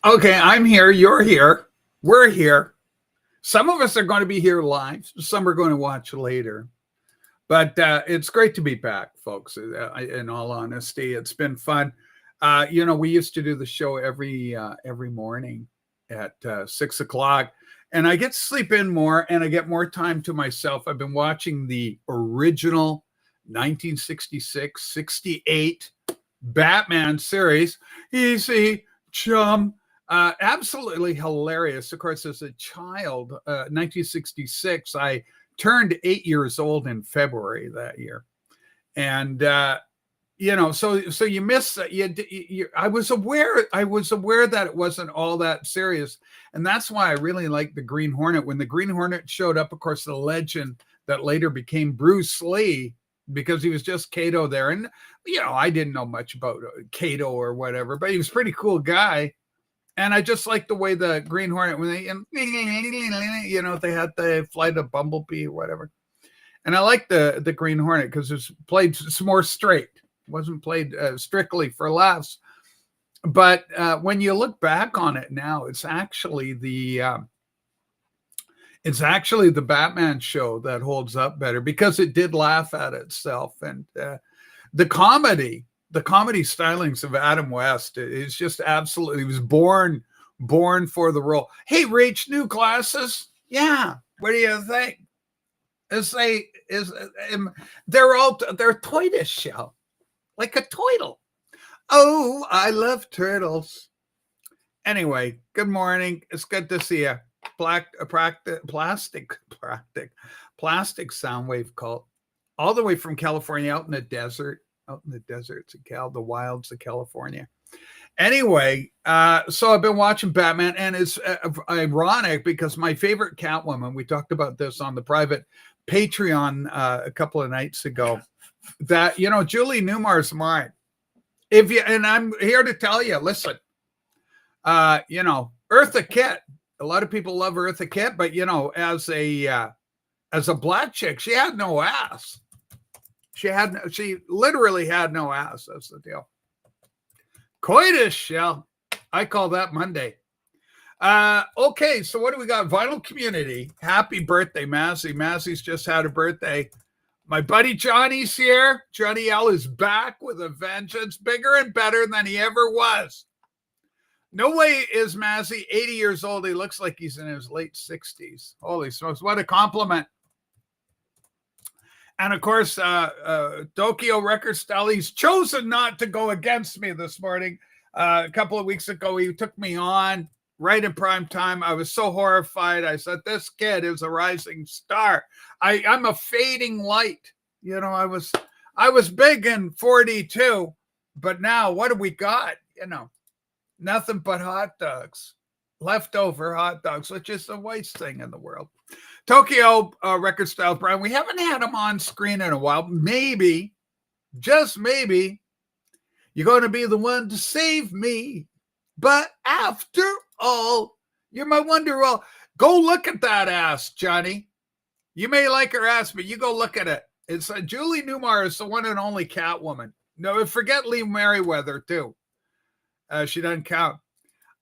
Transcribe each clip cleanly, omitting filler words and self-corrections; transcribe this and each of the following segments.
Okay, I'm here. You're here. We're here. Some of us are going to be here live. Some are going to watch later. But it's great to be back, folks. In all honesty, it's been fun. We used to do the show every morning at 6 o'clock, and I get to sleep in more, and I get more time to myself. I've been watching the original 1966, 68 Batman series. Easy, chum. Absolutely hilarious. Of course, as a child, 1966, I turned 8 years old in February that year. And, so you miss that. I was aware that it wasn't all that serious. And that's why I really liked the Green Hornet. When the Green Hornet showed up, of course, the legend that later became Bruce Lee, because he was just Kato there. And, I didn't know much about Kato or whatever, but he was a pretty cool guy. And I just like the way the Green Hornet, when they, they had the flight of Bumblebee or whatever. And I like the Green Hornet because it's played more straight. It wasn't played strictly for laughs. But when you look back on it now, it's actually the Batman show that holds up better because it did laugh at itself. And the comedy stylings of Adam West is just absolutely, he was born for the role. Hey, Rach, new glasses? Yeah. What do you think? They're tortoise shell, like a turtle. Oh, I love turtles. Anyway, good morning. It's good to see you. Plastic sound wave cult, all the way from California, out in the deserts of the wilds of California. Anyway, so I've been watching Batman, and it's ironic because my favorite Catwoman, we talked about this on the private Patreon a couple of nights ago, that, Julie Newmar's mine. And I'm here to tell you, listen, Eartha Kitt, a lot of people love Eartha Kitt, but, as a black chick, she had no ass. She literally had no ass. That's the deal. Coitus shell. I call that Monday. Okay, so what do we got? Vinyl Community. Happy birthday, Mazzy. Mazzy's just had a birthday. My buddy Johnny's here. Johnny L is back with a vengeance, bigger and better than he ever was. No way is Mazzy 80 years old. He looks like he's in his late 60s. Holy smokes, what a compliment. And of course, Tokyo Record Style, he's chosen not to go against me this morning. A couple of weeks ago, he took me on right in prime time. I was so horrified. I said, this kid is a rising star. I'm a fading light. I was big in 42, but now what do we got? Nothing but hot dogs, leftover hot dogs, which is the worst thing in the world. Tokyo Record Style Brian, we haven't had him on screen in a while. Maybe, just maybe, you're going to be the one to save me. But after all, you're my wonder-all. Go look at that ass, Johnny. You may like her ass, but you go look at it. It's Julie Newmar is the one and only Catwoman. No, forget Lee Merriweather, too. She doesn't count.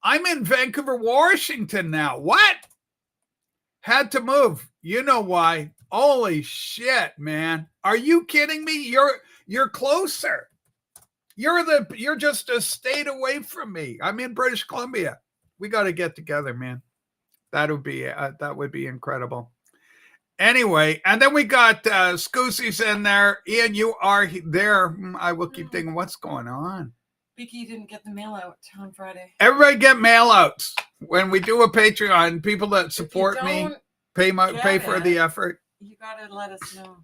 I'm in Vancouver, Washington now. What? Had to move. You know why? Holy shit, man. Are you kidding me? You're closer. You're just a state away from me. I'm in British Columbia. We got to get together, man. That would be incredible. Anyway, and then we got Scoosy's in there. Ian, you are there. I will keep thinking, what's going on? Vicky didn't get the mail out on Friday. Everybody get mail outs when we do a Patreon. People that support me pay for the effort. You gotta let us know.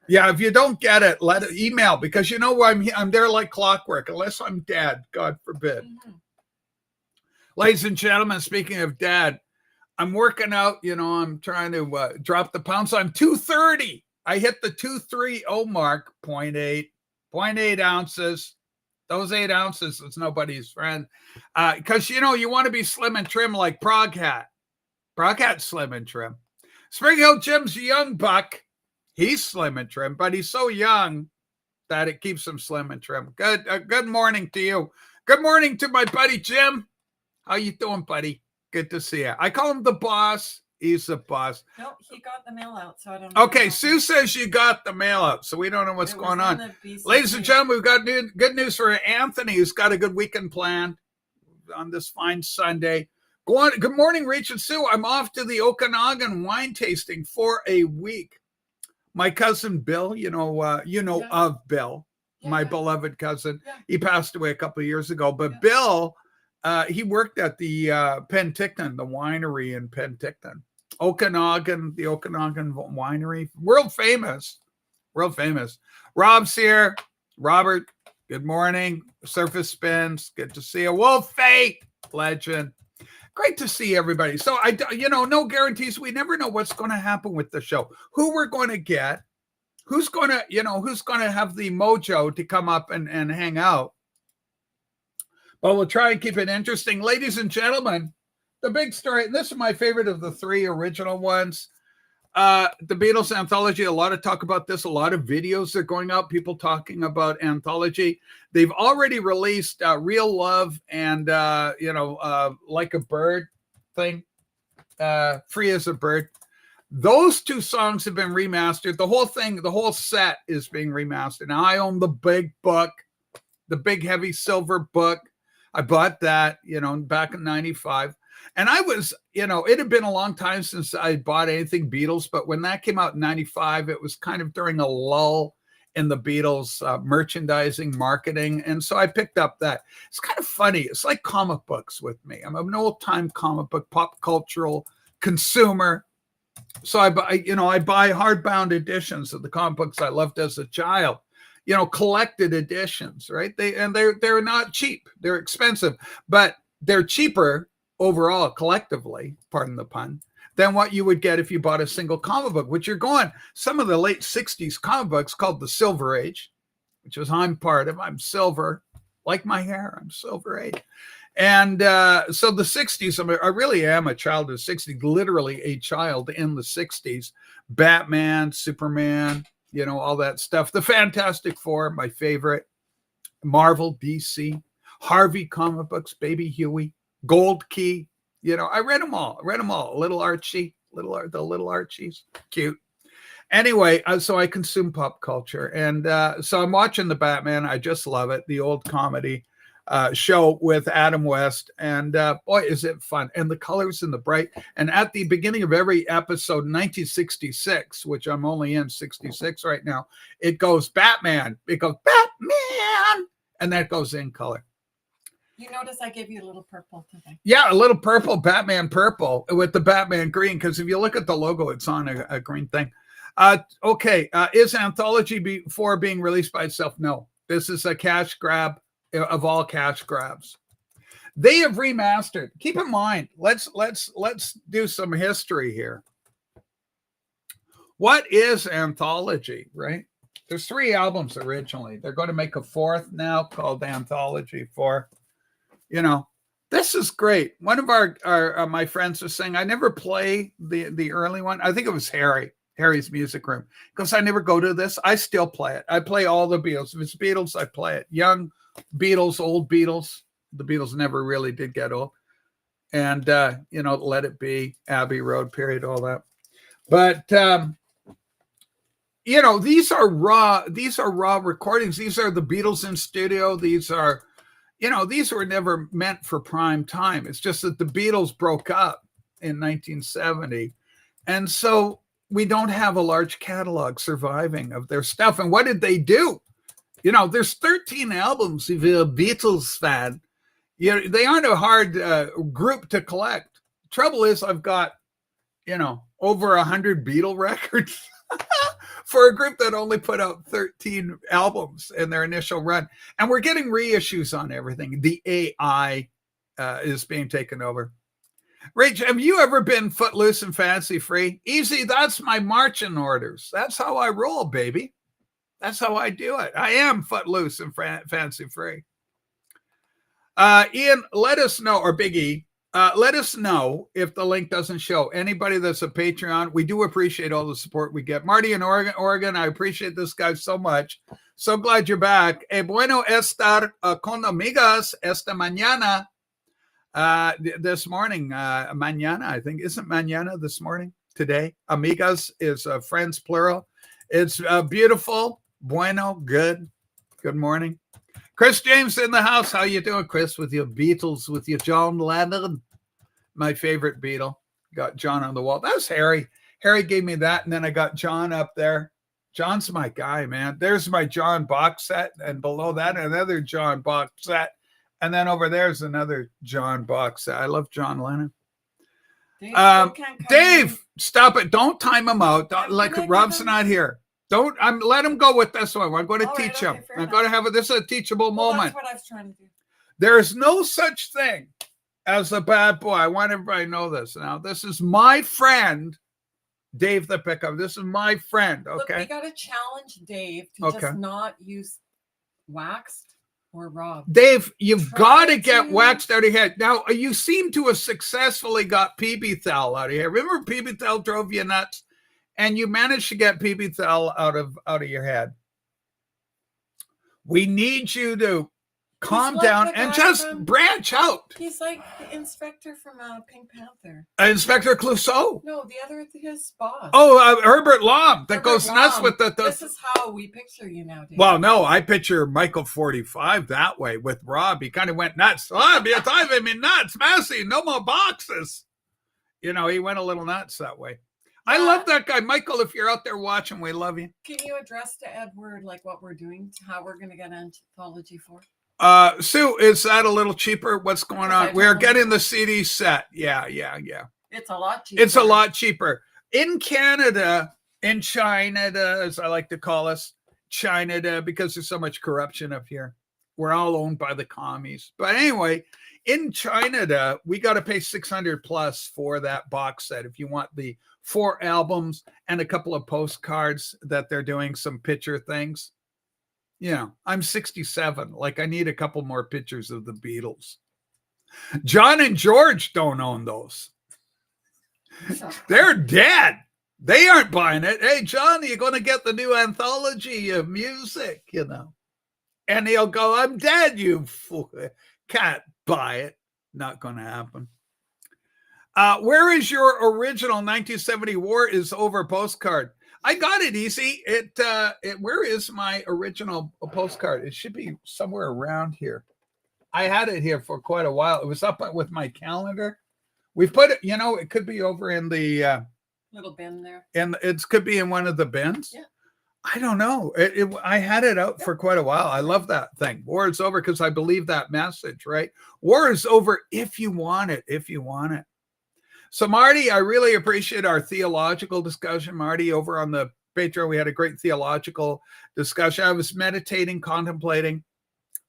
Yeah, if you don't get it, email, because I'm there like clockwork, unless I'm dead, God forbid. Mm-hmm. Ladies and gentlemen, speaking of dead, I'm working out. I'm trying to drop the pounds. I'm 230. I hit the 230 mark. 0.8 ounces. Those 8 ounces is nobody's friend. Because, you want to be slim and trim like Proghat. Proghat's slim and trim. Spring Hill Jim's a young buck. He's slim and trim, but he's so young that it keeps him slim and trim. Good morning to you. Good morning to my buddy Jim. How you doing, buddy? Good to see you. I call him the boss. He's the boss. No, he got the mail out, so I don't know. Okay, Sue says you got the mail out, so we don't know what's going on. BCC. Ladies and gentlemen, we've got good news for Anthony, who's got a good weekend planned on this fine Sunday. Good morning, Rach and Sue. I'm off to the Okanagan wine tasting for a week. My cousin Bill, of Bill, my beloved cousin. Yeah. He passed away a couple of years ago, but Bill, he worked at the Penticton, the winery in Penticton. Okanagan, the Okanagan winery, world famous. Rob's here. Robert, good morning. Surface Spins, good to see you. Wolfie, legend. Great to see everybody. So no guarantees. We never know what's going to happen with the show. Who we're going to get, who's going to have the mojo to come up and hang out. But we'll try and keep it interesting. Ladies and gentlemen, the big story, and this is my favorite of the three original ones, the Beatles anthology. A lot of talk about this. A lot of videos are going out, people talking about anthology. They've already released Real Love and, Like a Bird thing, Free as a Bird. Those two songs have been remastered. The whole set is being remastered. Now, I own the big book, the big heavy silver book. I bought that, back in 95. And I was, it had been a long time since I bought anything Beatles, but when that came out in 95, it was kind of during a lull in the Beatles merchandising, marketing. And so I picked up that. It's kind of funny. It's like comic books with me. I'm an old-time comic book, pop cultural consumer. So I buy hardbound editions of the comic books I loved as a child. Collected editions, right? They're not cheap. They're expensive, but they're cheaper overall, collectively, pardon the pun, than what you would get if you bought a single comic book, which some of the late 60s comic books called the Silver Age, which was I'm part of. I'm silver, like my hair. I'm Silver Age. And so the 60s, I really am a child of the 60s, literally a child in the 60s. Batman, Superman, all that stuff. The Fantastic Four, my favorite. Marvel, DC, Harvey comic books, Baby Huey, Gold Key. I read them all. Little Archie, the little Archies, cute. Anyway, so I consume pop culture. And so I'm watching the Batman. I just love it. The old comedy show with Adam West. And boy, is it fun. And the colors and the bright. And at the beginning of every episode, 1966, which I'm only in 66 right now, it goes Batman. It goes Batman. And that goes in color. You notice I gave you a little purple today. Yeah, a little purple, Batman purple with the Batman green. Because if you look at the logo, it's on a green thing. Is Anthology before being released by itself? No. This is a cash grab of all cash grabs. They have remastered. Keep in mind, let's do some history here. What is Anthology, right? There's 3 albums originally. They're going to make a 4th now called Anthology 4. This is great. One of my friends was saying, I never play the early one. I think it was Harry's Music Room, because I never go to this. I still play it. I play all the Beatles. If it's Beatles, I play it. Young Beatles, old Beatles. The Beatles never really did get old. And, Let It Be, Abbey Road, period, all that. But, these are raw recordings. These are the Beatles in studio. These were never meant for prime time. It's just that the Beatles broke up in 1970. And so we don't have a large catalog surviving of their stuff. And what did they do? There's 13 albums if you're a Beatles fan. They aren't a hard group to collect. Trouble is, I've got, over 100 Beatle records for a group that only put out 13 albums in their initial run. And we're getting reissues on everything. The AI is being taken over. Rach, have you ever been footloose and fancy free? Easy, that's my marching orders. That's how I roll, baby. That's how I do it. I am footloose and fancy free. Ian, let us know, or Big E, let us know if the link doesn't show. Anybody that's a Patreon, we do appreciate all the support we get. Marty in Oregon, I appreciate this guy so much. So glad you're back. Bueno estar con amigas esta mañana. This morning, mañana, I think. Isn't mañana this morning? Today? Amigas is friends, plural. It's beautiful. Bueno, good. Good morning. Chris James in the house. How you doing, Chris? With your Beatles, with your John Lennon. My favorite Beatle. Got John on the wall. That was Harry. Harry gave me that, and then I got John up there. John's my guy, man. There's my John box set, and below that, another John box set. And then over there's another John box set. I love John Lennon. Dave, stop it. Don't time him out. Like Rob's not here. Don't let him go with this one. I'm going to teach him. I'm going to have this is a teachable moment. That's what I was trying to do. There is no such thing as a bad boy. I want everybody to know this. Now, this is my friend, Dave the Pickup. This is my friend. Okay. Look, we got to challenge Dave to just not use waxed or raw. Dave, you've got to get waxed out of your head. Now, you seem to have successfully got PB Thal out of here. Remember PB Thal drove you nuts? And you managed to get PB Thal out of your head. We need you to calm down and just branch out. He's like the inspector from Pink Panther. Inspector Clouseau? No, the other, his boss. Oh, Herbert Lom. That goes nuts with the... This is how we picture you now, Dave. Well, no, I picture Michael 45 that way with Rob. He kind of went nuts. Oh, be a time I mean nuts. Mazzy, no more boxes. You know, he went a little nuts that way. I love that guy. Michael, if you're out there watching, we love you. Can you address to Edward like what we're doing, how we're going to get anthology for? Sue, is that a little cheaper? What's going on? We're getting the CD set. Yeah. It's a lot cheaper. It's a lot cheaper. In Canada, in China, as I like to call us, China, because there's so much corruption up here. We're all owned by the commies. But anyway, in China, we got to pay $600 plus for that box set if you want the 4 albums and a couple of postcards that they're doing some picture things. You know, I'm 67. Like, I need a couple more pictures of the Beatles. John and George don't own those. They're dead. They aren't buying it. Hey, John, you're going to get the new anthology of music, you know. And he'll go, I'm dead, you fool. Can't buy it. Not going to happen. Where is your original 1970 War is Over postcard? I got it easy. Where is my original postcard? It should be somewhere around here. I had it here for quite a while. It was up with my calendar. We've put it, you know, it could be over in the little bin there. And it could be in one of the bins. Yeah. I don't know. I had it out for quite a while. I love that thing. War is over because I believe that message, right? War is over if you want it, if you want it. So, Marty, I really appreciate our theological discussion. Marty, over on the Patreon, we had a great theological discussion. I was meditating, contemplating.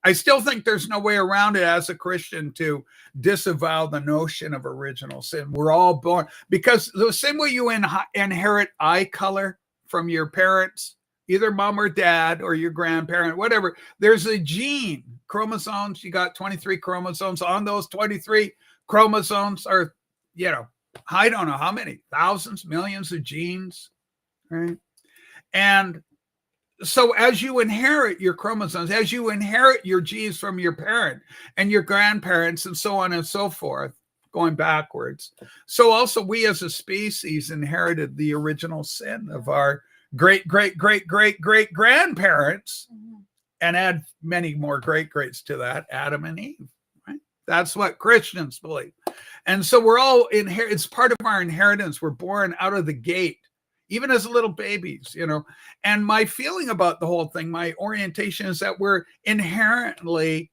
I still think there's no way around it as a Christian to disavow the notion of original sin. We're all born, because the same way you inherit eye color from your parents, either mom or dad or your grandparent, whatever, there's a gene, chromosomes. You got 23 chromosomes. On those 23 chromosomes are, you know, I don't know how many, thousands, millions of genes, right? And so as you inherit your chromosomes, as you inherit your genes from your parent and your grandparents and so on and so forth, going backwards, so also we as a species inherited the original sin of our great grandparents, and add many more greats to that, Adam and Eve. That's what Christians believe. And so we're all it's part of our inheritance. We're born out of the gate, even as little babies, you know. And my feeling about the whole thing, my orientation is that we're inherently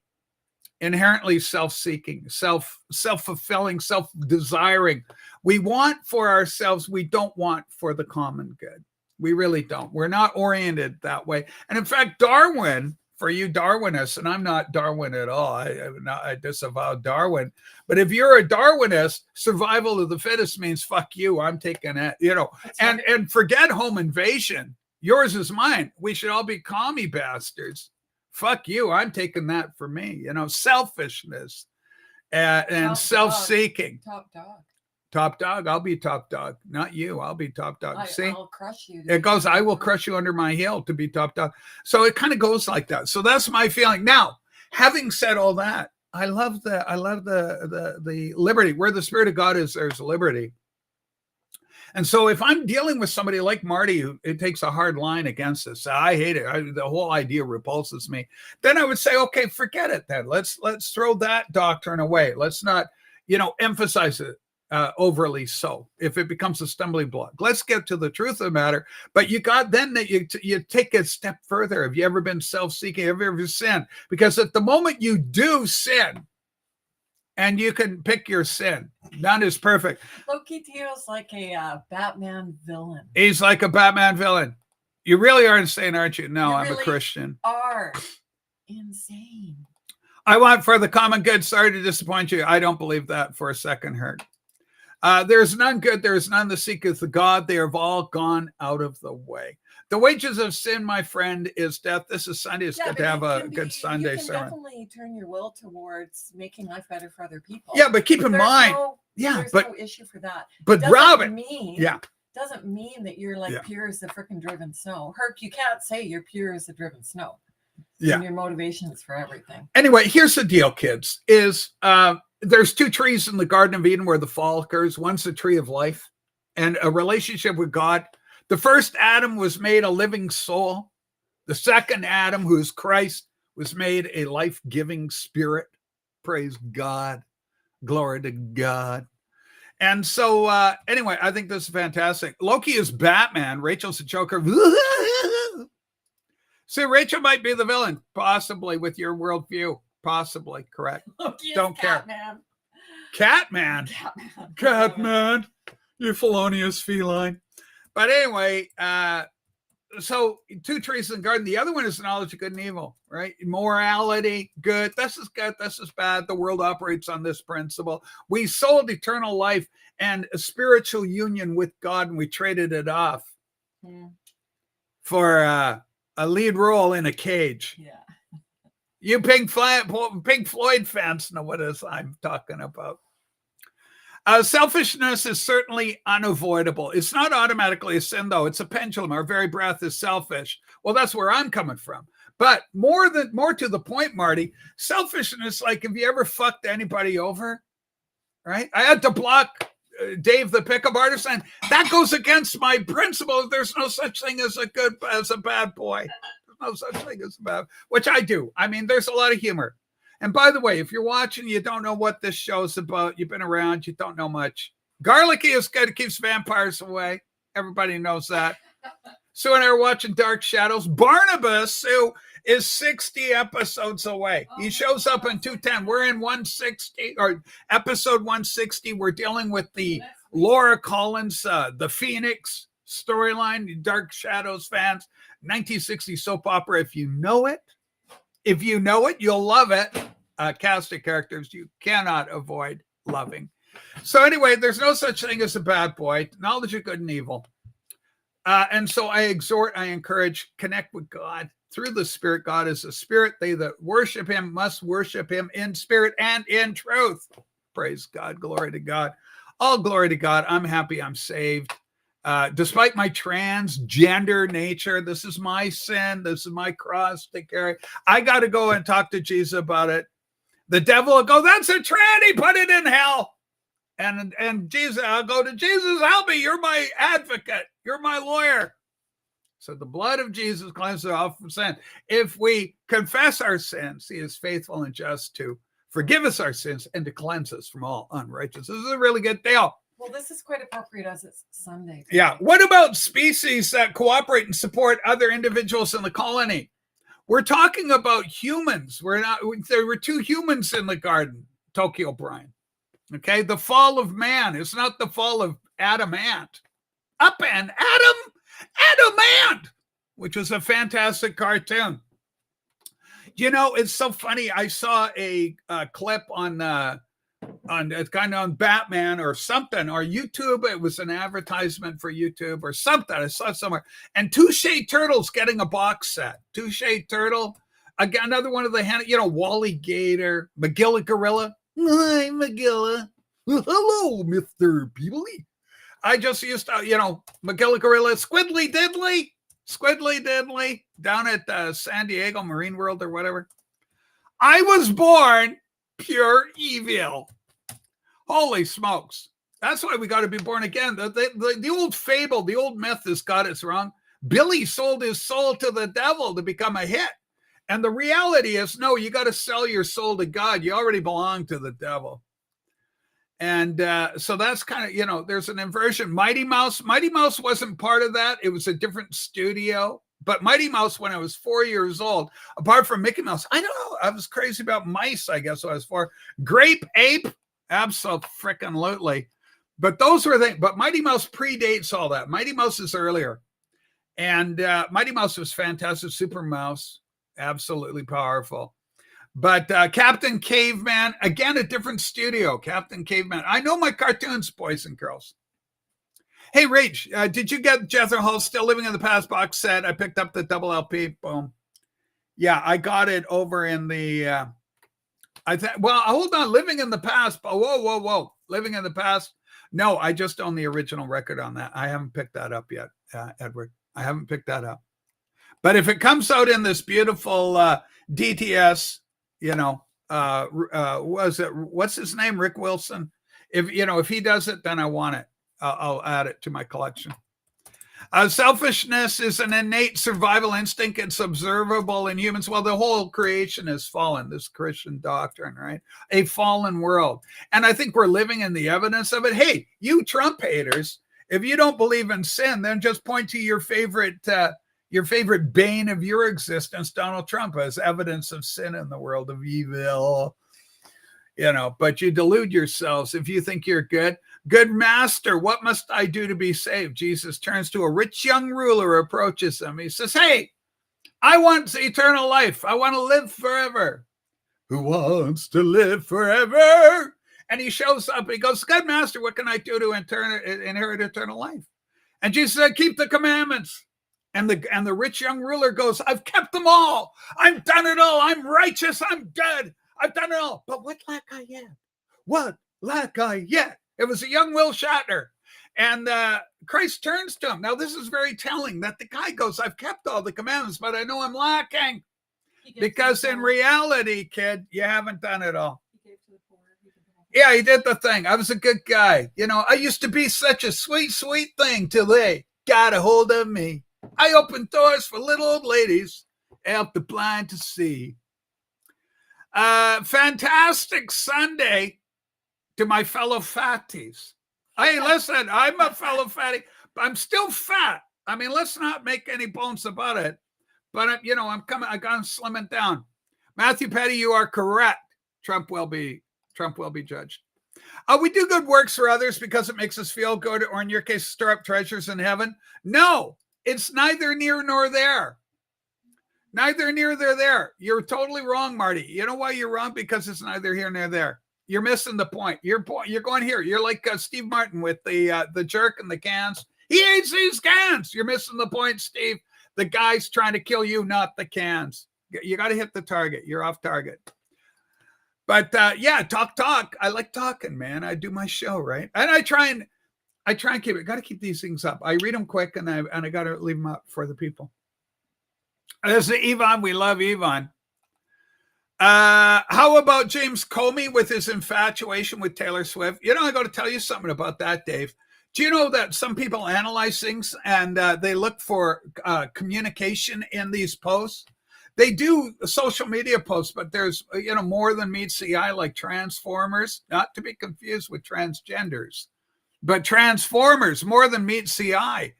self-seeking, self-fulfilling, self-desiring. We want for ourselves, we don't want for the common good. We really don't. We're not oriented that way. And in fact, Darwin, for you Darwinists, and I'm not Darwin at all. I disavow Darwin. But if you're a Darwinist, survival of the fittest means fuck you. I'm taking it, you know, and forget home invasion. Yours is mine. We should all be commie bastards. Fuck you. I'm taking that for me. You know, selfishness and self-seeking. Top dog. Top dog. I'll be top dog. Not you. I'll be top dog. See, I'll crush you. It goes, I will crush you under my heel to be top dog. So it kind of goes like that. So that's my feeling. Now, having said all that, I love the liberty. Where the Spirit of God is, there's liberty. And so if I'm dealing with somebody like Marty, who it takes a hard line against this, I hate it. The whole idea repulses me. Then I would say, okay, forget it then. Let's throw that doctrine away. Let's not, emphasize it overly so if it becomes a stumbling block. Let's get to the truth of the matter. But you got then that you take a step further. Have you ever been self-seeking? Have you ever sinned? Because at the moment you do sin, and you can pick your sin. None is perfect. Loki Tio's like a Batman villain. He's like a Batman villain. You really are insane, aren't you? No, I'm really a Christian. Are insane. I want for the common good. Sorry to disappoint you. I don't believe that for a second, Hurt. There's none good. There is none that seeketh the God. They have all gone out of the way. The wages of sin, my friend, is death. This is Sunday. It's good to have a good Sunday sermon. You can definitely turn your will towards making life better for other people. Yeah, but keep in mind, there's no issue for that. But Robin, doesn't mean that you're like pure as the freaking driven snow. Herc, you can't say you're pure as the driven snow. Yeah, and your motivations for everything. Anyway, here's the deal, kids. Is there's two trees in the Garden of Eden where the fall occurs. One's the tree of life, and a relationship with God. The first Adam was made a living soul. The second Adam, who is Christ, was made a life-giving spirit. Praise God. Glory to God. And so, anyway, I think this is fantastic. Loki is Batman. Rachel's the Joker. See, Rachel might be the villain, possibly with your worldview. Possibly, correct. Loki Don't care. Catman. Catman. You felonious feline. But anyway, so two trees in the garden. The other one is knowledge of good and evil, right? Morality, good. This is good. This is bad. The world operates on this principle. We sold eternal life and a spiritual union with God, and we traded it off for a lead role in a cage. Yeah. You Pink Floyd fans know what it is I'm talking about. Selfishness is certainly unavoidable. It's not automatically a sin, though. It's a pendulum. Our very breath is selfish. Well, that's where I'm coming from. But more to the point, Marty, selfishness, like, have you ever fucked anybody over? Right? I had to block Dave, the pickup artist, and that goes against my principle. There's no such thing as a bad boy. There's no such thing as a bad, which I do. I mean, there's a lot of humor. And by the way, if you're watching, you don't know what this show's about, you've been around, you don't know much. Garlicky is good. It keeps vampires away. Everybody knows that. Sue and I are watching Dark Shadows. Barnabas, Sue, is 60 episodes away. He shows up in 210. We're in 160, or episode 160. We're dealing with the Laura Collins, the Phoenix storyline. Dark Shadows fans, 1960 soap opera. If you know it, you'll love it. Cast of characters you cannot avoid loving. So anyway, there's no such thing as a bad boy. Knowledge of good and evil. And so I encourage, connect with God through the Spirit. God is a spirit. They that worship him must worship him in spirit and in truth. Praise God. Glory to God. All glory to God. I'm happy I'm saved. Despite my transgender nature, this is my sin. This is my cross to carry. I got to go and talk to Jesus about it. The devil will go, that's a tranny, put it in hell. And Jesus, I'll go to Jesus, help me. You're my advocate. You're my lawyer. So the blood of Jesus cleanses us all from sin. If we confess our sins, he is faithful and just to forgive us our sins and to cleanse us from all unrighteousness. This is a really good deal. Well, this is quite appropriate as it's Sunday. Yeah. What about species that cooperate and support other individuals in the colony? We're talking about humans. There were two humans in the garden, Tokyo Brian. Okay. The fall of man is not the fall of Adam Ant. Up and Adamant, which was a fantastic cartoon. You know, it's so funny. I saw a clip on Batman or something, or YouTube. It was an advertisement for YouTube or something. I saw it somewhere. And Touche Turtle's getting a box set. Touche Turtle, again, another one of the, Wally Gator, Magilla Gorilla. Hi, Magilla. Hello, Mr. Peebly. I just used to, Magilla Gorilla, Squiddly Diddly, down at San Diego Marine World or whatever. I was born pure evil. Holy smokes. That's why we got to be born again. The old fable, the old myth has got us wrong. Billy sold his soul to the devil to become a hit. And the reality is, no, you got to sell your soul to God. You already belong to the devil. And so that's kind of, there's an inversion. Mighty Mouse wasn't part of that. It was a different studio. But Mighty Mouse, when I was 4 years old, apart from Mickey Mouse, I don't know. I was crazy about mice, I guess, when I was 4. Grape Ape, absolutely. But those were things. But Mighty Mouse predates all that. Mighty Mouse is earlier. And Mighty Mouse was fantastic. Super Mouse, absolutely powerful. But Captain Caveman, again, a different studio. Captain Caveman. I know my cartoons, boys and girls. Hey, Rach, did you get Jethro Hall's Still Living in the Past box set? I picked up the double LP. Boom. Yeah, I got it over in the... hold on. Living in the Past. Whoa. Living in the Past. No, I just own the original record on that. I haven't picked that up yet, Edward. I haven't picked that up. But if it comes out in this beautiful DTS, what's his name? Rick Wilson. If he does it, then I want it. I'll add it to my collection. Selfishness is an innate survival instinct. It's observable in humans. Well, the whole creation has fallen, this Christian doctrine, right? A fallen world. And I think we're living in the evidence of it. Hey, you Trump haters, if you don't believe in sin, then just point to your favorite bane of your existence, Donald Trump, as evidence of sin in the world of evil. But you delude yourselves if you think you're good. Good master, what must I do to be saved? Jesus turns to a rich young ruler, approaches him. He says, hey, I want eternal life. I want to live forever. Who wants to live forever? And he shows up. He goes, good master, what can I do to inherit eternal life? And Jesus said, keep the commandments. And the rich young ruler goes, I've kept them all. I've done it all. I'm righteous. I'm good. I've done it all. But what lack I yet? What lack I yet? It was a young Will Shatner. And Christ turns to him. Now, this is very telling that the guy goes, I've kept all the commandments, but I know I'm lacking. Because in reality, kid, you haven't done it all. Yeah, he did the thing. I was a good guy. I used to be such a sweet, sweet thing till they got a hold of me. I opened doors for little old ladies, helped the blind to see. Fantastic Sunday to my fellow fatties. Hey, listen, I'm a fellow fatty, but I'm still fat. I mean, let's not make any bones about it. But I'm coming. I got slimming down. Matthew Petty, you are correct. Trump will be judged. We do good works for others because it makes us feel good, or in your case, stir up treasures in heaven. No, it's neither near nor there. Neither near nor there. You're totally wrong, Marty. You know why you're wrong? Because it's neither here nor there. You're missing the point. You're going here. You're like Steve Martin with the jerk and the cans. He hates these cans. You're missing the point, Steve. The guy's trying to kill you, not the cans. You got to hit the target. You're off target. But yeah, talk. I like talking, man. I do my show, right? And I try and keep it. Got to keep these things up. I read them quick, and I got to leave them up for the people. This is Yvonne. We love Yvonne. How about James Comey with his infatuation with Taylor Swift? I got to tell you something about that, Dave. Do you know that some people analyze things and they look for communication in these posts? They do social media posts, but there's, more than meets the eye, like transformers, not to be confused with transgenders, but transformers, more than meets the eye.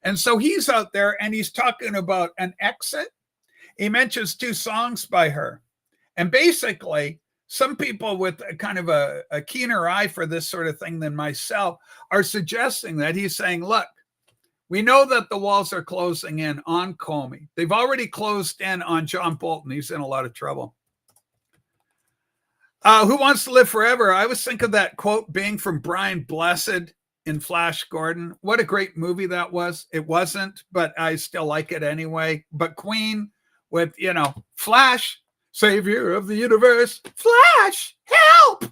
And so he's out there and he's talking about an exit. He mentions 2 songs by her. And basically, some people with a kind of a keener eye for this sort of thing than myself are suggesting that he's saying, look, we know that the walls are closing in on Comey. They've already closed in on John Bolton. He's in a lot of trouble. Who Wants to Live Forever? I was thinking of that quote being from Brian Blessed in Flash Gordon. What a great movie that was. It wasn't, but I still like it anyway. But Queen with, Flash, savior of the universe, Flash, help!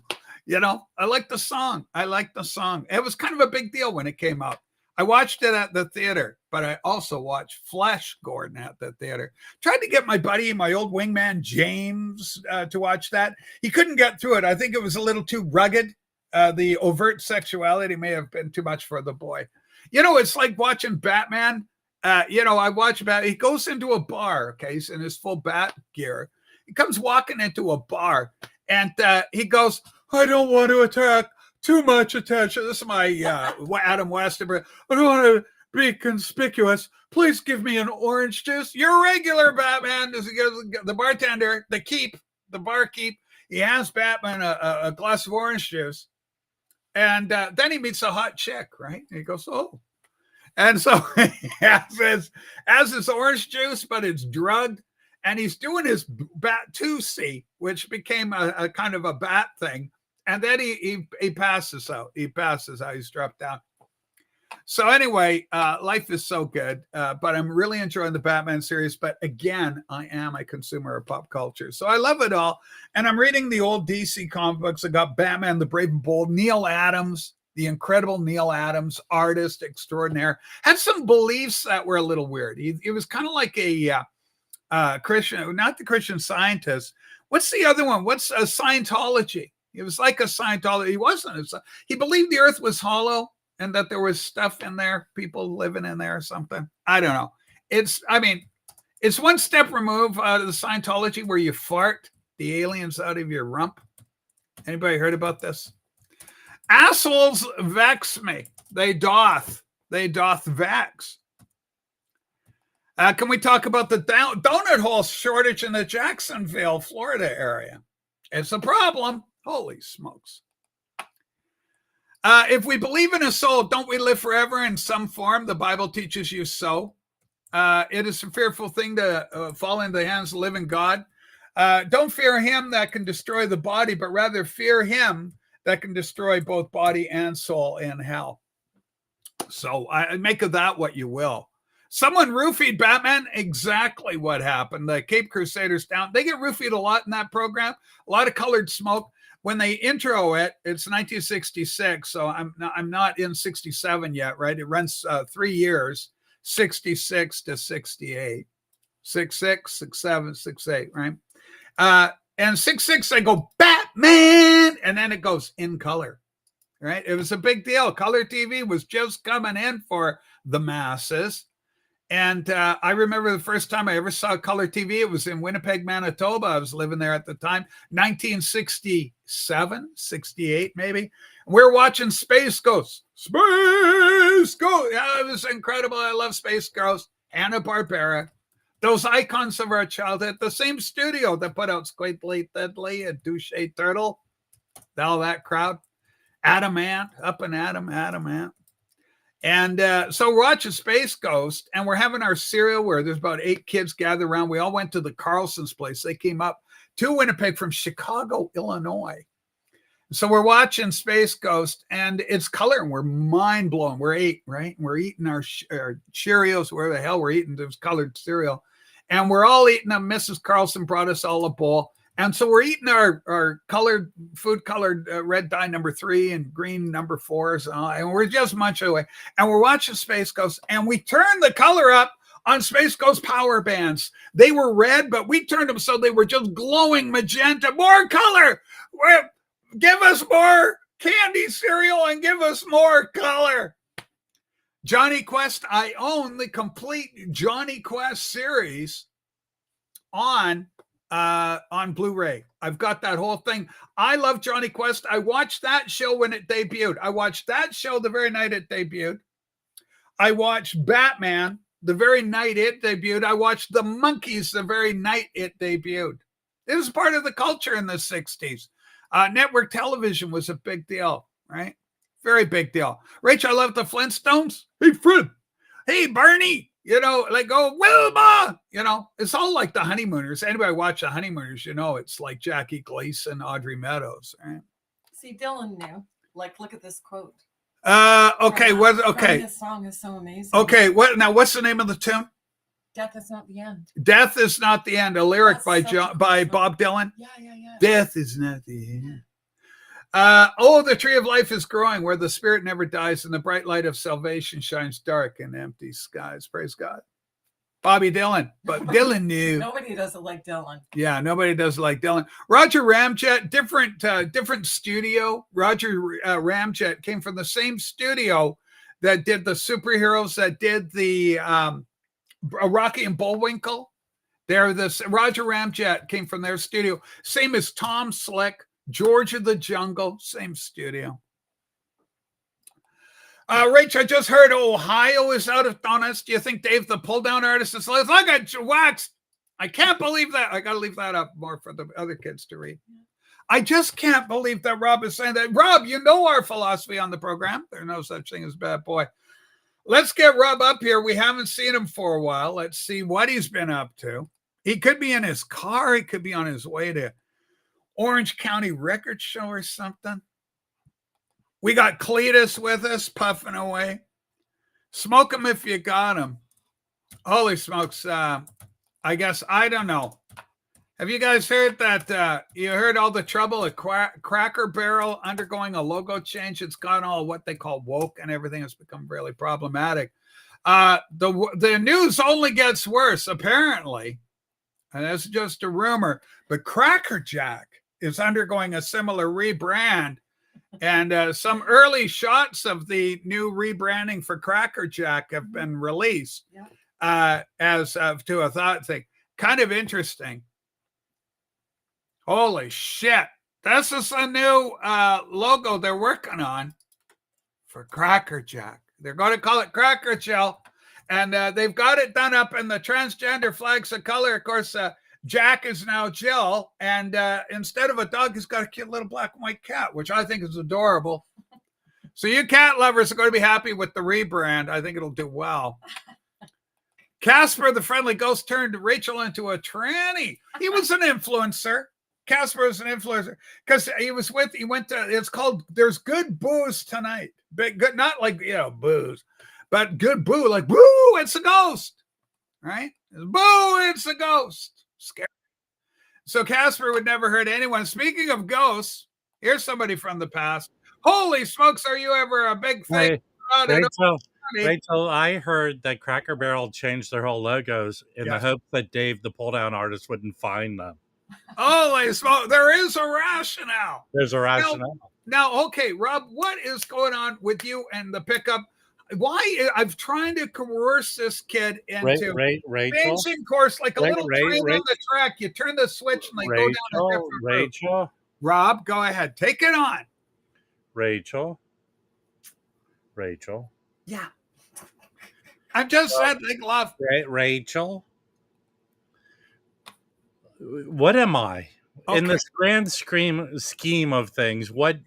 I like the song. It was kind of a big deal when it came out. I watched it at the theater, but I also watched Flash Gordon at the theater. Tried to get my buddy, my old wingman, James, to watch that. He couldn't get through it. I think it was a little too rugged. The overt sexuality may have been too much for the boy. It's like watching Batman. I watch Batman. He goes into a bar, okay? He's in his full bat gear. He comes walking into a bar, and he goes, I don't want to attract too much attention. This is my Adam Westenberg. I don't want to be conspicuous. Please give me an orange juice. You're regular, Batman. The bartender, the barkeep, he hands Batman a glass of orange juice. And then he meets a hot chick, right? And he goes, oh. And so he has his orange juice, but it's drugged. And he's doing his Bat-2C, which became a kind of a bat thing. And then he passes out. He's dropped down. So anyway, life is so good. But I'm really enjoying the Batman series. But again, I am a consumer of pop culture. So I love it all. And I'm reading the old DC comic books. I got Batman, the Brave and Bold, Neil Adams, the incredible Neil Adams, artist extraordinaire. Had some beliefs that were a little weird. He was kind of like a Christian, not the Christian Scientist. What's the other one? What's a Scientology? It was like a Scientology. He wasn't. He believed the earth was hollow and that there was stuff in there, people living in there or something. I don't know. It's one step removed out of the Scientology where you fart the aliens out of your rump. Anybody heard about this? Assholes vex me. They doth vex. Can we talk about the donut hole shortage in the Jacksonville, Florida area? It's a problem. Holy smokes. If we believe in a soul, don't we live forever in some form? The Bible teaches you so. It is a fearful thing to fall into the hands of the living God. Don't fear him that can destroy the body, but rather fear him that can destroy both body and soul in hell. So I make of that what you will. Someone roofied Batman. Exactly what happened. The Cape Crusaders down. They get roofied a lot in that program. A lot of colored smoke. When they intro it, it's 1966. So I'm not in 67 yet, right? It runs 3 years, 66 to 68. 66, 67, 68, right? And 66, they go Batman, and then it goes in color, right? It was a big deal. Color TV was just coming in for the masses. And I remember the first time I ever saw color TV, it was in Winnipeg, Manitoba. I was living there at the time, 1967, 68, maybe. We're watching Space Ghost. Space Ghost. Yeah, it was incredible. I love Space Ghost. Hanna-Barbera. Those icons of our childhood. The same studio that put out Squiggly Thiddly and Douche Turtle. All that crowd. Adam Ant, Up and Adam Ant. And so we're watching Space Ghost, and we're having our cereal where there's about 8 kids gathered around. We all went to the Carlson's place. They came up to Winnipeg from Chicago, Illinois. So we're watching Space Ghost, and it's color, and we're mind blown. We're 8, right? And we're eating our Cheerios, where the hell we're eating this colored cereal. And we're all eating them. Mrs. Carlson brought us all a bowl. And so we're eating our colored red dye number 3 and green number 4s, and we're just munching away. And we're watching Space Ghost, and we turned the color up on Space Ghost power bands. They were red, but we turned them so they were just glowing magenta. More color. Give us more candy cereal and give us more color. Johnny Quest. I own the complete Johnny Quest series on Blu-ray. I've got that whole thing. I love Johnny Quest. I watched that show when it debuted. I watched that show the very night it debuted. I watched Batman the very night it debuted. I watched The Monkees the very night it debuted. It was part of the culture in the 60s. Network television was a big deal, right? Very big deal. Rachel, I love the Flintstones. Hey, Fred. Hey, Barney. Like, oh, Wilma, it's all like the Honeymooners. Anybody watch the Honeymooners, it's like Jackie Gleason, Audrey Meadows. Right? See, Dylan knew. Like, look at this quote. Okay. Okay. This song is so amazing. Okay. What's the name of the tune? Death is not the end. Death is not the end. A lyric by Bob Dylan. Yeah. Death is not the end. The tree of life is growing where the spirit never dies and the bright light of salvation shines dark in empty skies. Praise God. Bobby Dylan, but Dylan knew. Nobody doesn't like Dylan. Yeah, nobody does like Dylan. Roger Ramjet, different studio. Roger Ramjet came from the same studio that did the superheroes, that did the Rocky and Bullwinkle. Roger Ramjet came from their studio. Same as Tom Slick, George of the Jungle, same studio. Rach, I just heard Ohio is out of donuts. Do you think Dave, the pull down artist, is like, look at waxed? I can't believe that. I got to leave that up more for the other kids to read. I just can't believe that Rob is saying that. Rob, you know our philosophy on the program. There's no such thing as bad boy. Let's get Rob up here. We haven't seen him for a while. Let's see what he's been up to. He could be in his car. He could be on his way to Orange County Record Show or something. We got Cletus with us, puffing away. Smoke him if you got him. Holy smokes. I guess, I don't know. Have you guys heard that? You heard all the trouble at Cracker Barrel undergoing a logo change? It's gone all what they call woke and everything has become really problematic. The news only gets worse, apparently. And that's just a rumor. But Cracker Jack is undergoing a similar rebrand. And some early shots of the new rebranding for Cracker Jack have been released as to a thought thing. Kind of interesting. Holy shit. This is a new logo they're working on for Cracker Jack. They're going to call it Cracker Shell. And they've got it done up in the transgender flags of color. Of course, Jack is now Jill, and instead of a dog, he's got a cute little black and white cat, which I think is adorable. So you cat lovers are going to be happy with the rebrand. I think it'll do well. Casper, the friendly ghost, turned Rachel into a tranny. He was an influencer. Casper was an influencer because he went to, it's called There's Good Booze Tonight. Big, good, not like, booze, but good boo, like, boo, it's a ghost, right? Boo, it's a ghost. Scary. So Casper would never hurt anyone. Speaking of ghosts, here's somebody from the past. Holy smokes, are you ever a big thing? Hey, Rachel, I heard that Cracker Barrel changed their whole logos in the hope that Dave, the pull-down artist, wouldn't find them. Holy smokes, there is a rationale. There's a rationale. Now, okay, Rob, what is going on with you and the pickup? Why I'm trying to coerce this kid into changing course like a little train on the track. You turn the switch and they go down a different route. Rob, go ahead. Take it on. Rachel. Yeah. I'm just sending love. Rachel. What am I? Okay. In this grand scheme of things, what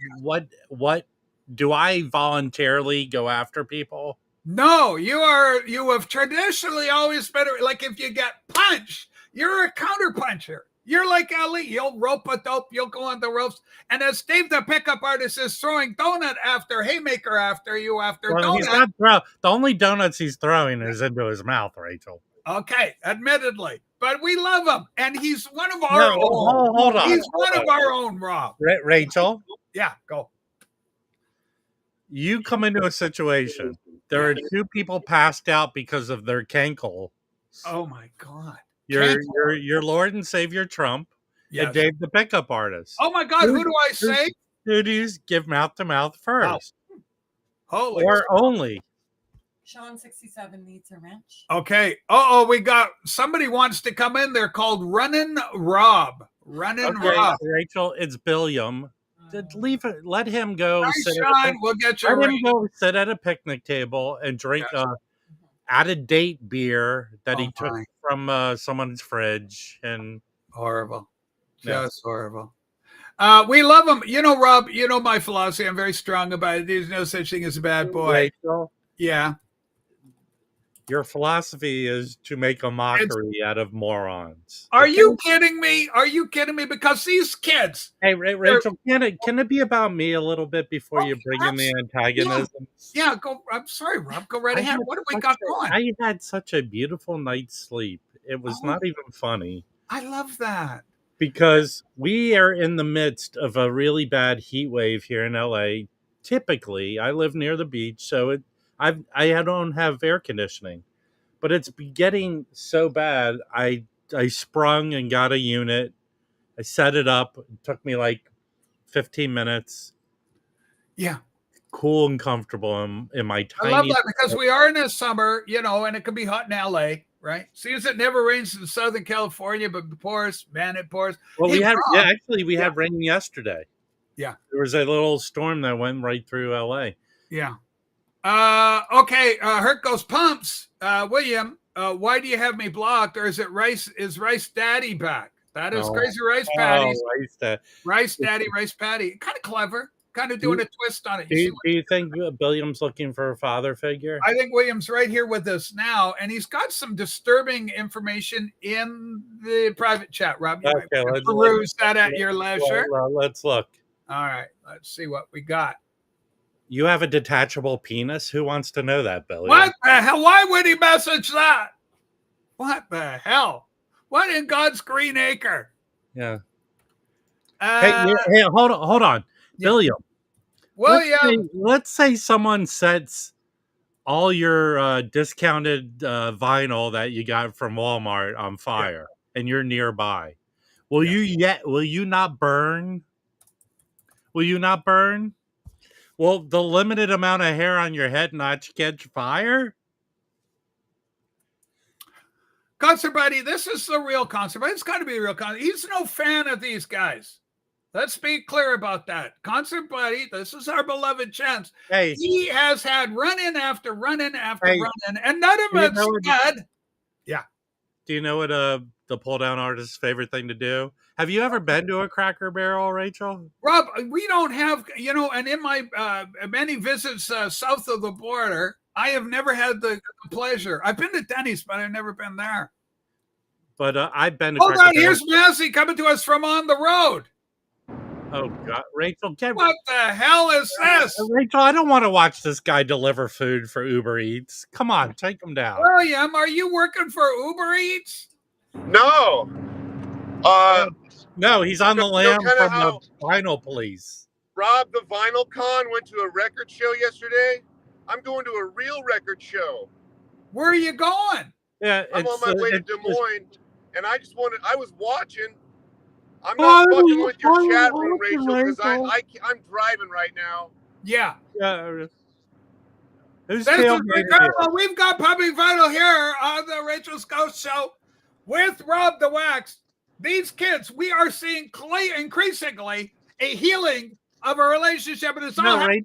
do I voluntarily go after people? No, you have traditionally always been like, if you get punched, you're a counter puncher. You're like Ali. You'll rope a dope. You'll go on the ropes. And as Dave, the pickup artist, is throwing donut after haymaker after you after donut. He's not the only donuts he's throwing is into his mouth, Rachel. Okay, admittedly. But we love him. And he's one of our own. Hold on. He's one of our own, Rob. Rachel? Yeah, go. You come into a situation. There are two people passed out because of their cankle. Oh, my God. Your Lord and Savior Trump and Dave the pickup artist. Oh, my God. Who do I say? Duties give mouth to mouth first. Wow. Or only. Sean 67 needs a wrench. Okay. We got somebody wants to come in. They're called Runnin' Rob. Rob. Rachel, it's Billiam. Let him go. We'll get you. Let him go sit at a picnic table and drink out of date beer that he took from someone's fridge. And horrible, just horrible. We love him. Rob. My philosophy. I'm very strong about it. There's no such thing as a bad boy. Rachel, yeah. Your philosophy is to make a mockery out of morons. Are you kidding me? Because these kids. Hey, Rachel, can it be about me a little bit before you bring in the antagonism? Yeah, go. I'm sorry, Rob. Go right ahead. What have we got going? I had such a beautiful night's sleep. It was not even funny. I love that. because we are in the midst of a really bad heat wave here in LA. Typically, I live near the beach, so I don't have air conditioning, but it's getting so bad. I sprung and got a unit. I set it up. It took me like 15 minutes. Yeah. Cool and comfortable in my I love tiny. that because we are in the summer, and it can be hot in LA, right? Seems it never rains in Southern California, but it pours, man, it pours. Well, Hey, we had Rob. we had rain yesterday. Yeah. There was a little storm that went right through LA. Yeah. Okay. Hurt goes pumps. William, why do you have me blocked? Or is Rice Daddy back? That is Crazy Rice Patties. Rice Daddy, Rice Patty. Kind of clever. Kind of doing a twist on it. Do you think William's looking for a father figure? I think William's right here with us now, and he's got some disturbing information in the private chat, Rob. You might peruse that at your leisure. Let's look. All right. Let's see what we got. You have a detachable penis? Who wants to know that, Billy? What the hell? Why would he message that? What the hell? What in God's green acre? Yeah. Hey, hold on. Yeah. William. Let's say someone sets all your discounted vinyl that you got from Walmart on fire, and you're nearby. Will you not burn? Will you not burn? Will the limited amount of hair on your head not catch fire? Concert Buddy, this is the real Concert Buddy. It's got to be a real Concert. He's no fan of these guys. Let's be clear about that. Concert Buddy, this is our beloved Chance. Hey, he has had run-in after run-in after run-in, and none of it's bad. Yeah. Do you know what the pull-down artist's favorite thing to do? Have you ever been to a Cracker Barrel, Rachel? Rob, we don't have, and in my many visits south of the border, I have never had the pleasure. I've been to Denny's, but I've never been there. But I've been to Hold on, here's Mazzy coming to us from on the road. Oh, God. Rachel, what the hell is this? Rachel, I don't want to watch this guy deliver food for Uber Eats. Come on, take him down. William, are you working for Uber Eats? No. No, he's on the lam from the Vinyl Police. Rob, the Vinyl Con went to a record show yesterday. I'm going to a real record show. Where are you going? Yeah, I'm on my way to Des Moines, and I was watching. I'm not fucking with your chat room, Rachel, because I'm driving right now. Yeah. Yeah. We've got Public Vinyl here on the Rachel's Ghost Show with Rob the Wax. These kids, we are seeing increasingly a healing of a relationship, and it's all happening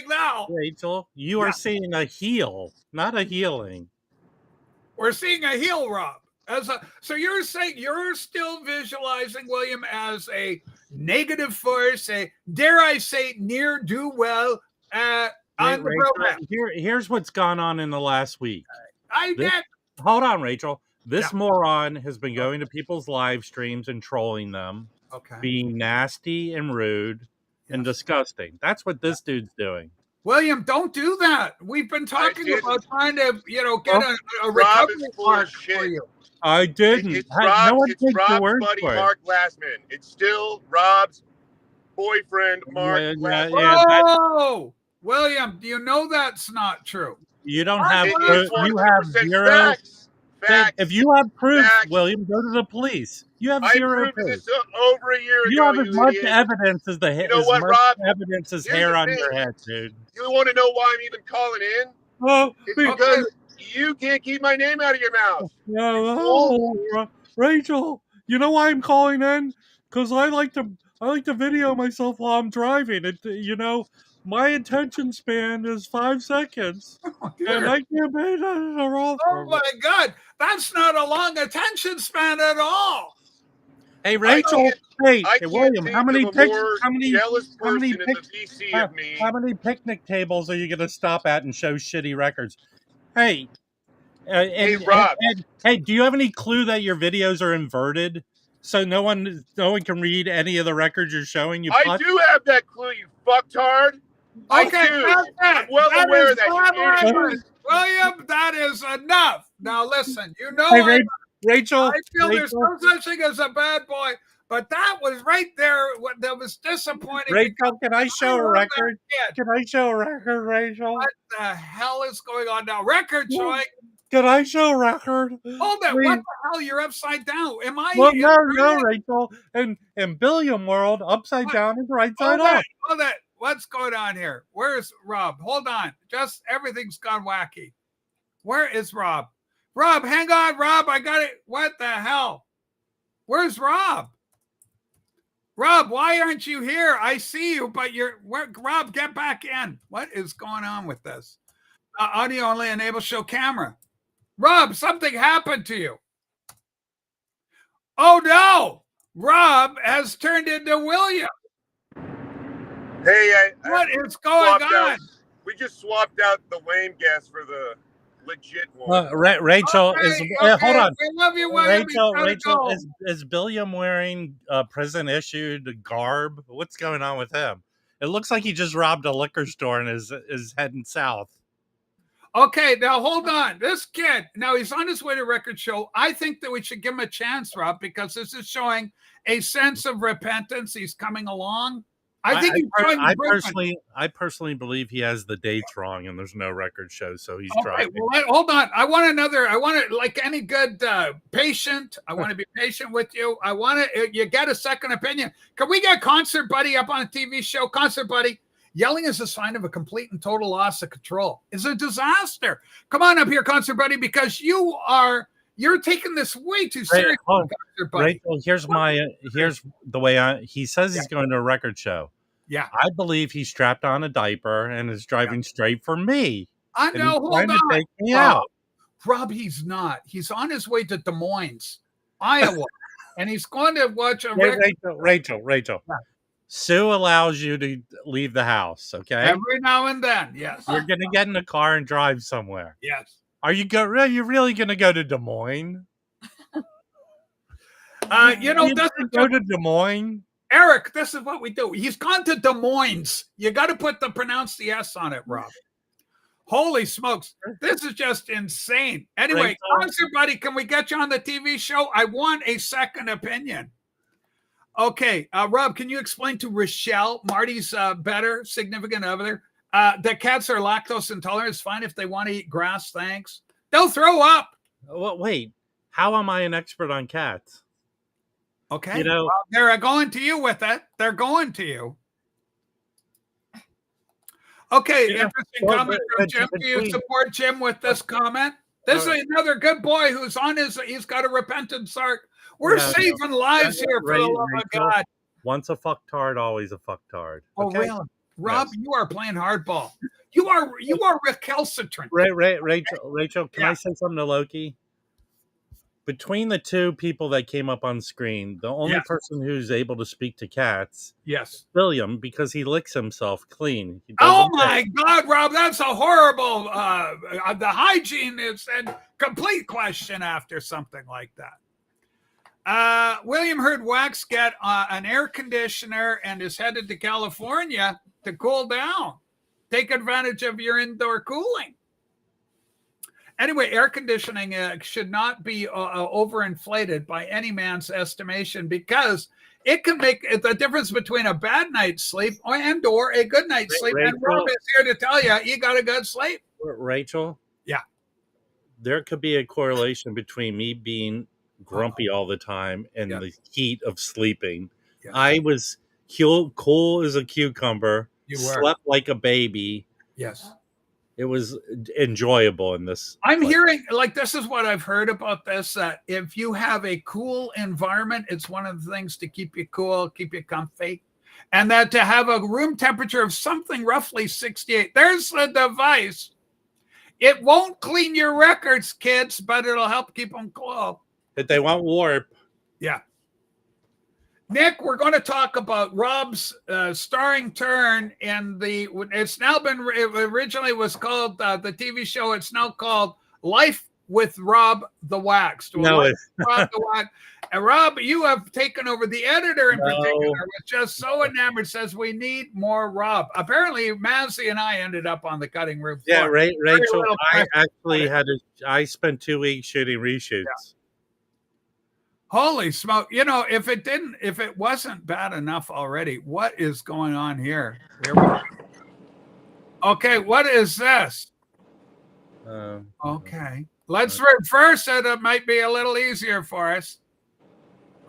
now. Rachel, you are seeing a heal, not a healing. We're seeing a heel, Rob. So you're saying you're still visualizing William as a negative force, dare I say, near do well on the program. Here's what's gone on in the last week. Hold on, Rachel. This moron has been going to people's live streams and trolling them, being nasty and rude and disgusting. That's what this dude's doing. William, don't do that. We've been talking about trying to, get a recovery mark for you. I didn't. It's Rob's buddy, Mark Glassman. It's still Rob's boyfriend, Mark Glassman. Oh, William, do you know that's not true? You don't have proof. You have zero. Facts. If you have proof, William, go to the police. You have zero proof. This over a year ago. You have as much evidence as the hair. You know what, Rob? Evidence as hair on your head, dude. You want to know why I'm even calling in? Oh, because you can't keep my name out of your mouth. Rachel, you know why I'm calling in? Because I like to video myself while I'm driving. My attention span is 5 seconds, and I can't pay that at all. Oh my God, that's not a long attention span at all. Hey Rachel, William, how many picnic tables are you going to stop at and show shitty records? Hey, Rob. Hey, do you have any clue that your videos are inverted, so no one can read any of the records you're showing? I do have that clue, you fucktard. Okay, I'm well aware that you William, that is enough. Now listen, Hey, Rachel. I feel there's no such thing as a bad boy, but that was right there. That was disappointing. Rachel, can I show a record? Can I show a record, Rachel? What the hell is going on now? Record showing. Can I show a record? Hold it. What the hell? You're upside down. Am I? Well, no, Rachel. In Billiam world, upside down is right side up. Hold it. What's going on here? Where's Rob? Hold on. Just everything's gone wacky. Where is Rob? Rob, hang on, Rob. I got it. What the hell? Where's Rob? Rob, why aren't you here? I see you, but Rob, get back in. What is going on with this? Audio only enable show camera. Rob, something happened to you. Oh no! Rob has turned into William. Hey, what is going on? We just swapped out the lame guest for the legit one. Rachel hold on. We love you, William. Rachel, is Billiam wearing prison issued garb? What's going on with him? It looks like he just robbed a liquor store and is heading south. Okay, now hold on. This kid, now he's on his way to record show. I think that we should give him a chance, Rob, because this is showing a sense of repentance. He's coming along. I personally believe he has the dates wrong and there's no record show, so he's driving. Well, hold on. I want to, like any good patient, I want to be patient with you. I want to, you get a second opinion. Can we get Concert Buddy up on a TV show? Concert Buddy, yelling is a sign of a complete and total loss of control. It's a disaster. Come on up here, Concert Buddy, because you're taking this way too seriously. Rachel, here's the way he says he's going to a record show. Yeah. I believe he's strapped on a diaper and is driving straight for me. I know. Hold on. To take me out. Rob, he's not. He's on his way to Des Moines, Iowa, and he's going to watch a Rachel. Yeah. Sue allows you to leave the house, okay? Every now and then, yes. You're going to get in a car and drive somewhere. Yes. Are you really going to go to Des Moines? Doesn't go to Des Moines. Eric, this is what we do. He's gone to Des Moines. You got to pronounce the S on it, Rob. Holy smokes. This is just insane. Anyway, Concert Buddy, can we get you on the TV show? I want a second opinion. Okay. Rob, can you explain to Rochelle, Marty's better significant other, that cats are lactose intolerant? It's fine if they want to eat grass. Thanks. They'll throw up. Well, wait. How am I an expert on cats? Okay. They're going to you with it. They're going to you. Okay. Interesting comment from Jim. Do you support Jim with this comment? This is another good boy who's he's got a repentant heart. We're saving lives here for the love of God. Once a fucktard, always a fucktard. Oh, really? Rob, you are playing hardball. You are recalcitrant. Rachel, can I say something to Loki? Between the two people that came up on screen, the only person who's able to speak to cats, William, because he licks himself clean. Oh my God, Rob, that's a horrible. The hygiene is a complete question after something like that. William heard Wax get an air conditioner and is headed to California to cool down. Take advantage of your indoor cooling. Anyway, air conditioning should not be overinflated by any man's estimation, because it can make the difference between a bad night's sleep or a good night's sleep. And Rob is here to tell you got a good sleep. Rachel? Yeah. There could be a correlation between me being grumpy all the time and the heat of sleeping. Yes. I was cool as a cucumber. Slept like a baby. Yes. It was enjoyable in this. I'm hearing, this is what I've heard about this, that if you have a cool environment, it's one of the things to keep you cool, keep you comfy. And that to have a room temperature of something roughly 68, there's the device. It won't clean your records, kids, but it'll help keep them cool. If they want warp. Yeah. Nick, we're going to talk about Rob's starring turn in it's now been, originally was called, the TV show, it's now called Life with Rob the Wax. No, Rob the Wax. And Rob, you have taken over. The editor in particular was just so enamored, says we need more Rob. Apparently, Mazzy and I ended up on the cutting room floor. Yeah, Rachel, I actually I spent 2 weeks shooting reshoots. Holy smoke. You know, if it wasn't bad enough already, what is going on here? Here we go. Okay, what is this? Okay. Let's reverse it. It might be a little easier for us.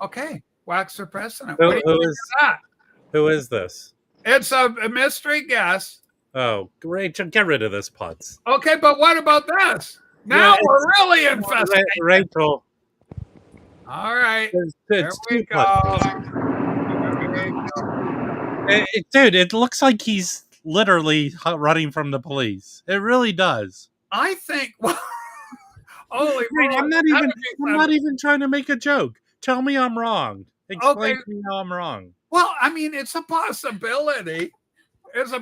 Okay. Wax for president. What do you think of that? Who is this? It's a mystery guest. Oh, Rachel, get rid of this putz. Okay, but what about this? Now we're really infested. Rachel. All right. There we go. Dude, it looks like he's literally running from the police. It really does. I think. Holy I'm not even trying to make a joke. Tell me I'm wrong. Explain to me how I'm wrong. Well, I mean, it's a possibility. It's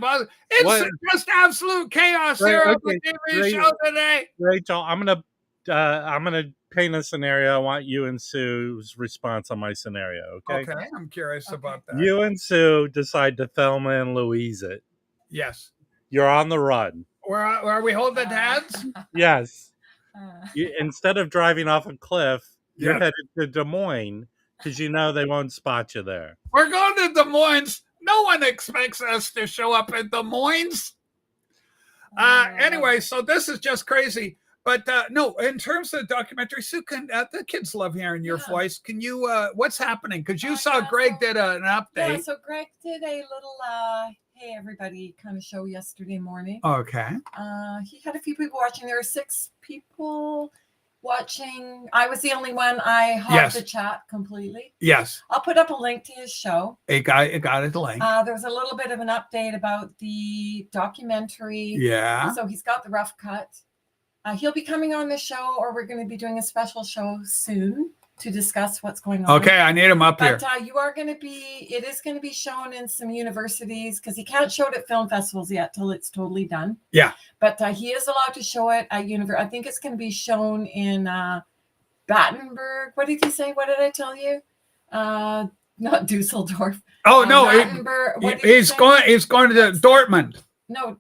just absolute chaos here on the TV show today. Rachel, I'm gonna paint a scenario. I want you and Sue's response on my scenario. Okay. Okay, I'm curious about that. You and Sue decide to Thelma and Louise it. Yes. You're on the run. Are we holding hands? Yes. Instead of driving off a cliff, you're Yes. headed to Des Moines because you know they won't spot you there. We're going to Des Moines. No one expects us to show up in Des Moines. Anyway, so this is just crazy. But no, in terms of the documentary, Sue, the kids love hearing your voice. Can you, what's happening? Because you saw Greg did an update. Yeah, so Greg did a little, hey, everybody kind of show yesterday morning. Okay. He had a few people watching. There were 6 people watching. I was the only one. I hogged the chat completely. Yes. I'll put up a link to his show. It got a link. There was a little bit of an update about the documentary. Yeah. So he's got the rough cut. He'll be coming on the show, or we're going to be doing a special show soon to discuss what's going on. Okay, I need him up here. But it is going to be shown in some universities because he can't show it at film festivals yet till it's totally done. Yeah. But he is allowed to show it at I think it's going to be shown in Battenberg. What did he say? What did I tell you? Not Dusseldorf. Oh no, he's going to Dortmund. No.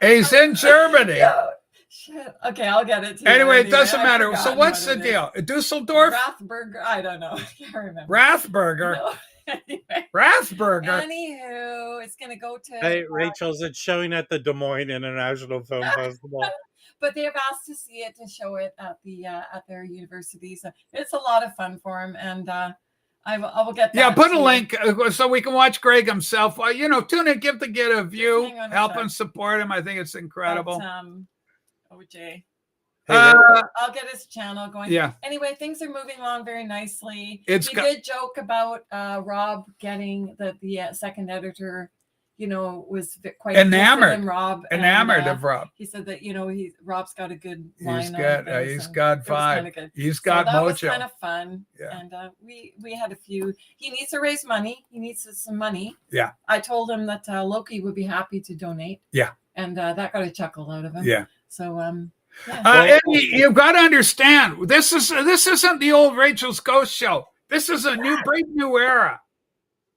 He's in Germany. No. Shit. Okay, I'll get it to you. Anyway, it doesn't matter. So what's the deal? Dusseldorf? Rathburger? I don't know. I can't remember. Rathburger? No. Anyway. Rathburger? Anywho, it's going to go to... Hey, Rachel's it's showing at the Des Moines International Film Festival. But they have asked to see it, to show it at their university. So it's a lot of fun for them. And I will get that. Yeah, put a link so we can watch Greg himself. Tune in, give the kid a view, help and support him. I think it's incredible. But, OJ. I'll get his channel going. Yeah. Anyway, things are moving along very nicely. He did joke about Rob getting the second editor. Was quite enamored. Enamored of Rob. He said that Rob's got a good line. He's got vibe. He's got mojo. That was kind of fun. Yeah. And we had a few. He needs to raise money. He needs some money. Yeah. I told him that Loki would be happy to donate. Yeah. And that got a chuckle out of him. Yeah. So Eddie, you've got to understand, this isn't the old Rachel's Ghost Show. This is a brave new era.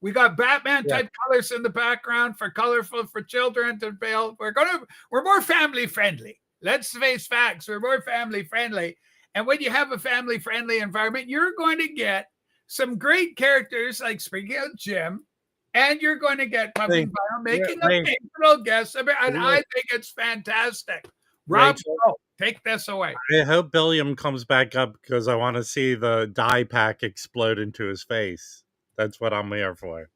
We got Batman type colors in the background for colorful for children to build. We're more family friendly. Let's face facts. We're more family friendly. And when you have a family friendly environment, you're going to get some great characters like Springfield Jim, and you're going to get Pumpkin Fire making a little guest. And I think it's fantastic. Rob, take this away. I hope Billiam comes back up because I want to see the dye pack explode into his face. That's what I'm here for.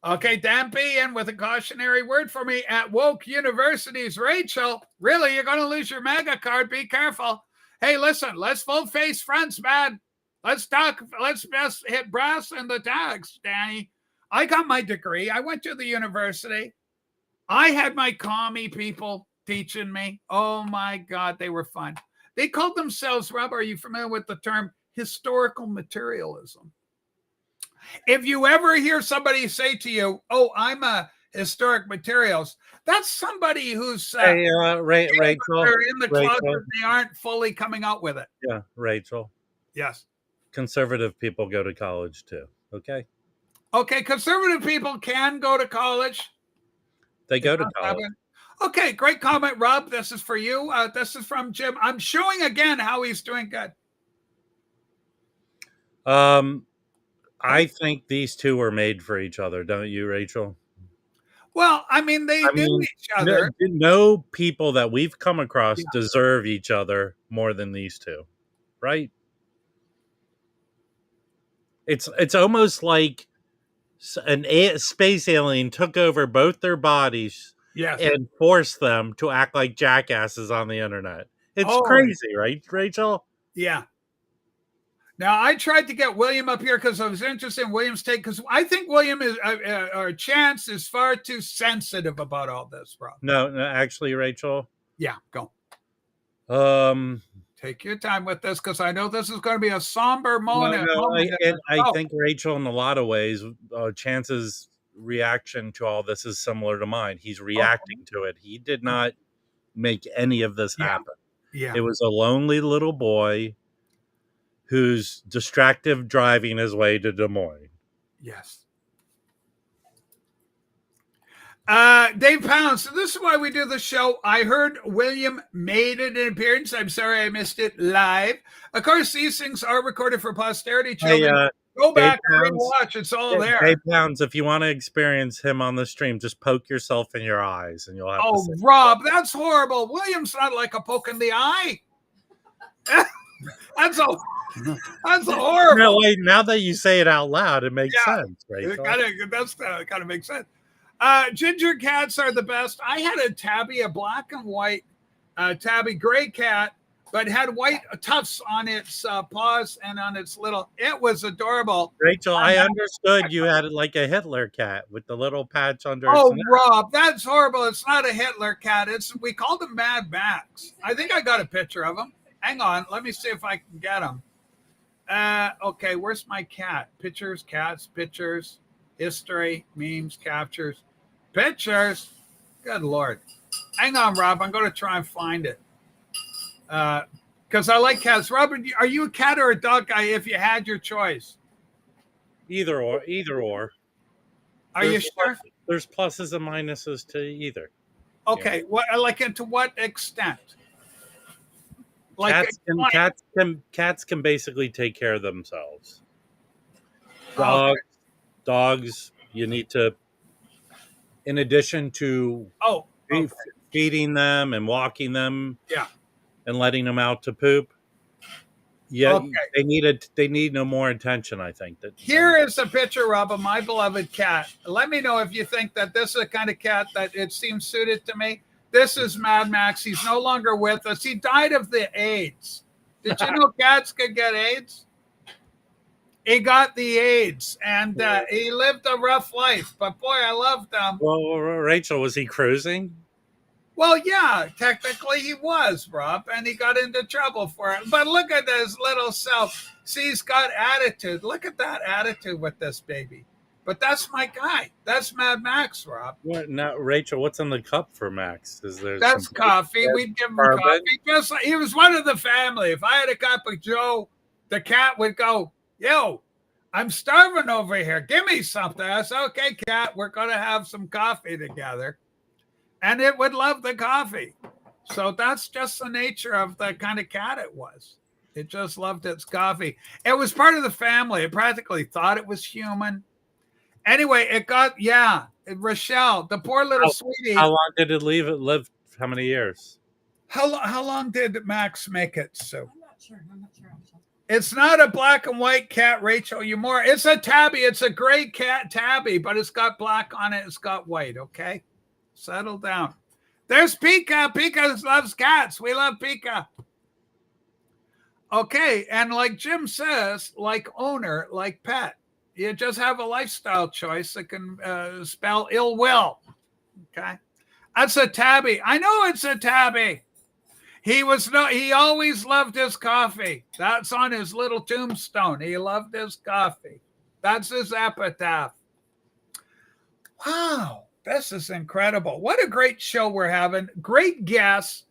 Okay, Dan P. in with a cautionary word for me at Woke Universities. Rachel, really, you're going to lose your MAGA card. Be careful. Hey, listen, let's full face fronts, man. Let's talk. Let's just hit brass in the tags, Danny. I got my degree. I went to the university. I had my commie people teaching me. Oh, my God, they were fun. They called themselves, Rob, are you familiar with the term historical materialism? If you ever hear somebody say to you, "Oh, I'm a historic materials," that's somebody who's Rachel, they're in the closet. They aren't fully coming out with it. Yeah, Rachel. Yes. Conservative people go to college too. Okay. Okay, conservative people can go to college. They go to college. Okay, great comment, Rob. This is for you. This is from Jim. I'm showing again how he's doing good. I think these two were made for each other, don't you, Rachel? Well, I mean, they knew each other. No people that we've come across deserve each other more than these two, right? It's almost like a space alien took over both their bodies and forced them to act like jackasses on the internet. It's crazy, right, Rachel? Yeah. Now, I tried to get William up here because I was interested in William's take, because I think William is, or Chance is far too sensitive about all this, bro. No, actually, Rachel. Yeah, go. Take your time with this, because I know this is going to be a somber moment. I think, Rachel, in a lot of ways, Chance's reaction to all this is similar to mine. He's reacting to it. He did not make any of this happen. Yeah. It was a lonely little boy who's distracted driving his way to Des Moines. Yes. Dave Pounds, so this is why we do the show. I heard William made an appearance. I'm sorry I missed it live. Of course, these things are recorded for posterity. Children, go back and rewatch. It's all there. Dave Pounds, if you want to experience him on the stream, just poke yourself in your eyes and you'll have to see. Rob, that's horrible. William's not like a poke in the eye. That's horrible. No, wait, now that you say it out loud, it makes sense, right? That kind of makes sense. Ginger cats are the best. I had a tabby, a black and white tabby gray cat, but had white tufts on its paws and on its little. It was adorable. Rachel, I understood you had like a Hitler cat with the little patch under its neck. Rob, that's horrible. It's not a Hitler cat. We called him Mad Max. I think I got a picture of him. Hang on. Let me see if I can get him. Okay, where's my cat? Pictures, cats, pictures, history, memes, captures, pictures. Good Lord. Hang on, Rob. I'm going to try and find it. Because I like cats. Robert, are you a cat or a dog guy if you had your choice? Either or. Are you sure? There's pluses and minuses to either. Okay. What? And to what extent? Cats can basically take care of themselves. Dogs, you need to, in addition to feeding them and walking them, and letting them out to poop. Yeah, they need no more attention, I think. Here is a picture, Rob, of my beloved cat. Let me know if you think that this is the kind of cat that it seems suited to me. This is Mad Max. He's no longer with us. He died of the AIDS. Did you know cats could get AIDS? He got the AIDS, and he lived a rough life. But boy, I loved him. Well, Rachel, was he cruising? Well, yeah, technically he was, Rob, and he got into trouble for it. But look at his little self. See, he's got attitude. Look at that attitude with this baby. But that's my guy. That's Mad Max, Rob. Now, Rachel, what's in the cup for Max? That's coffee. We'd give him coffee. Just like, he was one of the family. If I had a cup of Joe, the cat would go, yo, I'm starving over here. Give me something. I said, okay, cat, we're going to have some coffee together. And it would love the coffee. So that's just the nature of the kind of cat it was. It just loved its coffee. It was part of the family. It practically thought it was human. Anyway, it got, Rochelle, the poor little sweetie. How long did it live? How many years? How long did Max make it, Sue? I'm not sure. It's not a black and white cat, Rachel. It's a tabby. It's a gray cat tabby, but it's got black on it. It's got white, okay? Settle down. There's Pika. Pika loves cats. We love Pika. Okay, and like Jim says, like owner, like pet. You just have a lifestyle choice that can spell ill will. Okay, that's a tabby. I know it's a tabby. He always loved his coffee. That's on his little tombstone. He loved his coffee. That's his epitaph. Wow, this is incredible. What a great show we're having. Great guests.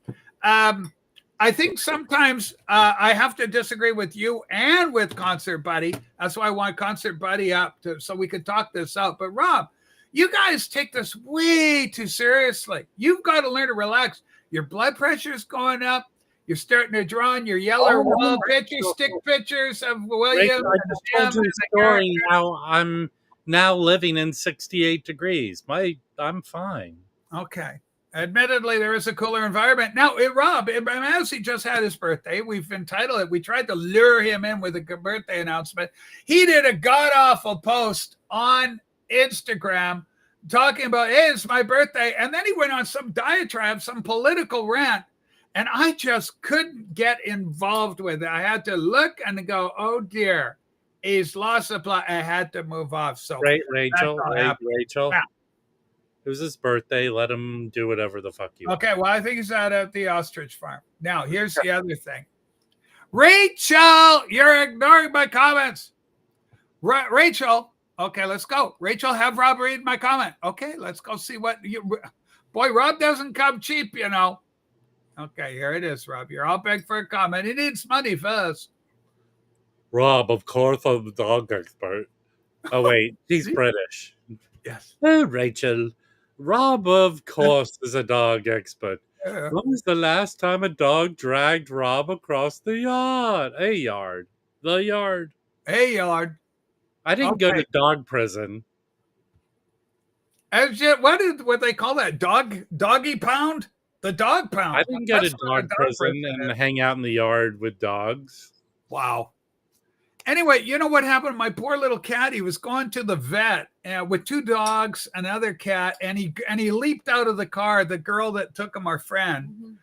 I think sometimes I have to disagree with you and with Concert Buddy. That's why I want Concert Buddy up so we could talk this out. But Rob, you guys take this way too seriously. You've got to learn to relax. Your blood pressure is going up. You're starting to draw on your yellow wall pictures, stick pictures of William. I just told you a story how I'm now living in 68 degrees. I'm fine. Okay. Admittedly, there is a cooler environment. Now, Rob, Mazzy just had his birthday. We've entitled it. We tried to lure him in with a birthday announcement. He did a god-awful post on Instagram talking about, hey, it's my birthday. And then he went on some diatribe, some political rant. And I just couldn't get involved with it. I had to look and go, oh, dear. He's lost the plot. I had to move off. So, Rachel. Yeah. It was his birthday. Let him do whatever the fuck you want. Okay, well, I think he's out at the ostrich farm. Now, here's the other thing. Rachel, you're ignoring my comments. Rachel, okay, let's go. Rachel, have Rob read my comment. Okay, let's go see what boy, Rob doesn't come cheap, you know. Okay, here it is, Rob. You're all begging for a comment. He needs money first. Rob, of course, I'm the dog expert. Oh, wait, he's British. Yes. Oh, Rachel. Rob, of course, is a dog expert. Yeah. When was the last time a dog dragged Rob across the yard? The yard. A yard. I didn't go to dog prison. What they call that? Doggy pound? The dog pound. I didn't go to dog prison and hang out in the yard with dogs. Wow. Anyway, you know what happened? My poor little cat, he was going to the vet with 2 dogs, another cat, and he leaped out of the car. The girl that took him, our friend,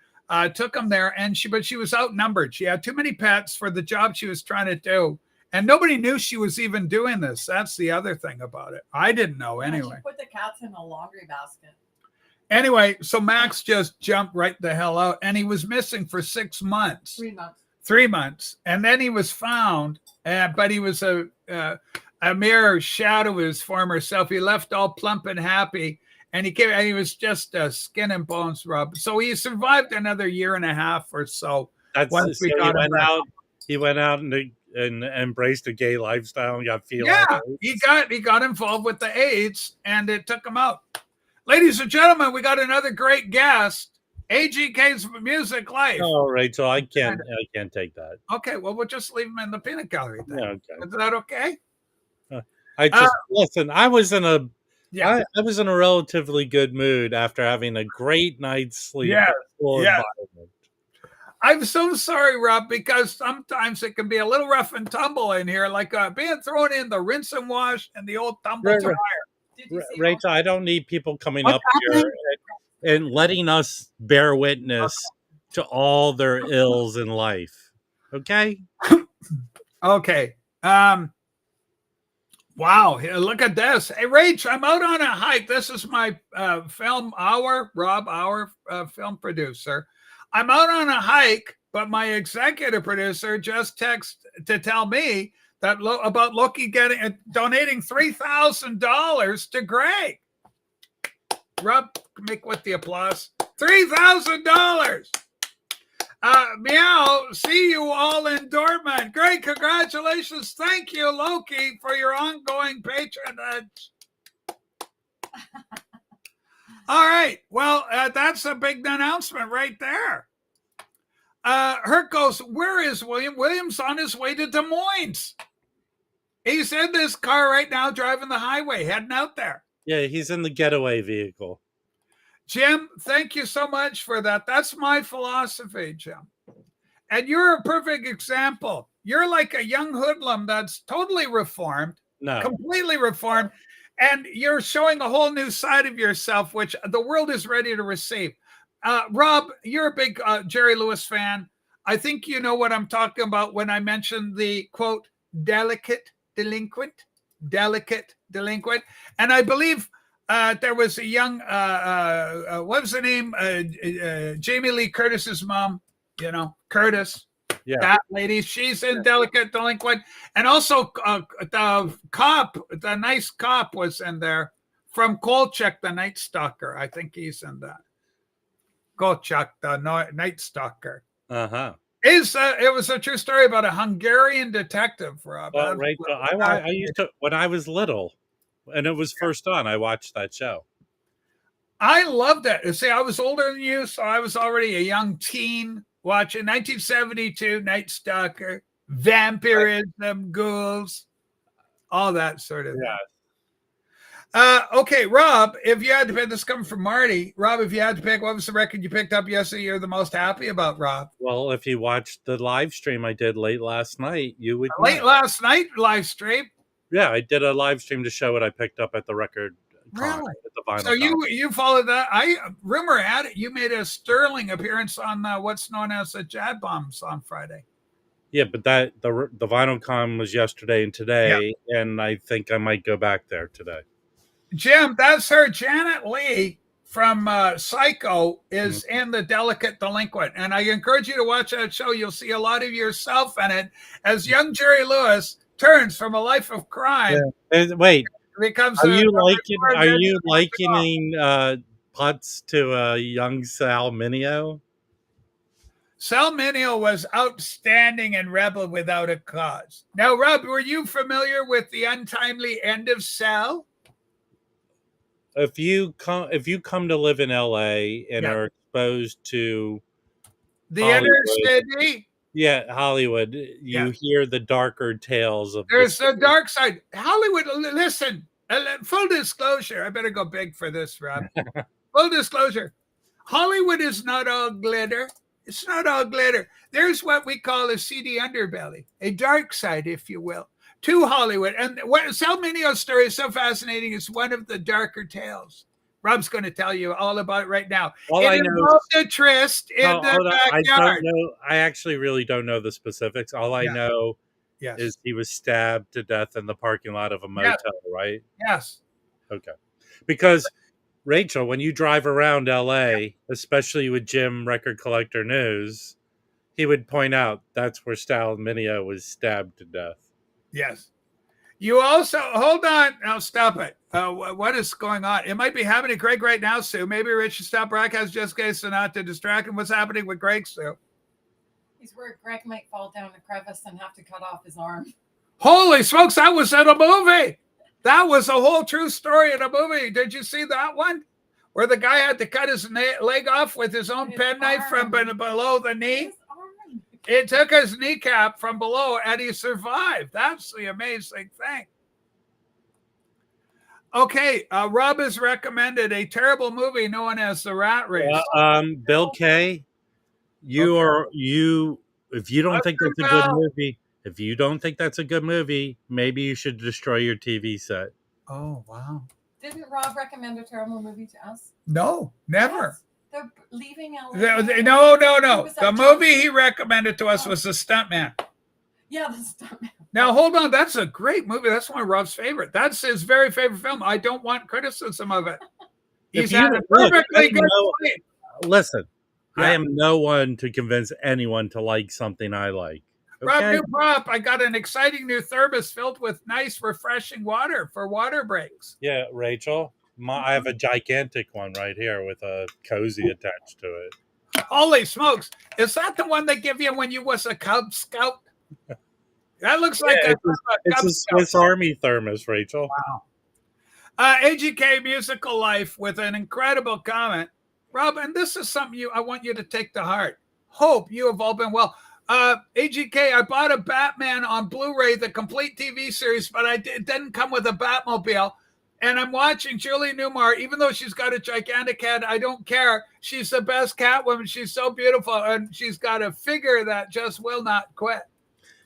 took him there, but she was outnumbered. She had too many pets for the job she was trying to do. And nobody knew she was even doing this. That's the other thing about it. I didn't know anyway. She put the cats in a laundry basket. Anyway, so Max just jumped right the hell out, and he was missing for 6 months. 3 months. 3 months. And then he was found, but he was a mere shadow of his former self. He left all plump and happy, and he was just skin and bones, Rob. So he survived another year and a half or so. He went out and embraced a gay lifestyle and got feline. Yeah, he got involved with the AIDS, and it took him out. Ladies and gentlemen, we got another great guest. AGK's Music Life. Oh, Rachel, I can't take that. Okay, well, we'll just leave him in the peanut gallery then. Yeah, okay. Is that okay? Listen. I was in a relatively good mood after having a great night's sleep. Yeah. I'm so sorry, Rob, because sometimes it can be a little rough and tumble in here, like being thrown in the rinse and wash and the old tumble dryer. Rachel, I don't need people coming up here and letting us bear witness to all their ills in life. Okay? Okay. Wow. Look at this. Hey, Rach, I'm out on a hike. This is my film hour, Rob, our film producer. I'm out on a hike, but my executive producer just texted to tell me that about Loki donating $3,000 to Greg. Rob, make with the applause. $3,000. Meow, see you all in Dortmund. Great, congratulations. Thank you, Loki, for your ongoing patronage. All right. Well, that's a big announcement right there. Herc goes, where is William? William's on his way to Des Moines. He's in this car right now, driving the highway, heading out there. Yeah, he's in the getaway vehicle. Jim, thank you so much for that. That's my philosophy, Jim. And you're a perfect example. You're like a young hoodlum that's totally reformed, completely reformed, and you're showing a whole new side of yourself, which the world is ready to receive. Rob, you're a big Jerry Lewis fan. I think you know what I'm talking about when I mentioned the, quote, delicate delinquent. And I believe there was a young, what was the name? Jamie Lee Curtis's mom, Curtis. Yeah. That lady, she's in Delicate Delinquent. And also the nice cop was in there from Kolchak, the Night Stalker. I think he's in that. Kolchak, the Night Stalker. Uh-huh. It was a true story about a Hungarian detective, Rob. Well, right. I used to, when I was little, and it was first on, I watched that show. I loved it. See, I was older than you, so I was already a young teen watching 1972, Night Stalker, vampirism, ghouls, all that sort of thing. Okay, Rob, if you had to pick, this coming from Marty, Rob, if you had to pick, what was the record you picked up yesterday you're the most happy about, Rob? Well, if you watched the live stream I did late last night, you would know. Late last night live stream? Yeah, I did a live stream to show what I picked up at the record con, Really? at the vinyl So con. you followed that. Rumor had it you made a sterling appearance on what's known as the Jad Bombs on Friday. Yeah, but the vinyl con was yesterday and today, and I think I might go back there today. Jim, that's her. Janet Leigh from Psycho is in The Delicate Delinquent. And I encourage you to watch that show. You'll see a lot of yourself in it as young Jerry Lewis turns from a life of crime. Yeah. Wait, becomes are you likening Putz to young Sal Mineo? Sal Mineo was outstanding and rebel without a cause. Now, Rob, were you familiar with the untimely end of Sal? If you come to live in LA and are exposed to the inner city, Hollywood, you hear the darker tales of. There's the dark side. Hollywood. Listen, full disclosure. I better go big for this, Rob. Full disclosure. Hollywood is not all glitter. It's not all glitter. There's what we call a seedy underbelly, a dark side, if you will, to Hollywood. And what Sal Mineo's story is so fascinating. It's one of the darker tales. Rob's going to tell you all about it right now. I know the tryst in the backyard. I actually really don't know the specifics. All I know is he was stabbed to death in the parking lot of a motel, right? Yes. Okay. Because, Rachel, when you drive around LA, especially with Jim Record Collector News, he would point out that's where Sal Mineo was stabbed to death. Yes. You also, hold on. Now, stop it. What is going on? It might be happening to Greg right now, Sue. Maybe Rich should stop broadcast just in case so not to distract him. What's happening with Greg, Sue? He's where Greg might fall down a crevice and have to cut off his arm. Holy smokes, that was in a movie. That was a whole true story in a movie. Did you see that one? Where the guy had to cut his leg off with his own penknife from below the knee? It took his kneecap from below and he survived. That's the amazing thing. Okay, Rob has recommended a terrible movie known as The Rat Race. Bill Kay, if you don't think that's a good movie, maybe you should destroy your TV set. Oh, wow. Didn't Rob recommend a terrible movie to us? No, never. Yes. They're leaving LA. No. The movie he recommended to us was The Stuntman. Yeah, The Stuntman. Now, hold on. That's a great movie. That's one of Rob's favorite. That's his very favorite film. I don't want criticism of it. He's had a perfectly good point. Listen, I am no one to convince anyone to like something I like. Okay? Rob, new prop. I got an exciting new thermos filled with nice, refreshing water for water breaks. Yeah, Rachel. I have a gigantic one right here with a cozy attached to it. Holy smokes. Is that the one they give you when you was a Cub Scout? That looks like it's a Swiss Army thermos, Rachel. Wow. AGK Musical Life with an incredible comment. Rob, and this is something I want you to take to heart. Hope you have all been well. AGK, I bought a Batman on Blu-ray, the complete TV series, but it didn't come with a Batmobile. And I'm watching Julie Newmar, even though she's got a gigantic head, I don't care. She's the best Catwoman. She's so beautiful, and she's got a figure that just will not quit.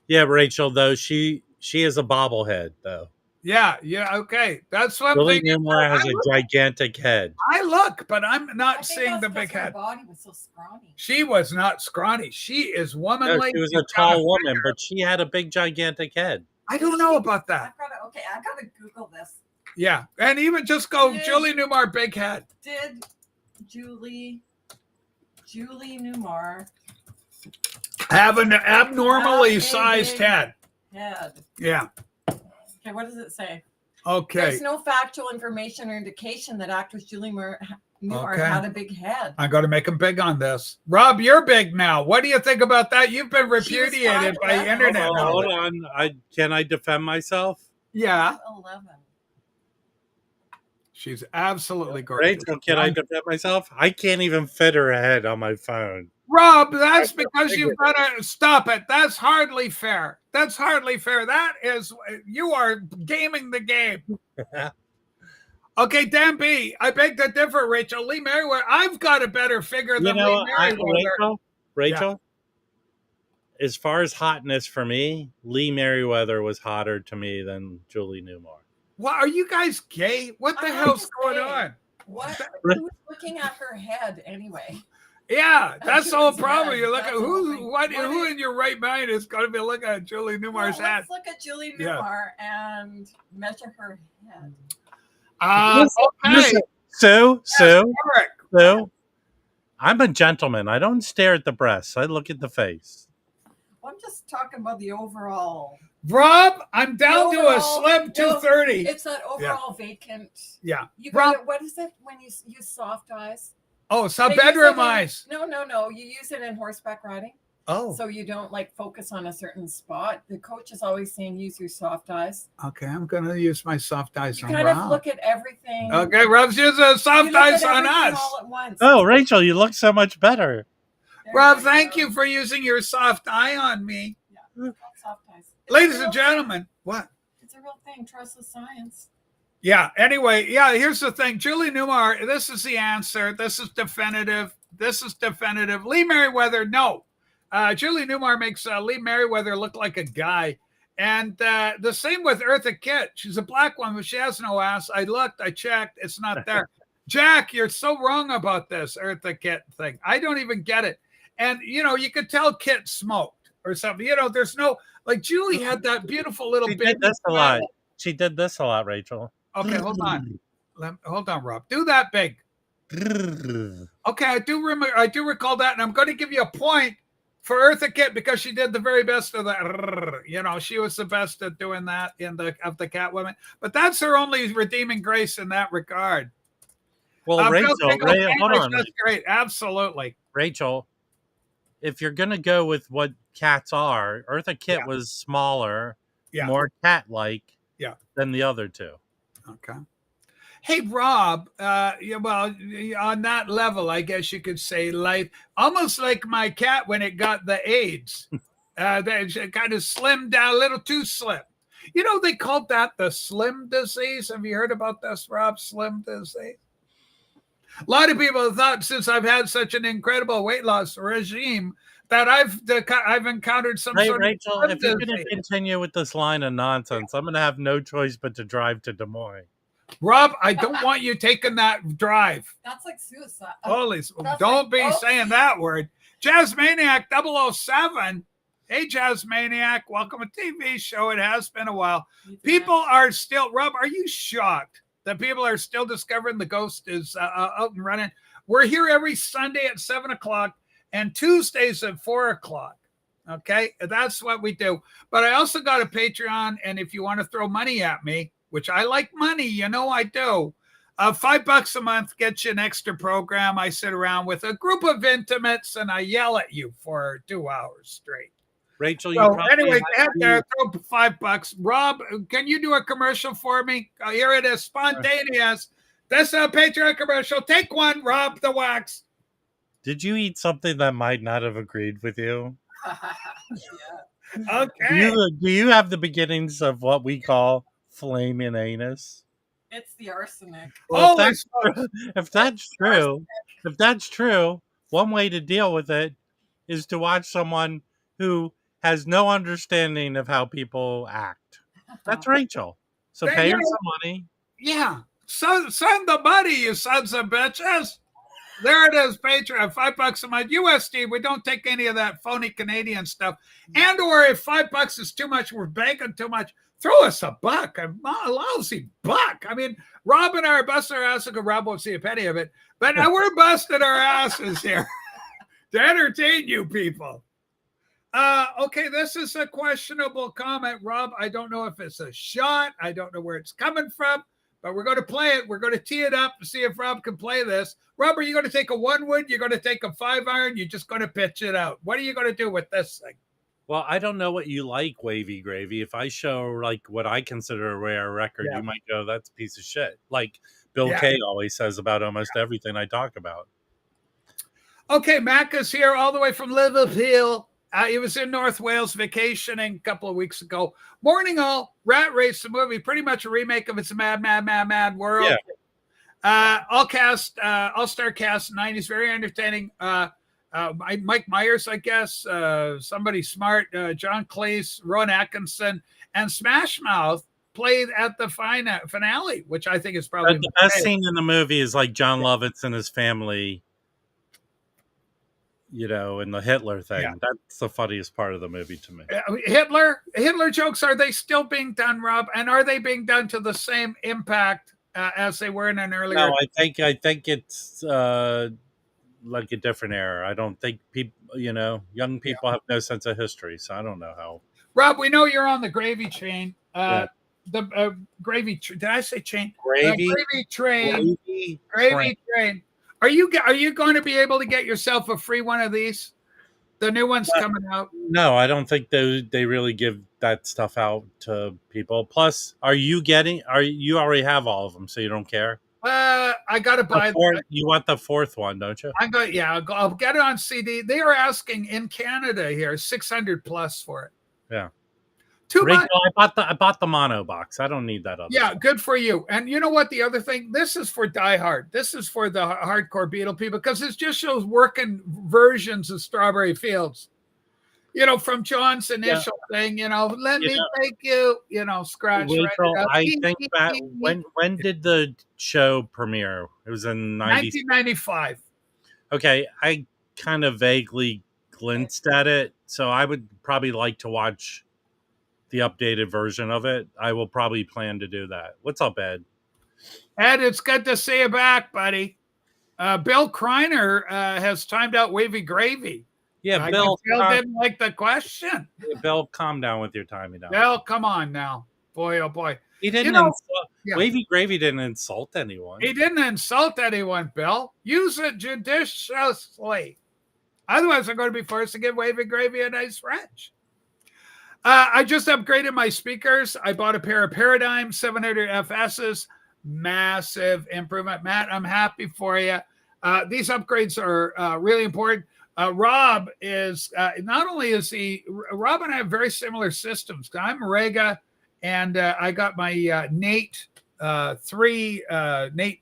Yeah, Rachel, though, she is a bobblehead, though. Yeah, okay. That's one Julie thing. Newmar has a gigantic head. I look, but I'm not seeing the big head. Her body was so scrawny. She was not scrawny. She is womanly. No, she was a tall woman, but she had a big, gigantic head. I don't know about that. I gotta Google this. Yeah, and even just go Julie Newmar, big head. Did Julie Newmar have an abnormally sized head? Yeah. Okay, what does it say? Okay. There's no factual information or indication that actress Julie Newmar had a big head. I'm going to make him big on this. Rob, you're big now. What do you think about that? You've been repudiated by internet. Hold on. Can I defend myself? Yeah. 11. She's absolutely gorgeous. Rachel, can I defend myself? I can't even fit her head on my phone. Rob, that's because you've got to stop it. That's hardly fair. That's hardly fair. That is, you are gaming the game. Okay, Dan B, I beg to differ, Rachel. Lee Merriweather, I've got a better figure than Lee Merriweather. Rachel, as far as hotness for me, Lee Merriweather was hotter to me than Julie Newmar. What, are you guys gay? What the hell's going on? What? Who's looking at her head anyway? Yeah, that's the whole problem. You look at who in your right mind is going to be looking at Julie Newmar's head. Let's look at Julie Newmar and measure her head. Okay. So, I'm a gentleman. I don't stare at the breasts. I look at the face. Well, I'm just talking about the overall. Rob, I'm down to a slim 230. It's that overall vacant. Yeah. You got what is it when you use soft eyes? Oh, so bedroom eyes. No. You use it in horseback riding. Oh. So you don't like focus on a certain spot. The coach is always saying use your soft eyes. Okay, I'm going to use my soft eyes on Rob. You kind of look at everything. Okay, Rob's using soft eyes on us. All at once. Oh, Rachel, you look so much better. Rob, thank you for using your soft eye on me. Yeah, soft eyes. Ladies and gentlemen, what? It's a real thing. Trust the science. Yeah, anyway, here's the thing. Julie Newmar, this is the answer. This is definitive. Lee Merriweather, no. Julie Newmar makes Lee Merriweather look like a guy. And the same with Eartha Kitt. She's a black woman, but she has no ass. I looked, I checked. It's not there. Jack, you're so wrong about this Eartha Kitt thing. I don't even get it. And, you could tell Kitt smoked or something. There's no, like Julie had that beautiful little bit. She did this a lot, Rachel. Okay, hold on. Hold on, Rob. Do that big. Okay, I do recall that, and I'm going to give you a point for Eartha Kitt because she did the very best of that. She was the best at doing that of the Catwomen. But that's her only redeeming grace in that regard. Well, Rachel, hold on. That's great. Absolutely. Rachel, if you're going to go with what cats are, Eartha Kitt was smaller, more cat-like than the other two. Okay. Hey, Rob, on that level, I guess you could say almost like my cat when it got the AIDS. They kind of slimmed down, a little too slim. They called that the slim disease. Have you heard about this, Rob? Slim disease? A lot of people have thought since I've had such an incredible weight loss regime that I've encountered some sort Rachel, of if you're going to continue with this line of nonsense, I'm going to have no choice but to drive to Des Moines. Rob, I don't want you taking that drive. That's like suicide. Holy, don't be saying that word. Jazzmaniac 007. Hey, Jazzmaniac, welcome to TV show. It has been a while. People are still, Rob, are you shocked that people are still discovering the ghost is out and running? We're here every Sunday at 7 o'clock. And Tuesdays at 4 o'clock. Okay, that's what we do. But I also got a Patreon, and if you want to throw money at me, which I like money, I do. $5 a month gets you an extra program. I sit around with a group of intimates, and I yell at you for 2 hours straight. Rachel, anyway, throw $5. Rob, can you do a commercial for me? Here it is, spontaneous. That's a Patreon commercial. Take one, Rob the Wax. Did you eat something that might not have agreed with you? Okay. Do you have the beginnings of what we call flaming anus? It's the arsenic. Well, if that's true, one way to deal with it is to watch someone who has no understanding of how people act. That's Rachel. So pay her some money. Yeah. So send the money, you sons of bitches. There it is, Patreon, $5 a month. USD, we don't take any of that phony Canadian stuff. And or if $5 is too much, we're banking too much, throw us a buck, a lousy buck. I mean, Rob and I are busting our asses, because Rob won't see a penny of it, but we're busting our asses here to entertain you people. Okay, this is a questionable comment, Rob. I don't know if it's a shot. I don't know where it's coming from. But we're going to play it. We're going to tee it up and see if Rob can play this. Rob, are you going to take a 1-wood? You're going to take a 5-iron? You're just going to pitch it out. What are you going to do with this thing? Well, I don't know what you like, Wavy Gravy. If I show like what I consider a rare record, you might go, that's a piece of shit. Like Bill Kay always says about almost everything I talk about. Okay, Mac is here all the way from Liverpool. He was in North Wales vacationing a couple of weeks ago. Morning all, Rat Race, the movie, pretty much a remake of It's a Mad, Mad, Mad, Mad World. Yeah. All-star cast, 90s, very entertaining. Mike Myers, I guess, somebody smart, John Cleese, Rowan Atkinson, and Smash Mouth played at the finale, which I think is probably the best scene in the movie is like John Lovitz and his family, and the Hitler thing. Yeah. That's the funniest part of the movie to me. Hitler jokes, are they still being done, Rob? And are they being done to the same impact as they were in an earlier? No, I think it's like a different era. I don't think people, young people have no sense of history, so I don't know how. Rob, we know you're on the gravy train. The gravy. Did I say chain? Gravy train. Gravy train. Are you going to be able to get yourself a free one of these? The new one's coming out. No, I don't think they really give that stuff out to people. Plus, you already have all of them, so you don't care? I got to buy. You want the fourth one, don't you? I'll get it on CD. They are asking in Canada here $600+ for it. Yeah. Too much. I bought the mono box. I don't need that other. Yeah, good for you. And you know what? The other thing, this is for diehard. This is for the hardcore Beatle people because it just shows working versions of Strawberry Fields. From John's initial thing. Let me take you. Scratch. Rachel, right, I think that when did the show premiere? It was in 1995. Okay, I kind of vaguely glimpsed at it, so I would probably like to watch the updated version of it. I will probably plan to do that. What's up, Ed? Ed, it's good to see you back, buddy. Bill Kreiner has timed out Wavy Gravy. Yeah, Bill didn't like the question. Yeah, Bill, calm down with your timing down. Bill, come on now. Boy, oh boy. He didn't Wavy Gravy didn't insult anyone. He didn't insult anyone, Bill. Use it judiciously. Otherwise, I'm going to be forced to give Wavy Gravy a nice wrench. I just upgraded my speakers. I bought a pair of Paradigm 700 FSs. Massive improvement. Matt, I'm happy for you. These upgrades are really important. Rob is not only is Rob and I have very similar systems. I'm Rega, and I got my Nate 3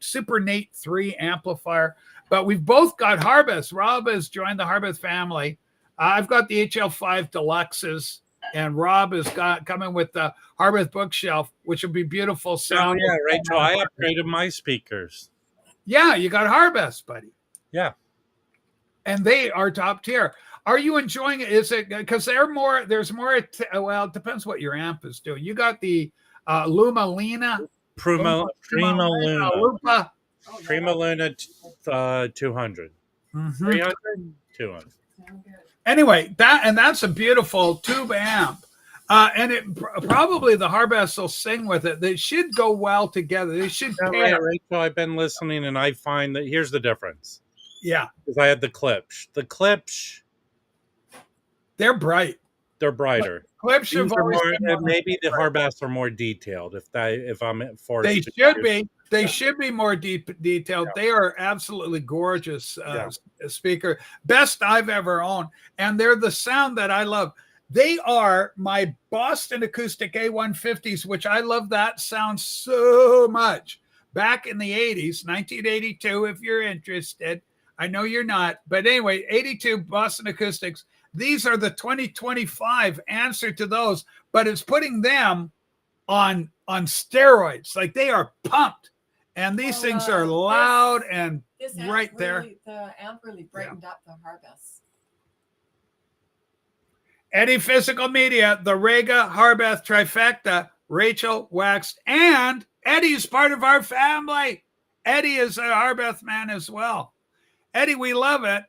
Super Nate 3 amplifier. But we've both got Harbeth. Rob has joined the Harbeth family. I've got the HL5 Deluxes. And Rob is coming with the Harbeth bookshelf, which will be beautiful sound. Oh, yeah, Rachel, I upgraded my speakers. Yeah, you got Harbeth, buddy. Yeah. And they are top tier. Are you enjoying it? Is it because there's more, well, it depends what your amp is doing. You got the Luma Luna. Prima Luna. Lupa. Prima Luna 200. 300, 200. Anyway, that's a beautiful tube amp. And it probably the Harbeth will sing with it. They should go well together. They should pair. Rachel, I've been listening and I find that here's the difference. Yeah. Because I had the Klipsch. The Klipsch, they're bright. They're brighter. Klipsch have always maybe the Harbeths are more detailed. If I'm forced, they should be. They should be more detailed. Yeah. They are absolutely gorgeous speaker. Best I've ever owned. And they're the sound that I love. They are my Boston Acoustic A150s, which I love that sound so much. Back in the 80s, 1982, if you're interested. I know you're not. But anyway, 82 Boston Acoustics. These are the 2025 answer to those. But it's putting them on steroids. Like they are pumped. And these things are loud and right there. The amp really brightened up the Harbeth. Eddie Physical Media, the Rega Harbeth trifecta, Rachel Waxed, and Eddie's part of our family. Eddie is a Harbeth man as well. Eddie, we love it.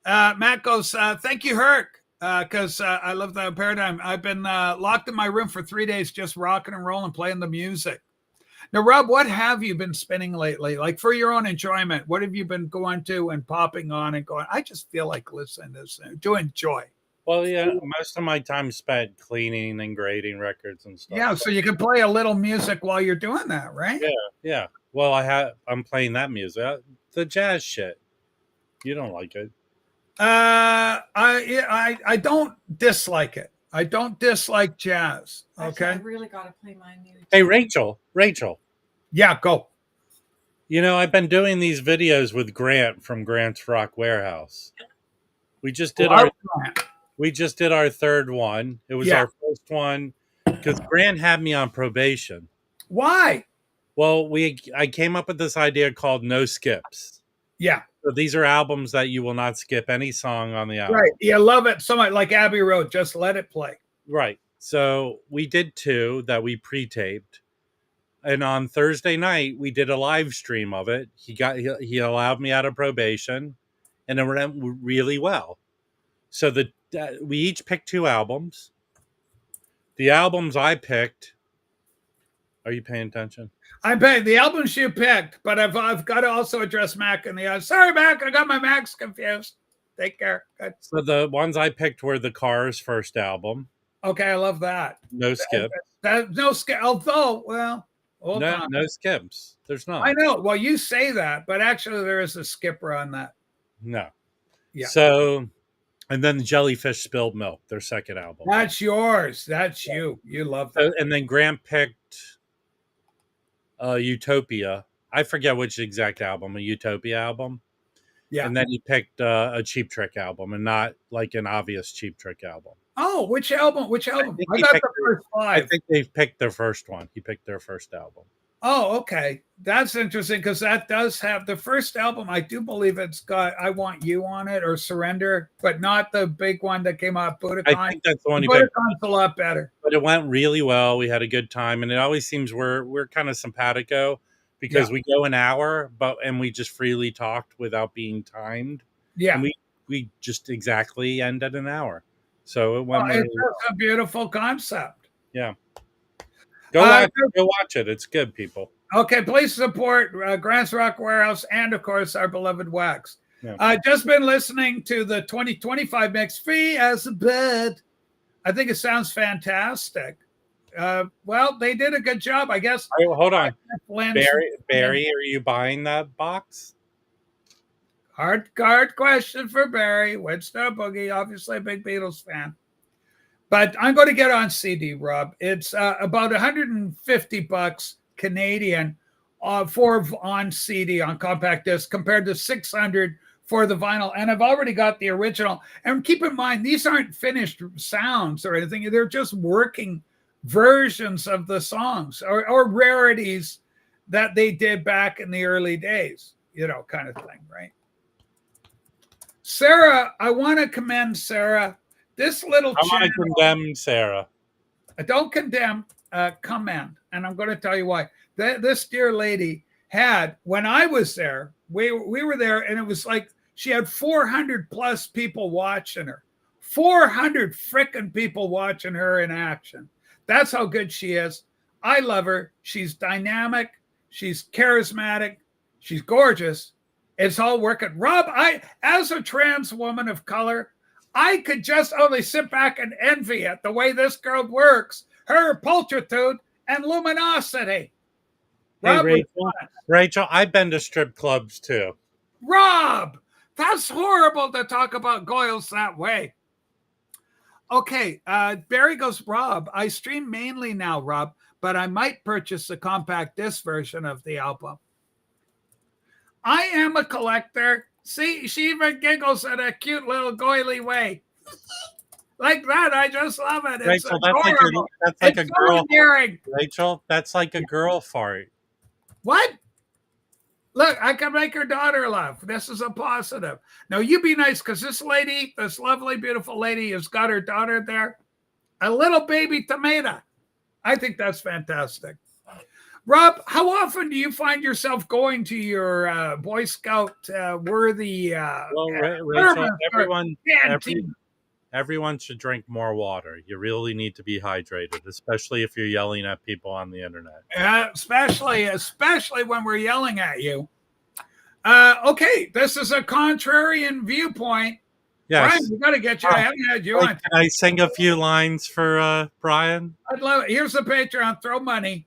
Matt goes, thank you, Herc, because I love the Paradigm. I've been locked in my room for 3 days just rocking and rolling, playing the music. Now, Rob, what have you been spinning lately? Like for your own enjoyment, what have you been going to and popping on and going? I just feel like listening to this to enjoy. Well, yeah, most of my time spent cleaning and grading records and stuff. Yeah, so you can play a little music while you're doing that, right? Yeah. Well, I'm playing that music, the jazz shit. You don't like it. I don't dislike it. I don't dislike jazz. Okay. Actually, I really got to play my new. Hey, Rachel. Yeah, go. You know, I've been doing these videos with Grant from Grant's Rock Warehouse. We just did our third one. It was our first one because Grant had me on probation. Why? Well, I came up with this idea called no skips. Yeah. So these are albums that you will not skip any song on the album. Right. You love it so much, like Abbey Road. Just let it play. Right. So we did 2 that we pre-taped. And on Thursday night, we did a live stream of it. He allowed me out of probation, and it went really well. So we each picked 2 albums. The albums I picked. Are you paying attention? I'm paying the albums you picked, but I've got to also address Mac in the sorry, Mac, I got my Macs confused. Take care. Good. So the ones I picked were the Cars' first album. Okay, I love that. No skip. No skip. Although, well. No skips. There's not. I know. Well, you say that, but actually there is a skipper on that. No. Yeah. So, and then Jellyfish Spilled Milk, their second album. That's yours. That's you. You love that. And then Grant picked Utopia. I forget which exact album, a Utopia album. Yeah. And then he picked a Cheap Trick album, and not like an obvious Cheap Trick album. Oh, which album? I got the first 5. I think they picked their first one. He picked their first album. Oh, okay. That's interesting because that does have the first album. I do believe it's got I Want You on it or Surrender, but not the big one that came out, Budokan. I think that's the one he picked. Budokan's a lot better. But it went really well. We had a good time, and it always seems we're kind of simpatico because we go an hour, and we just freely talked without being timed. Yeah. And we just exactly end at an hour. So it went it's a beautiful concept. Yeah. Go watch it. It's good, people. Okay, please support Grant's Rock Warehouse and, of course, our beloved Wax. Yeah. Just been listening to the 2025 mix, Free as a Bird. I think it sounds fantastic. Well, they did a good job, I guess. Oh, hold on. Barry, are you buying that box? Hard question for Barry. Winston Boogie, obviously a big Beatles fan. But I'm going to get on CD, Rob. It's about $150 Canadian for on CD on compact disc compared to $600 for the vinyl. And I've already got the original. And keep in mind, these aren't finished sounds or anything. They're just working versions of the songs or rarities that they did back in the early days, kind of thing, right? Sarah, I want to commend Sarah. This little channel. I want to condemn Sarah. Don't condemn, commend. And I'm going to tell you why. This dear lady had, when I was there, we were there, and it was like she had 400 plus people watching her. 400 frickin' people watching her in action. That's how good she is. I love her. She's dynamic. She's charismatic. She's gorgeous. It's all working. Rob, as a trans woman of color, I could just only sit back and envy it, the way this girl works, her pulchritude and luminosity. Hey, Rachel, I've been to strip clubs too. Rob, that's horrible to talk about Goyles that way. Okay, Barry goes, Rob, I stream mainly now, Rob, but I might purchase the compact disc version of the album. I am a collector. See, she even giggles in a cute little goily way. Like that, I just love it. It's Rachel, that's like a girl. Endearing. Rachel, that's like a girl fart. What? Look, I can make her daughter laugh. This is a positive. Now, you be nice, because this lady, this lovely, beautiful lady, has got her daughter there. A little baby tomato. I think that's fantastic. Rob, how often do you find yourself going to your Boy Scout worthy? Rachel, everyone should drink more water. You really need to be hydrated, especially if you're yelling at people on the internet. Especially when we're yelling at you. Okay, this is a contrarian viewpoint. Yes. Brian, we got to get you. I haven't had you on. Can I sing a few lines for Brian? I'd love it. Here's the Patreon. Throw money.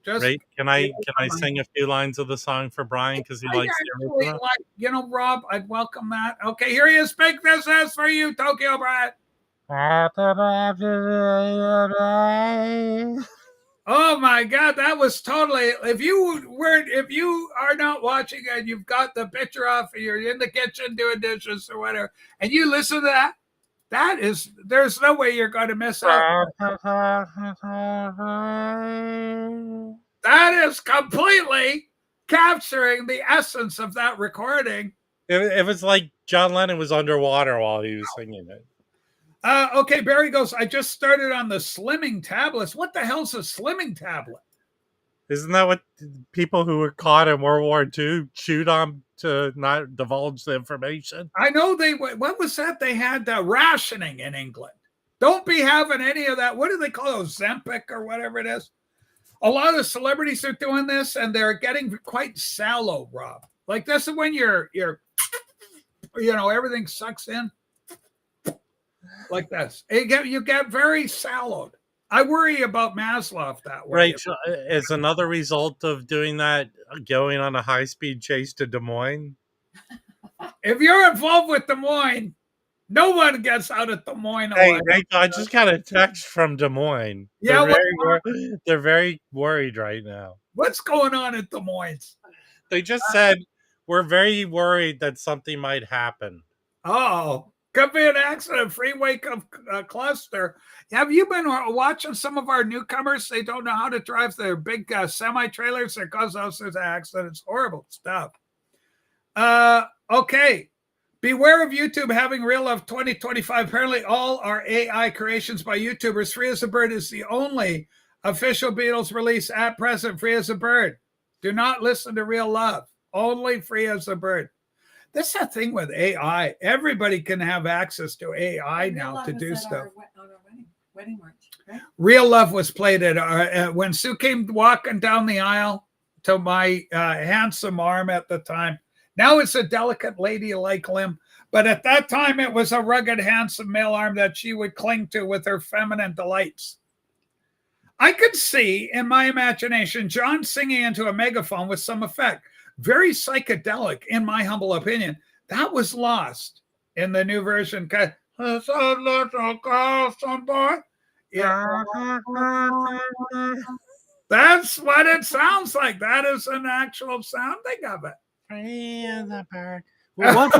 Just right? Can I sing a few lines of the song for Brian because he likes the original? Rob, I'd welcome that. Okay, here he is. Big This Is for you, Tokyo Brian. Oh my God, that was totally. If you are not watching and you've got the picture off, and you're in the kitchen doing dishes or whatever, and you listen to that is. There's no way you're going to miss out. That is completely capturing the essence of that recording. It was like John Lennon was underwater while he was singing it. Okay, Barry goes, I just started on the slimming tablets. What the hell's a slimming tablet? Isn't that what people who were caught in World War II chewed on to not divulge the information? I know what was that? They had rationing in England. Don't be having any of that. What do they call those? Zempic or whatever it is? A lot of celebrities are doing this and they're getting quite sallow, Rob. Like this is when you're everything sucks in. Like this. You get very sallowed. I worry about Maslow that way. Right. As another result of doing that, going on a high-speed chase to Des Moines. If you're involved with Des Moines, no one gets out of Des Moines. Hey, Rachel, I just got a text from Des Moines. Yeah, they're very worried right now. What's going on at Des Moines? They just said, we're very worried that something might happen. Oh, could be an accident, freeway cluster. Have you been watching some of our newcomers? They don't know how to drive their big semi-trailers. It causes an accident. It's horrible stuff. Okay. Beware of YouTube having Real Love 2025. Apparently all our AI creations by YouTubers. Free as a Bird is the only official Beatles release at present. Free as a Bird. Do not listen to Real Love. Only Free as a Bird. That's the thing with AI. Everybody can have access to AI now to do stuff. Wedding march, right? Real Love was played at when Sue came walking down the aisle to my handsome arm at the time. Now it's a delicate ladylike limb, but at that time it was a rugged, handsome male arm that she would cling to with her feminine delights. I could see in my imagination John singing into a megaphone with some effect. Very psychedelic, in my humble opinion. That was lost in the new version. It's a little girl, some boy. Yeah. That's what it sounds like. That is an actual sounding of it. Well,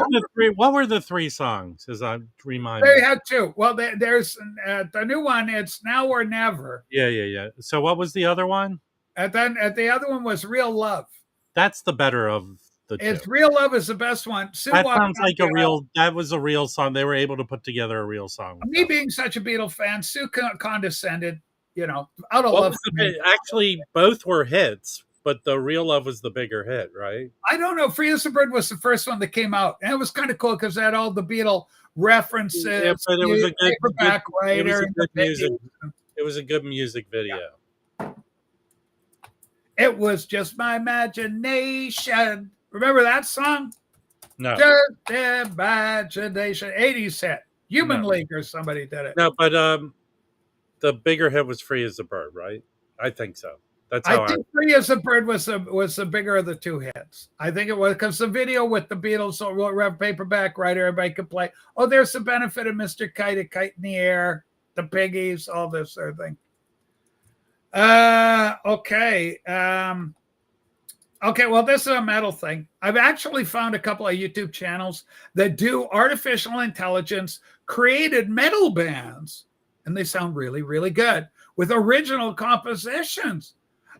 what were the three songs? As I remind They had two. Well, there's the new one. It's Now or Never. Yeah. So what was the other one? And then the other one was Real Love. That's the better of the two. It's Real Love is the best one. That sounds like that was a real song. They were able to put together a real song. Me being such a Beatles fan, Sue condescended, out of love. Actually, both were hits, but the Real Love was the bigger hit, right? I don't know. Free as a Bird was the first one that came out. And it was kind of cool because it had all the Beatle references. Yeah, but it was a good paperback writer. It was a good music video. Yeah. It was just my imagination. Remember that song? No. Just imagination. 80s hit. Human League or somebody did it. No, but the bigger hit was Free as a Bird, right? I think so. That's how I think Free as a Bird was the bigger of the two hits. I think it was because the video with the Beatles, paperback writer, everybody could play. Oh, there's the benefit of Mr. Kite, a kite in the air, the piggies, all this sort of thing. Okay. Okay, well, this is a metal thing. I've actually found a couple of YouTube channels that do artificial intelligence created metal bands, and they sound really, really good with original compositions.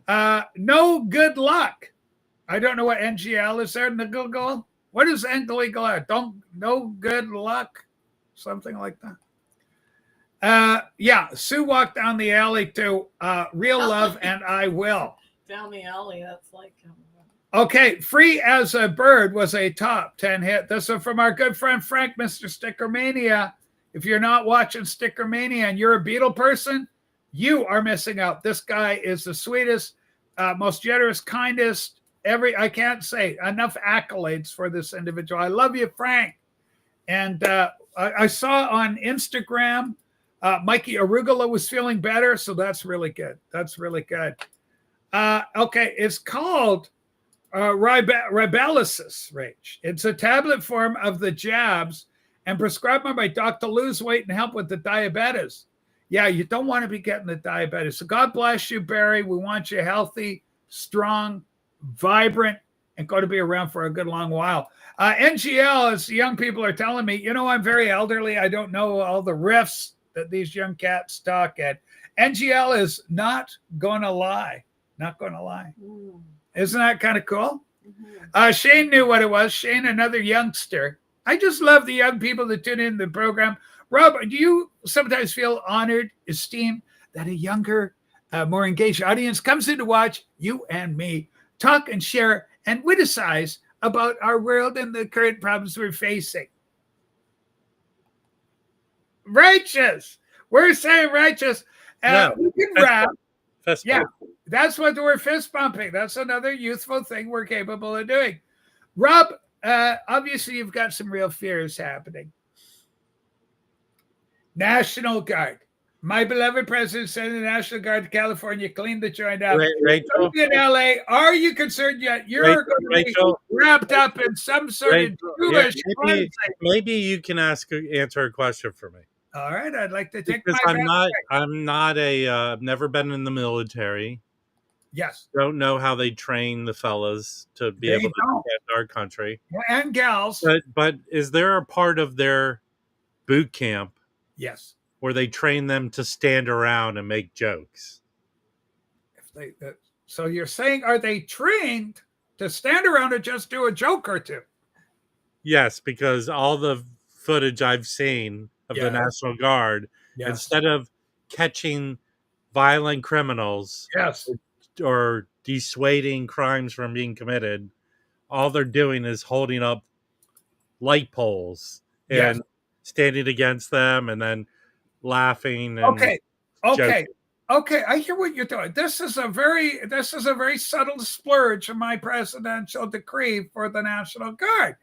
No Good Luck. I don't know what NGL is there in the Google. What is NGL? No Good Luck, something like that. Yeah, Sue walked down the alley to Real Love and I Will. Down the alley, that's like... Okay, Free as a Bird was a top 10 hit. This is from our good friend Frank, Mr. Stickermania. If you're not watching Stickermania and you're a Beatle person, you are missing out. This guy is the sweetest, most generous, kindest, I can't say enough accolades for this individual. I love you, Frank. And I saw on Instagram, Mikey Arugula was feeling better, so that's really good. That's really good. Okay, it's called ribellicis rage. It's a tablet form of the jabs and prescribed by my doctor to lose weight and help with the diabetes. Yeah, you don't want to be getting the diabetes. So God bless you, Barry. We want you healthy, strong, vibrant, and going to be around for a good long while. NGL, as young people are telling me, I'm very elderly. I don't know all the riffs that these young cats talk at. NGL is not going to lie. Not going to lie. Isn't that kind of cool? Shane knew what it was. Shane, another youngster. I just love the young people that tune in the program. Rob, do you sometimes feel honored, esteemed that a younger, more engaged audience comes in to watch you and me talk and share and witicize about our world and the current problems we're facing? Righteous. We're saying righteous. We can rap. Yeah, that's what we're fist bumping. That's another youthful thing we're capable of doing. Rob, obviously you've got some real fears happening. National Guard. My beloved president sent the National Guard to California, cleaned the joint up. Rachel, in LA, are you concerned yet? You're going to be wrapped up in some sort of Jewish maybe you can answer a question for me. All right, I'd like to take because I'm not a never been in the military. Yes. Don't know how they train the fellas to be able to defend our country. And gals. But is there a part of their boot camp? Yes. Where they train them to stand around and make jokes? So you're saying, are they trained to stand around and just do a joke or two? Yes, because all the footage I've seen of the National Guard, instead of catching violent criminals or dissuading crimes from being committed, all they're doing is holding up light poles and standing against them and then laughing and joking. Okay, I hear what you're doing. This is a very subtle splurge in my presidential decree for the National Guard.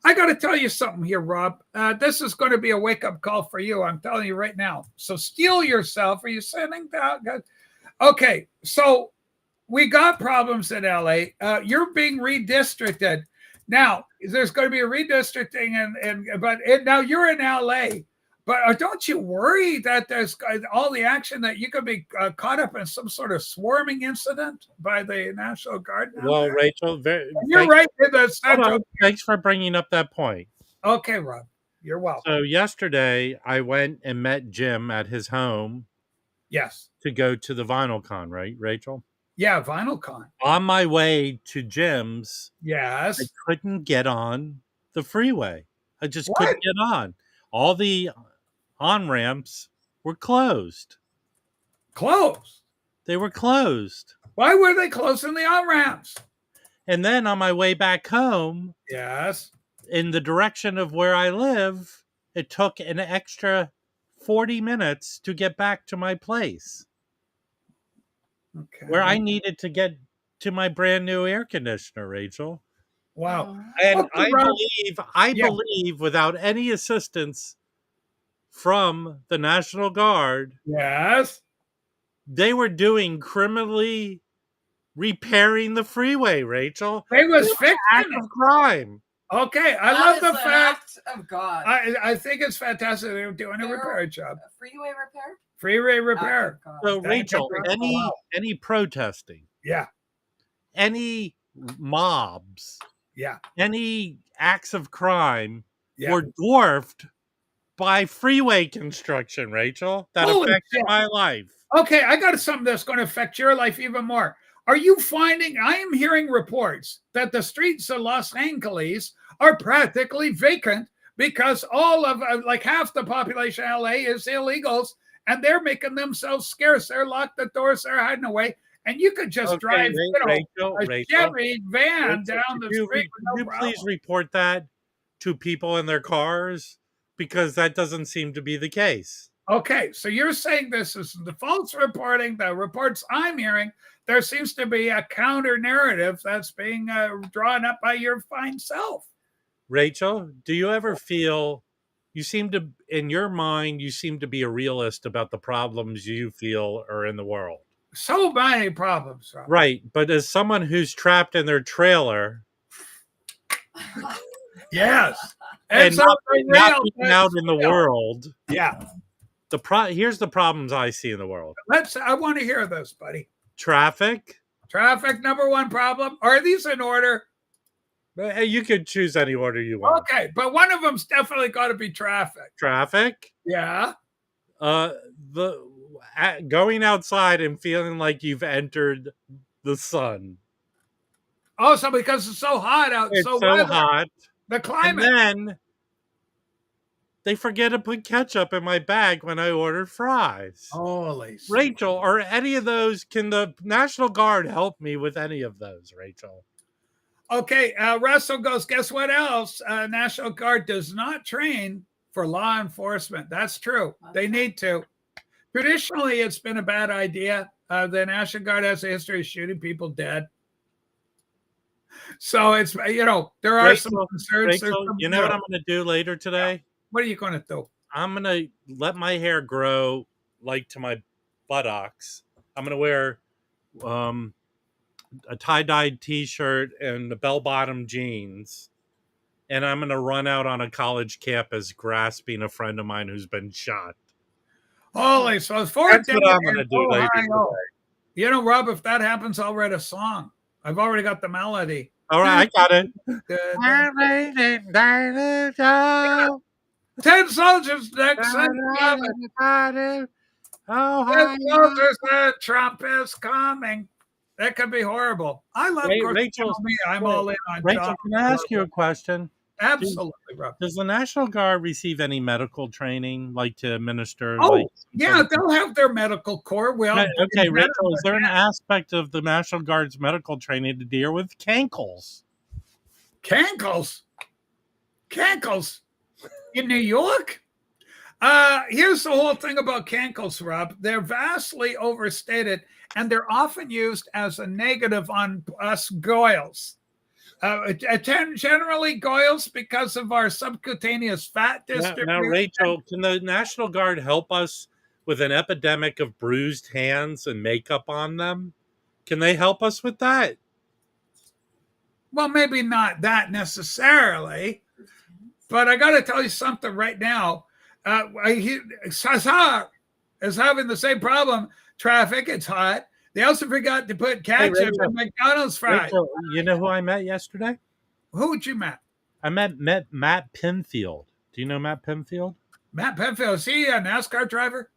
I got to tell you something here, Rob. This is going to be a wake-up call for you. I'm telling you right now. So steel yourself. Are you sitting down? Okay, so we got problems in LA. You're being redistricted. Now, there's going to be a redistricting, but now you're in LA. But don't you worry that there's all the action that you could be caught up in some sort of swarming incident by the National Guard? Well, Rachel, you're right in the center. Thanks for bringing up that point. Okay, Rob, you're welcome. So yesterday, I went and met Jim at his home. Yes. To go to the VinylCon, right, Rachel? Yeah, VinylCon. On my way to Jim's, yes, I couldn't get on the freeway. I just couldn't get on. All the on-ramps were closed. Closed? They were closed. Why were they closing the on-ramps? And then on my way back home, yes, in the direction of where I live, it took an extra 40 minutes to get back to my place. Okay. Where I needed to get to my brand new air conditioner, Rachel. Wow. And I believe without any assistance from the National Guard, yes, they were doing criminally repairing the freeway, Rachel. They was fixing act of crime. Okay, I love the fact of God. I think it's fantastic they were doing a repair job. Freeway repair? Freeway repair. So Rachel, any protesting, any mobs, any acts of crime were dwarfed by freeway construction, Rachel. That affected my life. Okay, I got something that's going to affect your life even more. Are you finding, I am hearing reports that the streets of Los Angeles are practically vacant because all of, like half the population of LA is illegals and they're making themselves scarce. They're locked the doors, they're hiding away. And you could just drive a Chevy van down the street. Could you please report that to people in their cars? Because that doesn't seem to be the case. Okay, so you're saying this is the false reporting, the reports I'm hearing, there seems to be a counter narrative that's being drawn up by your fine self. Rachel, do you ever feel, in your mind, you seem to be a realist about the problems you feel are in the world? So many problems, Rob. Right, but as someone who's trapped in their trailer, yes, and so not real, being out in the world, yeah. Here's the problems I see in the world. I want to hear this, buddy. Traffic, number one problem. Are these in order? Hey, you could choose any order you want. Okay, but one of them's definitely got to be traffic. Traffic. Yeah. Going outside and feeling like you've entered the sun. Also, because it's so hot out, it's so hot. The climate. And then they forget to put ketchup in my bag when I ordered fries. Holy Rachel, are any of those? Can the National Guard help me with any of those, Rachel? Okay, Russell goes, guess what else? National Guard does not train for law enforcement. That's true. They need to. Traditionally, it's been a bad idea. The National Guard has a history of shooting people dead. So it's, there are some concerns. Rachel, you know what I'm going to do later today? Yeah. What are you going to do? I'm going to let my hair grow like to my buttocks. I'm going to wear a tie-dyed t-shirt and the bell-bottom jeans, and I'm going to run out on a college campus grasping a friend of mine who's been shot. Holy, so that's what I'm going to do later today. Rob, if that happens, I'll write a song. I've already got the melody. All right, I got it. 10 soldiers next coming. 10 soldiers said Trump is coming. That could be horrible. I love Rachel. I'm all in on Rachel, John. can I ask you a question? Absolutely, Rob. Does the National Guard receive any medical training, like to administer? Oh, yeah, they'll have their medical corps. Well, okay, Rachel, is there an aspect of the National Guard's medical training to deal with cankles? Cankles in New York? Here's the whole thing about cankles, Rob. They're vastly overstated, and they're often used as a negative on us goyles. Generally goyles because of our subcutaneous fat distribution. Now, Rachel, can the National Guard help us with an epidemic of bruised hands and makeup on them? Can they help us with that? Well, maybe not that necessarily, but I got to tell you something right now. Sazar is having the same problem. Traffic, it's hot. They also forgot to put ketchup in McDonald's fries. Rachel, you know who I met yesterday? Who would you met? I met Matt Penfield. Do you know Matt Penfield? Matt Penfield, is he a NASCAR driver?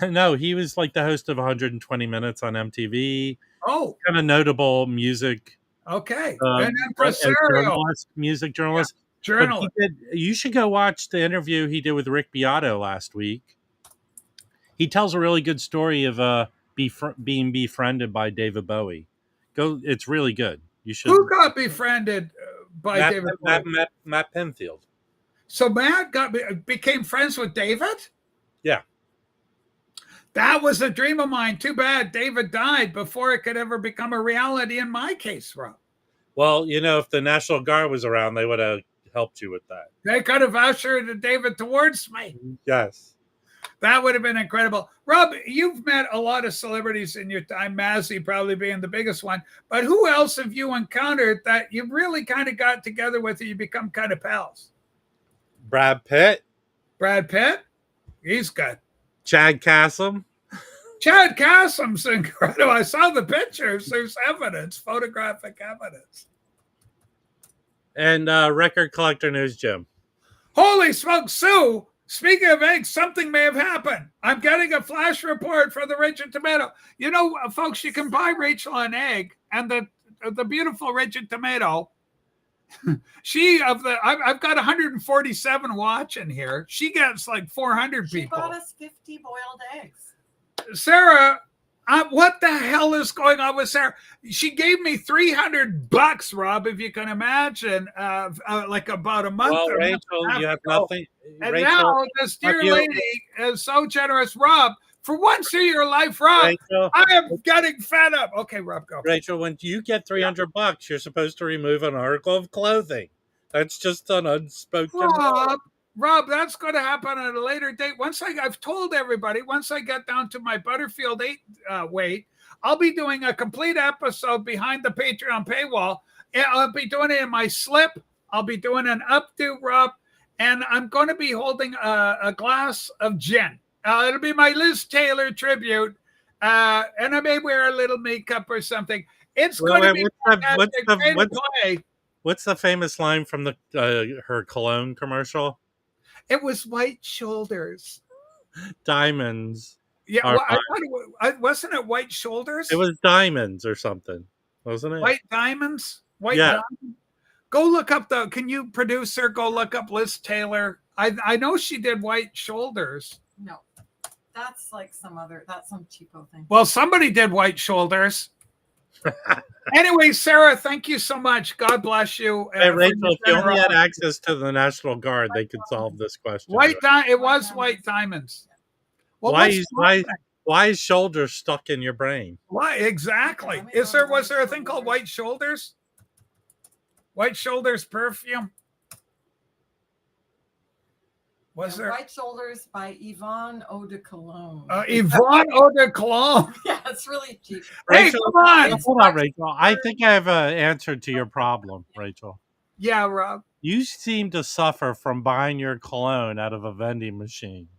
No, he was like the host of 120 Minutes on MTV. Oh. Kind of notable music. Okay. And impresario. Music journalist. Yeah, journalist. You should go watch the interview he did with Rick Beato last week. He tells a really good story of being befriended by David Bowie. It's really good. You should. Who got befriended by David Bowie? Matt Penfield. So Matt became friends with David? Yeah. That was a dream of mine. Too bad David died before it could ever become a reality in my case, Rob. Well, if the National Guard was around, they would have helped you with that. They could have ushered David towards me. Yes. That would have been incredible. Rob, you've met a lot of celebrities in your time, Mazzy probably being the biggest one. But who else have you encountered that you really kind of got together with and you become kind of pals? Brad Pitt. Brad Pitt? He's good. Chad Kasem. Chad Kasem's incredible. I saw the pictures. There's evidence, photographic evidence. And record collector news, Jim. Holy smokes, Sue. Speaking of eggs, something may have happened. I'm getting a flash report for the Rachel Tomato. Folks, you can buy Rachel an egg, and the beautiful Rachel Tomato. I've got 147 watching here. She gets like 400 people. She bought us 50 boiled eggs. Sarah, what the hell is going on with Sarah? She gave me $300, Rob, if you can imagine, like about a month. Well, Rachel, you have nothing. And Rachel, now this dear lady is so generous. Rob, for once in your life, Rob, Rachel, I am getting fed up. Okay, Rob, go. Rachel, when you get $300, you're supposed to remove an article of clothing. That's just an unspoken. Rob, that's going to happen at a later date. I've told everybody, once I get down to my Butterfield 8 weight, I'll be doing a complete episode behind the Patreon paywall. I'll be doing it in my slip. I'll be doing an updo, Rob, and I'm going to be holding a glass of gin. It'll be my Liz Taylor tribute, and I may wear a little makeup or something. It's going to be what's the famous line from the her cologne commercial? It was white shoulders. Diamonds. Yeah, well, wasn't it white shoulders? It was diamonds or something, wasn't it? White diamonds? Diamonds? Go look up can you, producer, go look up Liz Taylor? I know she did white shoulders. No, that's like that's some cheapo thing. Well, somebody did white shoulders. Anyway, Sarah, thank you so much. God bless you. Hey, Rachel, if you only had access to the National Guard, they could solve this question. It was white diamonds. Well, why is shoulders stuck in your brain? Why exactly? Was there a thing called white shoulders? White shoulders perfume? Was there White Shoulders by Yvonne Eau de Cologne? Yvonne Eau de Cologne. Yeah, it's really cheap. Rachel, come on. Hold on, Rachel. I think I have an answer to your problem, Rachel. Yeah, Rob. You seem to suffer from buying your cologne out of a vending machine.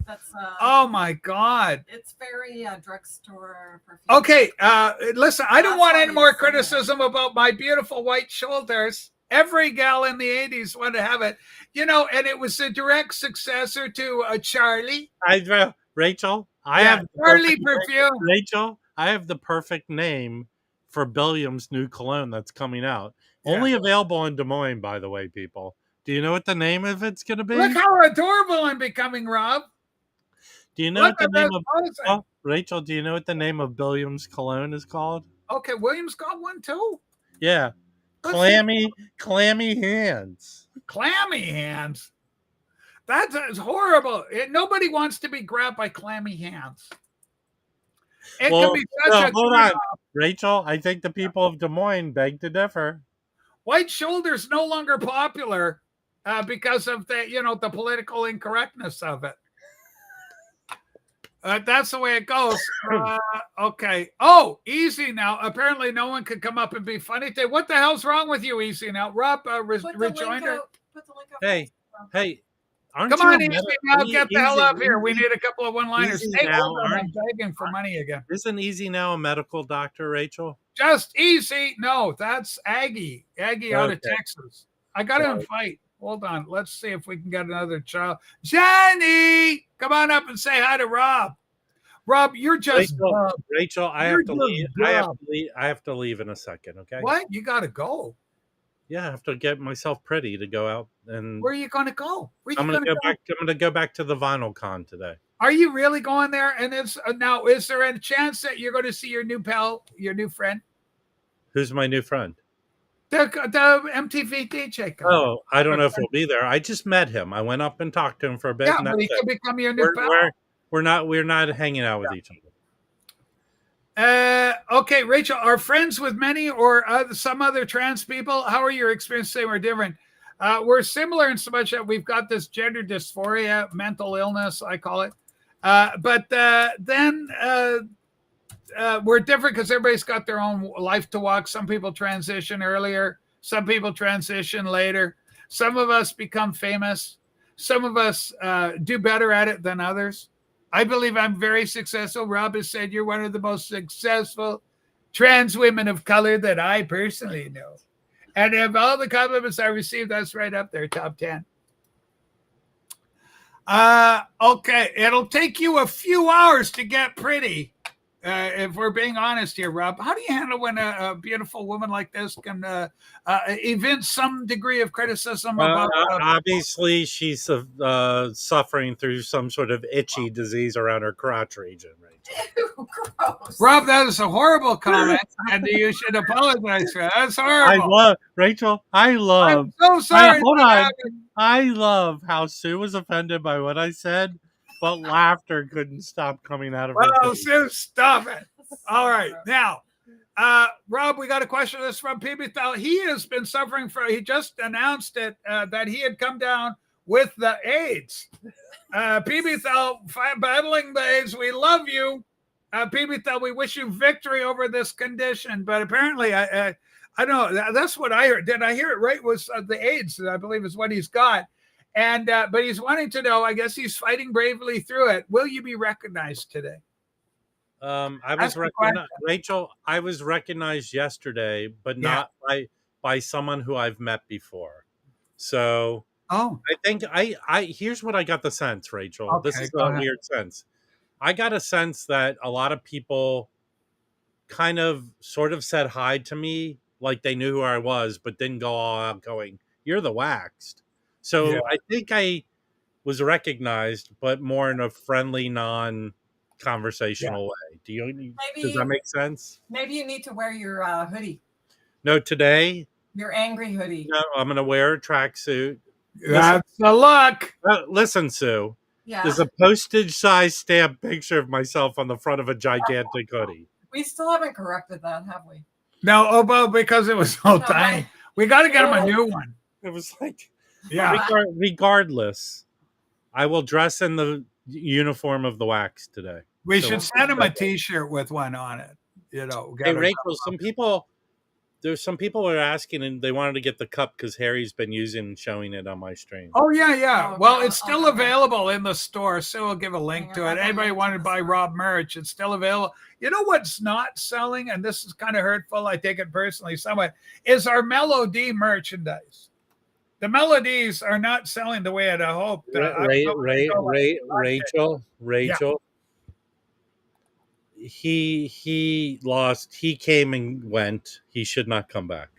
That's oh my God. It's very drugstore perfume. Okay, listen, I don't want any more criticism about my beautiful white shoulders. Every gal in the 80s wanted to have it, and it was a direct successor to Charlie. Rachel, Charlie perfume. Rachel, I have the perfect name for Billiam's new cologne that's coming out. Yeah. Only available in Des Moines, by the way, people. Do you know what the name of it's going to be? Look how adorable I'm becoming, Rob. Do you know what the name of Rachel? Do you know what the name of Billiam's cologne is called? Okay, William's got one too. Yeah. Clammy hands. Clammy hands. That's horrible. Nobody wants to be grabbed by clammy hands. It can be such a hold on, Rachel. I think the people of Des Moines beg to differ. White shoulders no longer popular because of the political incorrectness of it. That's the way it goes. Okay. Oh, easy now. Apparently, no one could come up and be funny today. What the hell's wrong with you, Easy now? Rob, rejoinder. Hey, come on, Easy now. Get the hell up here. We need a couple of one-liners. Hey, I'm begging for money again. Isn't Easy now a medical doctor, Rachel? Just Easy. No, that's Aggie. Aggie out of Texas. I got to fight. Hold on. Let's see if we can get another child. Jenny, come on up and say hi to Rob. Rob, you're just Rachel, I have to leave. I have to leave in a second, okay? What? You got to go. Yeah, I have to get myself pretty to go out and where are you going to go? I'm going to go back to the Vinyl Con today. Are you really going there? And is there a chance that you're going to see your new pal, your new friend? Who's my new friend? The MTV DJ guy. Oh, I don't know if he'll be there. I just met him. I went up and talked to him for a bit. Yeah, but he could become your new pal. We're not hanging out with each other. Okay, Rachel, are friends with many or some other trans people? How are your experiences? Same or different? We're similar in so much that we've got this gender dysphoria, mental illness, I call it. But then we're different because everybody's got their own life to walk. Some people transition earlier. Some people transition later. Some of us become famous. Some of us do better at it than others. I believe I'm very successful. Rob has said you're one of the most successful trans women of color that I personally know. And of all the compliments I received, that's right up there, top 10. Okay, it'll take you a few hours to get pretty. If we're being honest here, Rob, how do you handle when a beautiful woman like this can evince some degree of criticism about? Obviously, she's suffering through some sort of itchy disease around her crotch region, right? Ew, gross. Rob, that is a horrible comment, and you should apologize for that. That's horrible. I'm so sorry. Hold on. I love how Sue was offended by what I said, but laughter couldn't stop coming out of her face. Sue, stop it. All right. Now, Rob, we got a question that's from PB. He has been suffering from, he just announced it, that he had come down with the AIDS. PB battling the AIDS. We love you. Pibita, we wish you victory over this condition. But apparently, I don't know. That's what I heard. Did I hear it right? Was the AIDS, I believe, is what he's got. And but he's wanting to know, I guess he's fighting bravely through it. Will you be recognized today? I was recognized, Rachel. I was recognized yesterday, but not by someone who I've met before. So I think I here's what I got the sense, Rachel. Okay, this is a weird sense. I got a sense that a lot of people kind of sort of said hi to me like they knew who I was, but didn't go all out going, "You're the Waxed." So I think I was recognized, but more in a friendly, non-conversational way. Does that make sense? Maybe you need to wear your hoodie. No, today. Your angry hoodie. No, I'm going to wear a tracksuit. That's the look. Listen, Sue. Yeah. There's a postage size stamp picture of myself on the front of a gigantic hoodie. We still haven't corrected that, have we? No, well, because it was so tiny. We got to get him a new one. It was like, regardless, I will dress in the uniform of the Wax today. We should send him a T-shirt with one on it. You know. Hey, Rachel, there's some people who are asking, and they wanted to get the cup because Harry's been using and showing it on my stream. Oh yeah. Oh, well, it's still available in the store, so we'll give a link to it. Anybody want to buy Rob merch? It's still available. You know what's not selling, and this is kind of hurtful. I take it personally, somewhat, is our Melody merchandise. The melodies are not selling the way I'd hoped. Rachel. Yeah. He lost. He came and went. He should not come back.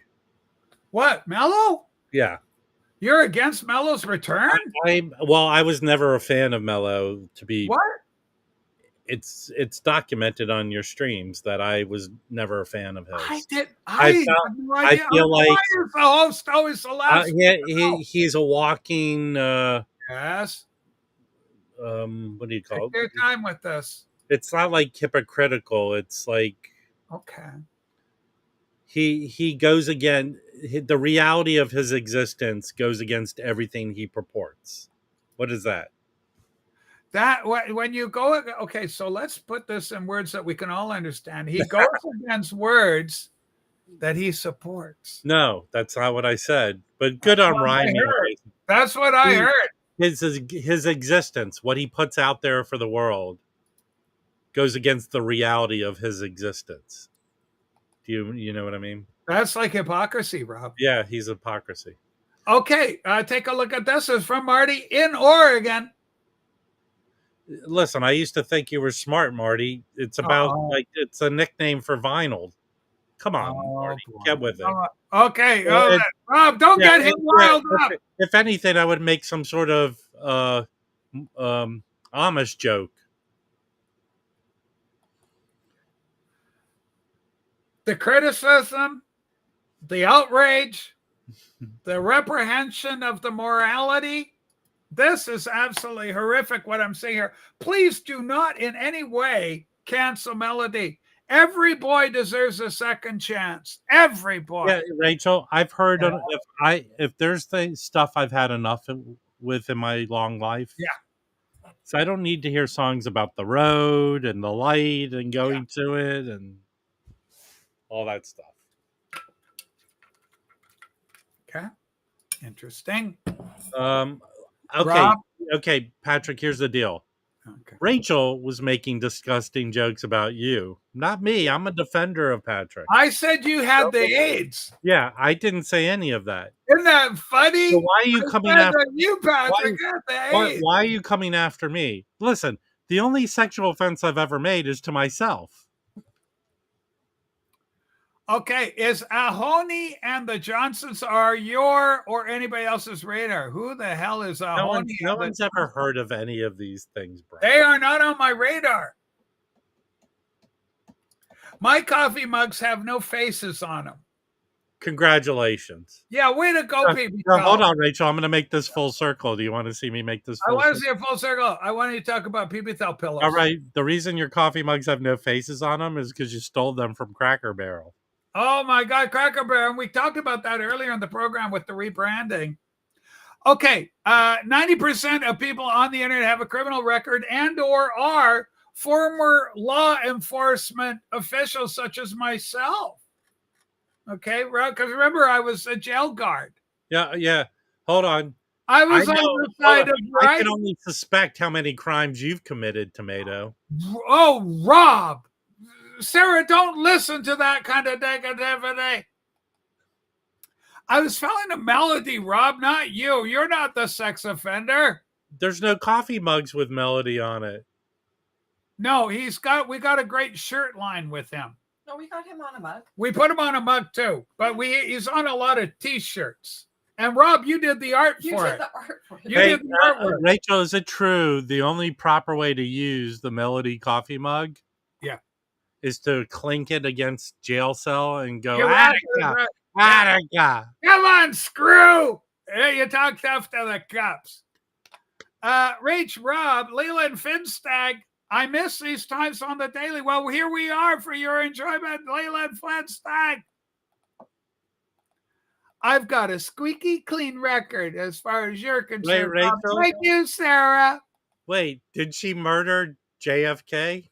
What, Mello? Yeah. You're against Mello's return? I was never a fan of Mello. To be what? It's documented on your streams that I was never a fan of his. I feel like the host always the last. He's a walking. Yes. What do you call it? Take your time with this. It's not like hypocritical. It's like he goes again. The reality of his existence goes against everything he purports. What is that? That when you go, so let's put this in words that we can all understand. He goes against words that he supports. No, that's not what I said. But good on Ryan. That's what I heard. His existence, what he puts out there for the world, goes against the reality of his existence. Do you know what I mean? That's like hypocrisy, Rob. Yeah, he's hypocrisy. Okay, take a look at this. It's from Marty in Oregon. Listen, I used to think you were smart, Marty. It's about it's a nickname for vinyl. Come on, Marty, get with it. Okay, Rob, don't get him riled up. If anything, I would make some sort of Amish joke. The criticism, the outrage, the reprehension of the morality. This is absolutely horrific what I'm saying here. Please do not in any way cancel Melody. Every boy deserves a second chance. Every boy. Yeah, Rachel, I've heard if there's stuff I've had enough with in my long life. Yeah. So I don't need to hear songs about the road and the light and going to it and all that stuff. Okay. Interesting. Okay, Patrick, here's the deal. Okay. Rachel was making disgusting jokes about you. Not me. I'm a defender of Patrick. I said you had the AIDS. Yeah, I didn't say any of that. Isn't that funny? So why are you coming after you, Patrick? Why are you coming after me? Listen, the only sexual offense I've ever made is to myself. Okay, is Ahoni and the Johnsons are your or anybody else's radar? Who the hell is Ahoni? No one's ever heard of any of these things, bro. They are not on my radar. My coffee mugs have no faces on them. Congratulations. Yeah, way to go, people. Hold on, Rachel. I'm going to make this full circle. Do you want to see me make this full circle? I want to see a full circle. I want you to talk about PBL pillows. All right. The reason your coffee mugs have no faces on them is because you stole them from Cracker Barrel. Oh, my God, Cracker Barrel. And we talked about that earlier in the program with the rebranding. Okay, 90% of people on the internet have a criminal record and or are former law enforcement officials such as myself. Okay, because remember, I was a jail guard. Yeah. Hold on. I was on the side of right. I can only suspect how many crimes you've committed, Tomato. Oh, Rob. Sarah, don't listen to that kind of negativity. I was following a melody, Rob, not you. You're not the sex offender. There's no coffee mugs with melody on it. No, we got a great shirt line with him. No, we got him on a mug. We put him on a mug too, but he's on a lot of t-shirts. And Rob, you did the art for it. You did the artwork. Rachel, is it true the only proper way to use the melody coffee mug? Yeah. Is to clink it against jail cell and go, Attica. Come on, screw. Hey, you talk tough to the cops. Rach, Rob, Leland Finstag, I miss these times on the daily. Well, here we are for your enjoyment, Leland Finstag. I've got a squeaky clean record as far as you're concerned. Wait, Rachel? Thank you, Sarah. Wait, did she murder JFK?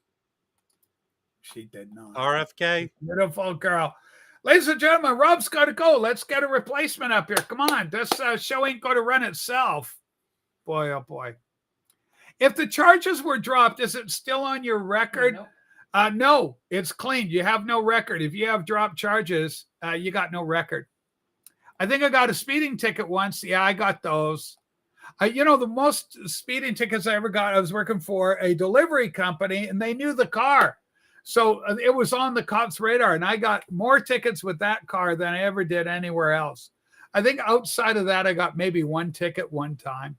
She did not. RFK? Beautiful girl. Ladies and gentlemen, Rob's got to go. Let's get a replacement up here. Come on. This show ain't going to run itself. Boy, oh boy. If the charges were dropped, is it still on your record? No. No, it's clean. You have no record. If you have dropped charges, you got no record. I think I got a speeding ticket once. Yeah, I got those. The most speeding tickets I ever got, I was working for a delivery company, and they knew the car. So it was on the cops' radar, and I got more tickets with that car than I ever did anywhere else. I think outside of that, I got maybe one ticket one time.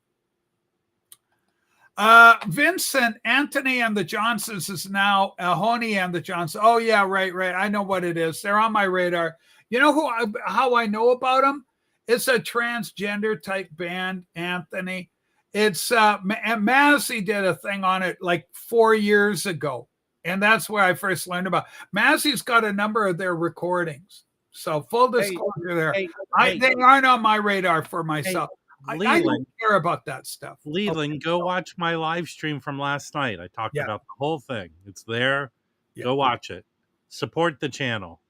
Vincent, Anthony and the Johnsons is now Honey and the Johnsons. Oh, yeah, right. I know what it is. They're on my radar. You know how I know about them? It's a transgender type band, Anthony. It's Mazzy did a thing on it like 4 years ago. And that's where I first learned about. Mazzy's got a number of their recordings. So full disclosure there. They aren't on my radar for myself. I don't care about that stuff. Leland, go watch my live stream from last night. I talked about the whole thing. It's there. Yeah. Go watch it. Support the channel.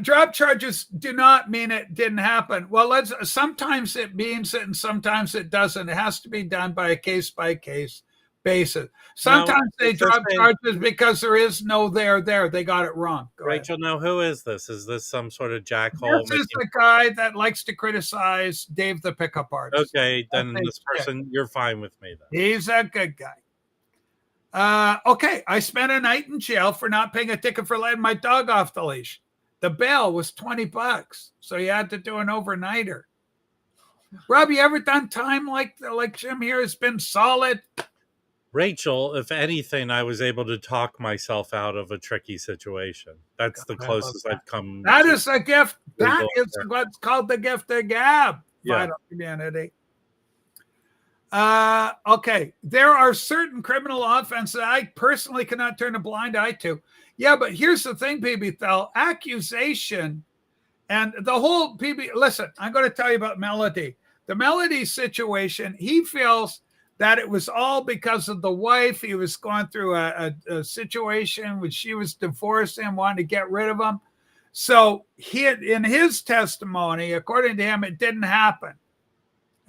Drop charges do not mean it didn't happen. Well, sometimes it means it and sometimes it doesn't. It has to be done by a case-by-case basis. Sometimes they drop charges because there is no there. They got it wrong. Rachel, now who is this? Is this some sort of jackhole? This is the guy that likes to criticize Dave the pickup artist. Okay, then this person, you're fine with me then. He's a good guy. Okay, I spent a night in jail for not paying a ticket for letting my dog off the leash. The bail was $20, so you had to do an overnighter. Rob, you ever done time like Jim here has been solid? Rachel, if anything, I was able to talk myself out of a tricky situation. That's the closest I've come. That is a gift. That is what's called the gift of gab. Vital community. Okay. There are certain criminal offenses I personally cannot turn a blind eye to. Yeah, but here's the thing, PB Thel. Accusation and the whole PB. Listen, I'm going to tell you about Melody. The Melody situation, he feels that it was all because of the wife. He was going through a situation which she was divorcing and wanted to get rid of him. So in his testimony, according to him, it didn't happen.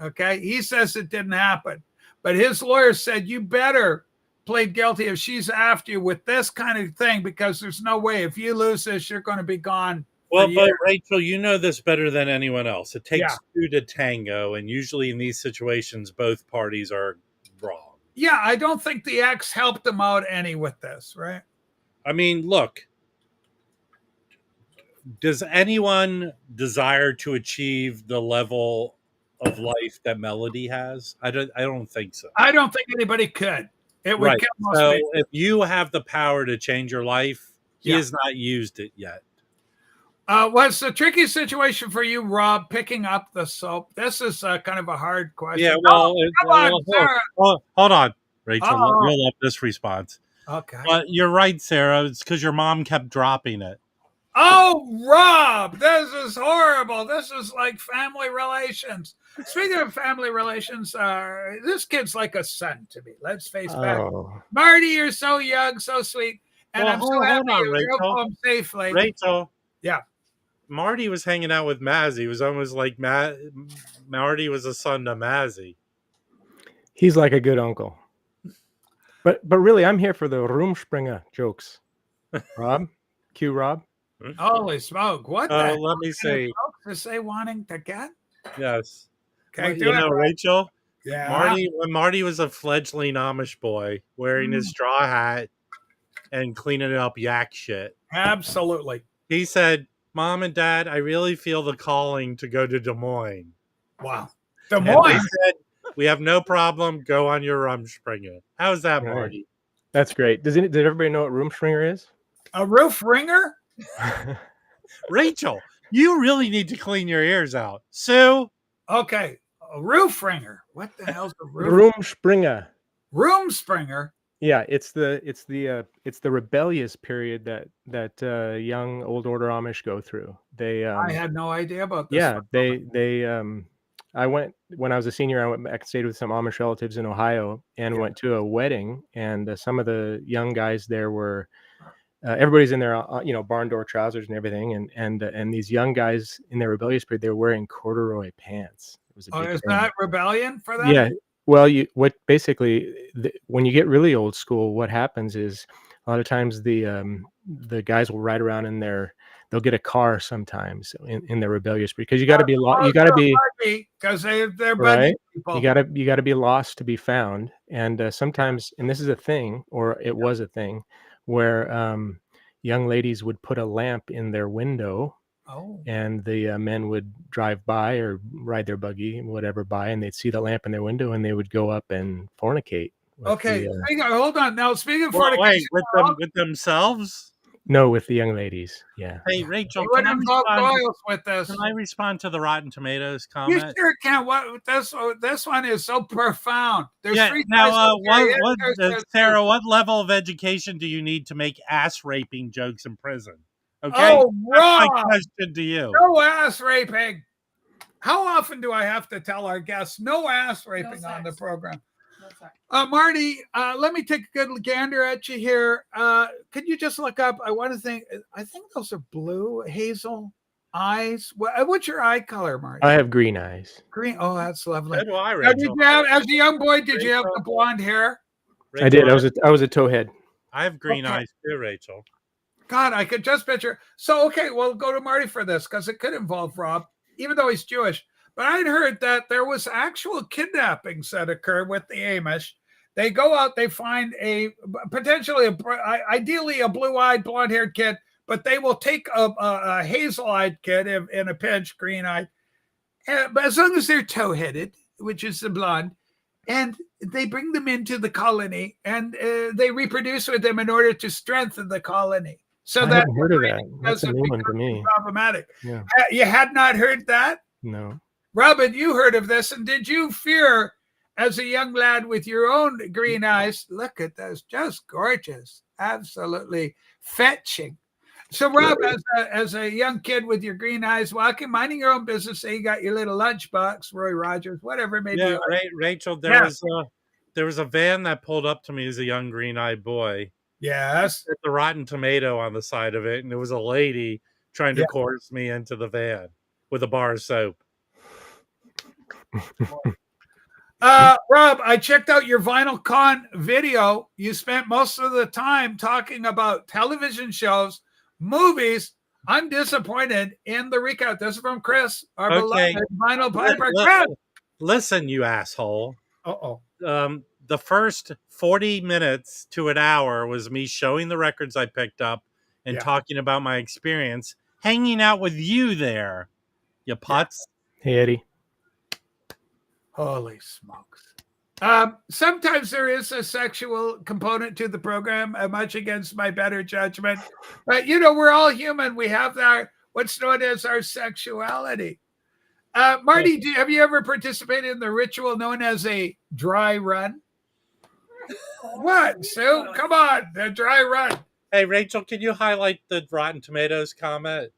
Okay. He says it didn't happen, but his lawyer said, you better plead guilty if she's after you with this kind of thing, because there's no way if you lose this, you're going to be gone. Well, but Rachel, you know this better than anyone else. It takes two to tango, and usually in these situations, both parties are wrong. Yeah, I don't think the ex helped him out any with this, right? I mean, look, does anyone desire to achieve the level of life that Melody has? I don't think so. I don't think anybody could. It would kill most people. If you have the power to change your life, he has not used it yet. What's the tricky situation for you, Rob, picking up the soap? This is kind of a hard question. Yeah, well, hold on, Rachel. You'll love this response. Okay. But you're right, Sarah. It's because your mom kept dropping it. Oh, Rob, this is horrible. This is like family relations. Speaking of family relations, this kid's like a son to me. Let's face back. Marty, you're so young, so sweet. And I'm so happy you drove home safely. Rachel. Yeah. Marty was hanging out with Mazzy. It was almost like Marty was a son to Mazzy. He's like a good uncle. But really, I'm here for the Rumspringa jokes. Rob? Cue Rob. Holy smoke. What the let me see. To say wanting to get? Yes. Okay, you know, Rachel? Yeah. When Marty was a fledgling Amish boy wearing his straw hat and cleaning up yak shit. Absolutely. He said, Mom and Dad, I really feel the calling to go to Des Moines. Wow. Des Moines? And they said, we have no problem. Go on your Rumspringa. How's that, Marty? That's great. Did everybody know what Rumspringa is? A roof ringer? Rachel, you really need to clean your ears out. Sue? Okay. A roof ringer. What the hell's a roof? Rumspringa. Rumspringa? Yeah, it's the rebellious period that young old order Amish go through. They I had no idea about this. Yeah, they I went when I was a senior. I went back and stayed with some Amish relatives in Ohio and went to a wedding. And some of the young guys there were everybody's in their barn door trousers and everything. And these young guys in their rebellious period, they were wearing corduroy pants. It was a big is thing. that rebellion for them? Yeah. Well, when you get really old school, what happens is a lot of times the guys will ride around they'll get a car sometimes in their rebellious, because you got to be because they're right. People. You got to be lost to be found, and sometimes, and this is a thing, or it was a thing, where young ladies would put a lamp in their window. Oh. And the men would drive by or ride their buggy, whatever, by, and they'd see the lamp in their window, and they would go up and fornicate. Okay, hold on. Now, speaking of fornication, with themselves? No, with the young ladies. Yeah. Hey, Rachel, can I respond to the Rotten Tomatoes comment? You sure can. What this one is so profound. There's three. Now, Sarah, what level of education do you need to make ass raping jokes in prison? Okay. Oh, Rob, my question to you. No ass raping. How often do I have to tell our guests no ass raping on the program? No, Marty, let me take a good gander at you here. Could you just look up? I think those are blue hazel eyes. What's your eye color, Marty? I have green eyes. Green. Oh, that's lovely. So do I, now, did you have, as a young boy, did you have the blonde hair? Rachel, I did. I was a towhead. I have green eyes too, Rachel. God, I could just picture. So, okay, we'll go to Marty for this because it could involve Rob, even though he's Jewish. But I'd heard that there was actual kidnappings that occurred with the Amish. They go out, they find ideally a blue-eyed, blonde-haired kid, but they will take a hazel-eyed kid in a pinch, green-eyed, but as long as they're tow-headed, which is the blonde, and they bring them into the colony, and they reproduce with them in order to strengthen the colony. So I haven't heard of that. That's a new one to me. Problematic. Yeah. You had not heard that? No. Robin, you heard of this, and did you fear, as a young lad with your own green eyes, look at those, just gorgeous, absolutely fetching. So, Rob, as a young kid with your green eyes, walking, minding your own business, say you got your little lunchbox, Roy Rogers, whatever it may be. Rachel, there was a van that pulled up to me as a young green-eyed boy. Yes. With the Rotten Tomato on the side of it, and there was a lady trying to coerce me into the van with a bar of soap. Rob, I checked out your Vinyl Con video. You spent most of the time talking about television shows, movies. I'm disappointed in the recount. This is from Chris, our beloved Vinyl Piper. Listen, you asshole. Uh-oh. The first 40 minutes to an hour was me showing the records I picked up and talking about my experience hanging out with you there, you putz. Hey, Eddie. Holy smokes. Sometimes there is a sexual component to the program, much against my better judgment. But, we're all human. We have what's known as our sexuality. Marty, have you ever participated in the ritual known as a dry run? What, Sue? Come on, the dry run. Hey, Rachel, can you highlight the Rotten Tomatoes comment?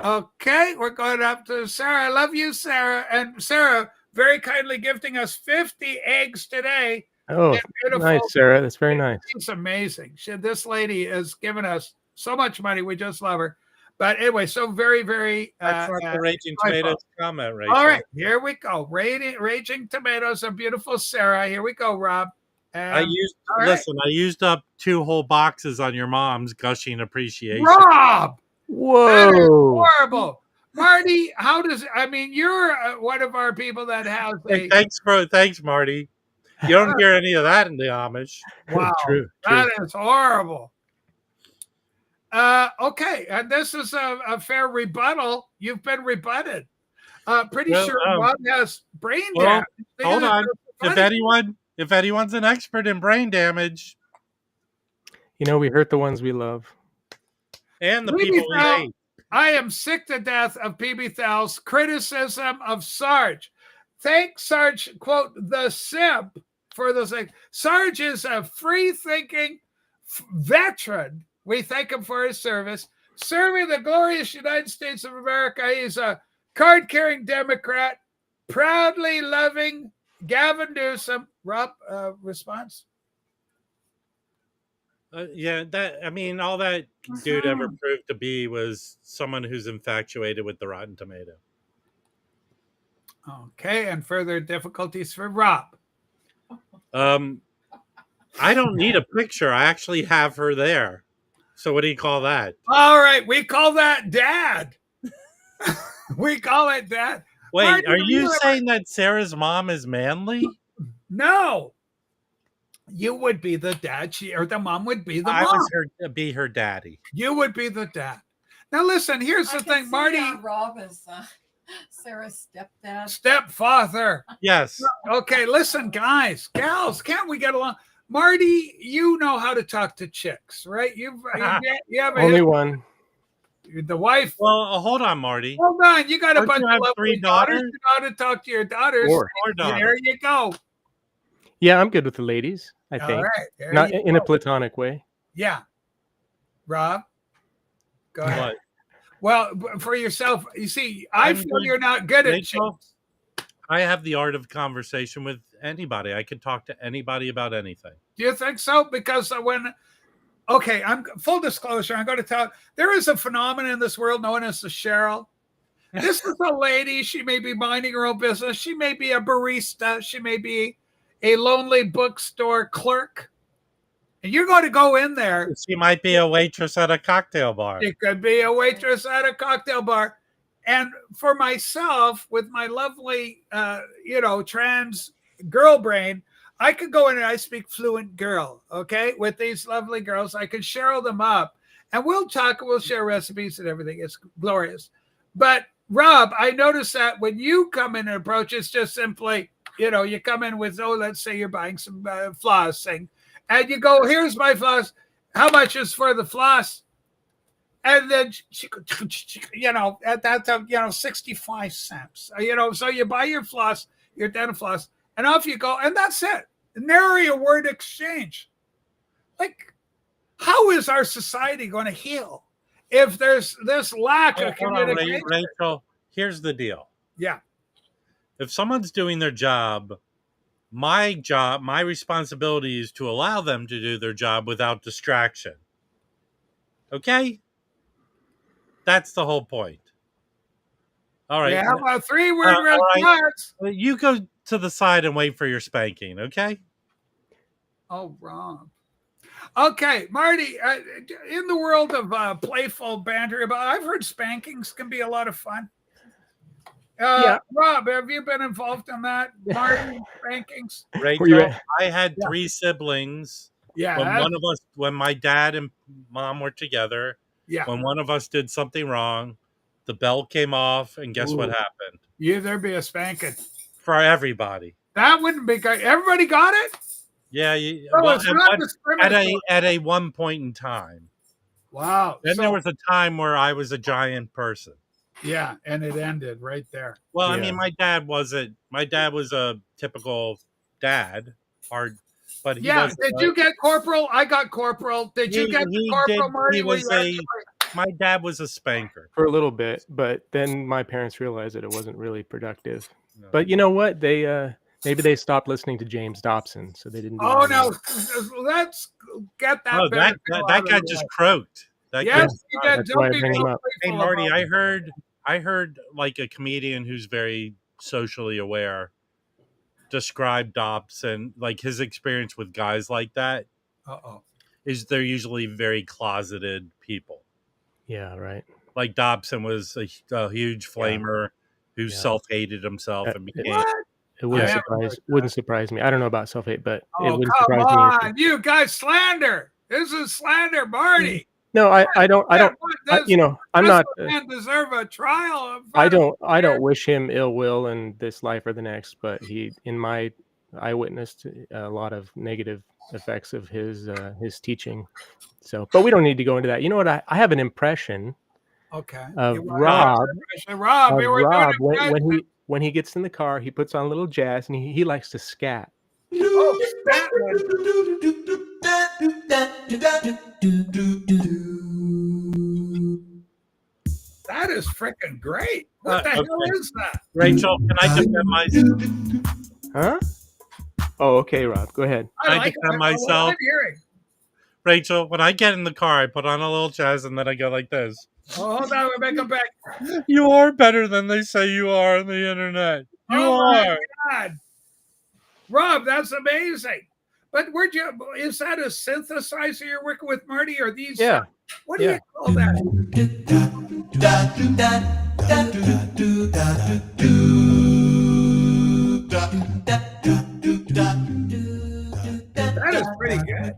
Okay, we're going up to Sarah. I love you, Sarah. And Sarah very kindly gifting us 50 eggs today. Oh, nice, Sarah. That's very nice. She's amazing. This lady has given us so much money. We just love her. But anyway, so very, very. That's not the Raging Tomatoes comment, Rachel. All right, here we go. Raging Tomatoes, a beautiful Sarah. Here we go, Rob. I used up 2 whole boxes on your mom's gushing appreciation. Rob! Whoa. That is horrible. Marty, you're one of our people that has Hey, thanks, Marty. You don't hear any of that in the Amish. Wow, true. That is horrible. Okay, and this is a fair rebuttal. You've been rebutted. Pretty sure Rob has brain damage. Hold on. If anyone's an expert in brain damage, we hurt the ones we love. And the people we hate. I am sick to death of PB Thal's criticism of Sarge. Thank Sarge, quote, the simp for those things. Sarge is a free-thinking veteran. We thank him for his service. Serving the glorious United States of America, he's a card-carrying Democrat, proudly loving Gavin Newsom. Rob, response? All that dude ever proved to be was someone who's infatuated with the Rotten Tomato. Okay, and further difficulties for Rob. I don't need a picture. I actually have her there. So what do you call that? All right, we call that Dad. We call it Dad. Wait, Marty, are you saying that Sarah's mom is manly? No. You would be the dad, or the mom would be the mom. I was be her daddy. You would be the dad. Now listen, here's the thing, Marty. Rob is Sarah's stepdad. Stepfather. Yes. Okay, listen, guys, gals, can't we get along? Marty, you know how to talk to chicks, right? You have only one. The wife. Well, hold on, Marty. Hold on. You got a bunch of 3 daughters. You know how to talk to your daughters. 4 daughters. There you go. Yeah, I'm good with the ladies, I think. All right, not in a platonic way. Yeah. Rob, go ahead. What? Well, for yourself, you see, I feel you're not good at chicks. I have the art of conversation with anybody. I can talk to anybody about anything. Do you think so? Because I'm full disclosure, I'm going to tell, there is a phenomenon in this world known as the Cheryl. This is a lady. She may be minding her own business. She may be a barista. She may be a lonely bookstore clerk. And you're going to go in there. She might be a waitress at a cocktail bar. She could be a waitress at a cocktail bar. And for myself, with my lovely, trans girl brain, I could go in and I speak fluent girl, okay? With these lovely girls, I could Cheryl them up. And we'll talk, we'll share recipes and everything. It's glorious. But Rob, I noticed that when you come in and approach, it's just simply, you come in with, let's say you're buying some flossing. And you go, here's my floss. How much is for the floss? And then she that's 65 cents. So you buy your floss, your dental floss, and off you go, and that's it. Nary a word exchange. Like, how is our society going to heal if there's this lack of communication? Rachel, here's the deal. Yeah. If someone's doing their job, my responsibility is to allow them to do their job without distraction. Okay? That's the whole point. All right. Yeah, well, 3-word response. Right. You go to the side and wait for your spanking, okay? Oh, wrong. Okay, Marty, in the world of playful banter, I've heard spankings can be a lot of fun. Yeah. Rob, have you been involved in that? Marty, spankings? Rachel, I had 3 siblings. Yeah. When my dad and mom were together, when one of us did something wrong, the bell came off, and guess what happened? There'd be a spanking. For everybody. That wouldn't be good. Everybody got it? Yeah. At a one point in time. Wow. Then there was a time where I was a giant person. Yeah, and it ended right there. Well, I mean, my dad was a typical dad, hard, but he Yeah. was. Did you get corporal? I got corporal. Did you get the corporal, Marty? He was my dad was a spanker for a little bit, but then my parents realized that it wasn't really productive. No. But you know what? They maybe they stopped listening to James Dobson, so they didn't. Do Oh no! Let's get that. Oh, that guy just croaked. Yes, you did. That's why I bring him up. Hey Marty, I heard like a comedian who's very socially aware describe Dobson, like his experience with guys like that. Is they're usually very closeted people. Yeah, right. Like Dobson was a huge flamer who self-hated himself and became. It wouldn't surprise me. I don't know about self-hate, but it wouldn't come surprise on. me. You guys slander. This is slander, Marty. No, I don't. I'm not. Man deserve a trial. I don't wish him ill will in this life or the next. But I witnessed a lot of negative effects of his teaching. So, but we don't need to go into that. You know what? I have an impression. Okay. Of Rob. Rob. When he gets in the car, he puts on a little jazz and he likes to scat. Oh, that is freaking great. What the hell is that? Rachel, can I defend myself? Huh? Oh, okay, Rob. Go ahead. Can I defend myself? Rachel, when I get in the car, I put on a little jazz and then I go like this. Oh, hold on, Rebecca back. You are better than they say you are on the internet. You are. My God. Rob, that's amazing. But is that a synthesizer you're working with, Marty, or these? Yeah. What do you call that? That is pretty good.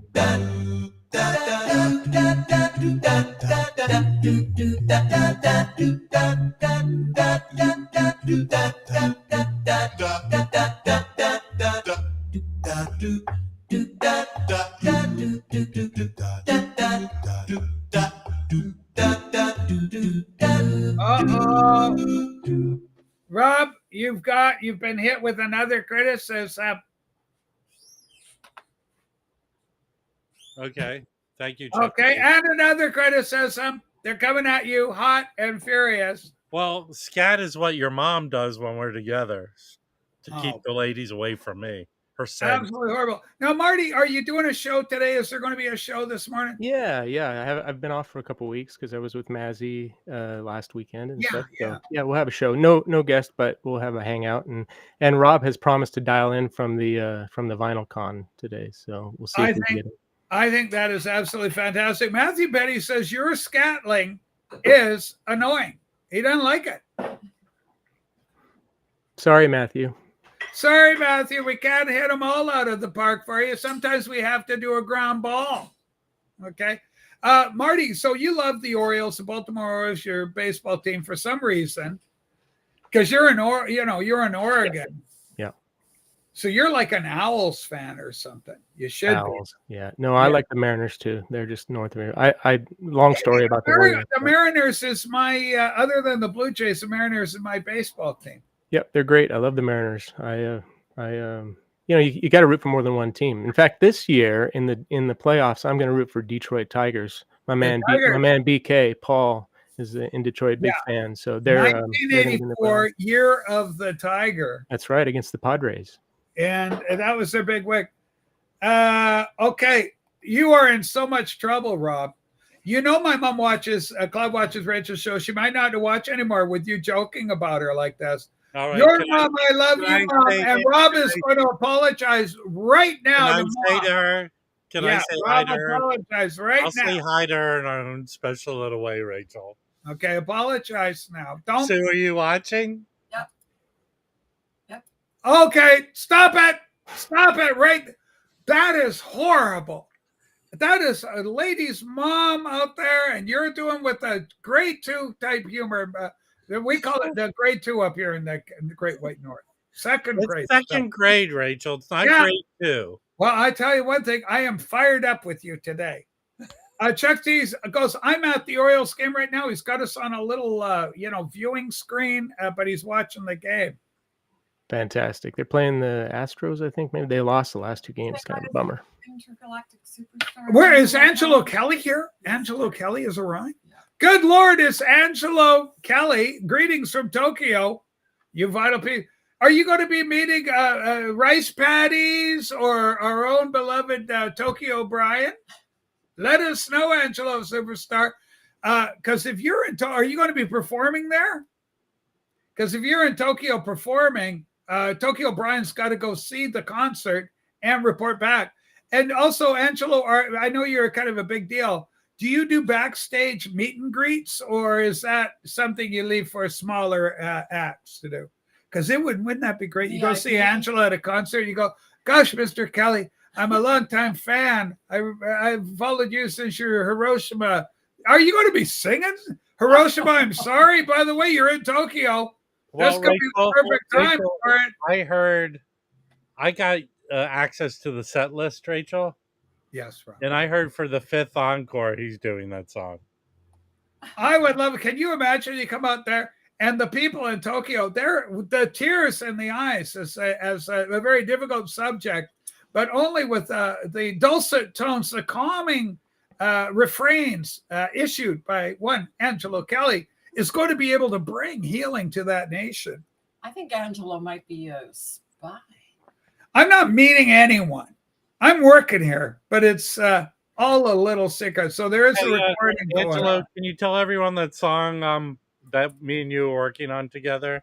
Rob, you've been hit with another criticism. Okay. Thank you, Chuck. Okay, and another criticism. They're coming at you hot and furious. Well, scat is what your mom does when we're together to keep the ladies away from me. Her scent. Absolutely horrible. Now, Marty, are you doing a show today? Is there going to be a show this morning? Yeah. I've been off for a couple of weeks because I was with Mazzy last weekend and stuff. So we'll have a show. No guest, but we'll have a hangout. And Rob has promised to dial in from the Vinyl Con today. So we'll see if we can get it. I think that is absolutely fantastic. Matthew Betty says your scatling is annoying. He doesn't like it. Sorry, Matthew. Sorry, Matthew. We can't hit them all out of the park for you. Sometimes we have to do a ground ball. Okay. Marty, so you love the Orioles, the Baltimore Orioles, your baseball team for some reason, because you're in Oregon. Yeah. So you're like an Owls fan or something. You should Owls. Be. Yeah. No, I like the Mariners too. They're just North America. Long story about the Orioles. The Mariners is my other than the Blue Jays, the Mariners is my baseball team. Yep, they're great. I love the Mariners. You got to root for more than one team. In fact, this year in the playoffs, I'm going to root for Detroit Tigers. My man BK Paul is in Detroit, big fan. So they're 1984 year of the Tiger. That's right, against the Padres. And that was their big win. Okay, you are in so much trouble, Rob. You know my mom Claude watches Rachel's show. She might not watch anymore with you joking about her like this. All right, your mom, I love you, Mom. And Rob is going to apologize right now. Can I say to her? Can I say hi to her? Apologize right now. I'll say hi to her in our own special little way, Rachel. Okay, apologize now. Don't. Sue, are you watching? Yep. Okay, stop it. Stop it right. That is horrible. That is a lady's mom out there, and you're doing with a grade 2 type humor. We call it the grade 2 up here in the Great White North. Second grade. Second grade, Rachel. It's not grade 2. Well, I tell you one thing. I am fired up with you today. Chuck T's goes, I'm at the Orioles game right now. He's got us on a little, viewing screen, but he's watching the game. Fantastic. They're playing the Astros, I think. Maybe they lost the last 2 games. Kind of a bummer. Intergalactic superstar. Where is Angelo Kelly here? Angelo Kelly is arrived. Good Lord, it's Angelo Kelly. Greetings from Tokyo, you vital people. Are you going to be meeting Rice Paddies or our own beloved Tokyo Brian? Let us know, Angelo Superstar. Because if you're in, are you going to be performing there? Because if you're in Tokyo performing, Tokyo Brian's got to go see the concert and report back. And also, Angelo, I know you're kind of a big deal. Do you do backstage meet and greets, or is that something you leave for smaller acts to do? Because wouldn't that be great? You go see Angela at a concert, you go, gosh, Mr. Kelly, I'm a longtime fan. I've followed you since your Hiroshima. Are you going to be singing Hiroshima? I'm sorry. By the way, you're in Tokyo. Well, this could be the perfect time for it. I heard I got access to the set list, Rachel. Yes, Rob. And I heard for the 5th encore, he's doing that song. I would love it. Can you imagine you come out there and the people in Tokyo, the tears in the eyes as a very difficult subject, but only with the dulcet tones, the calming refrains issued by one Angelo Kelly is going to be able to bring healing to that nation. I think Angelo might be a spy. I'm not meeting anyone. I'm working here, but it's all a little secret. So there is a recording going Angelo, on. can you tell everyone that song that me and you are working on together?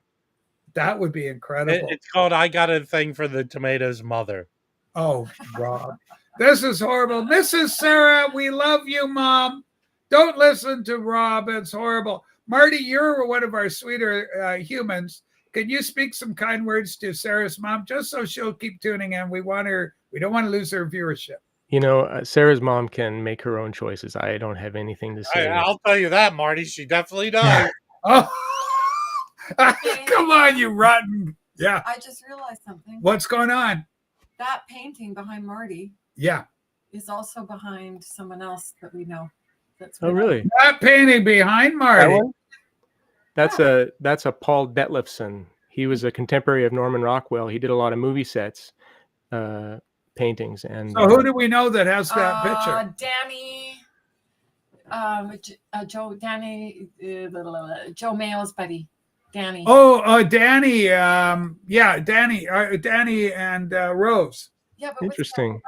That would be incredible. It's called I Got a Thing for the Tomatoes Mother. Oh, Rob. This is horrible. Mrs. Sarah, we love you, Mom. Don't listen to Rob. It's horrible. Marty, you're one of our sweeter humans. Can you speak some kind words to Sarah's mom, just so she'll keep tuning in? We want her. We don't want to lose her viewership. You know, Sarah's mom can make her own choices. I don't have anything to say. I'll tell you that, Marty. She definitely does. Oh, come on, you rotten. Yeah. I just realized something. What's going on? That painting behind Marty. Yeah. Is also behind someone else that we know. Oh, really? That painting behind Marty. That's a Paul Detlefson. He was a contemporary of Norman Rockwell. He did a lot of movie sets, paintings. And so who do we know that has that picture? Danny, Joe Mayo's buddy, Danny. Oh, Danny. Danny and Rose. Yeah, but interesting.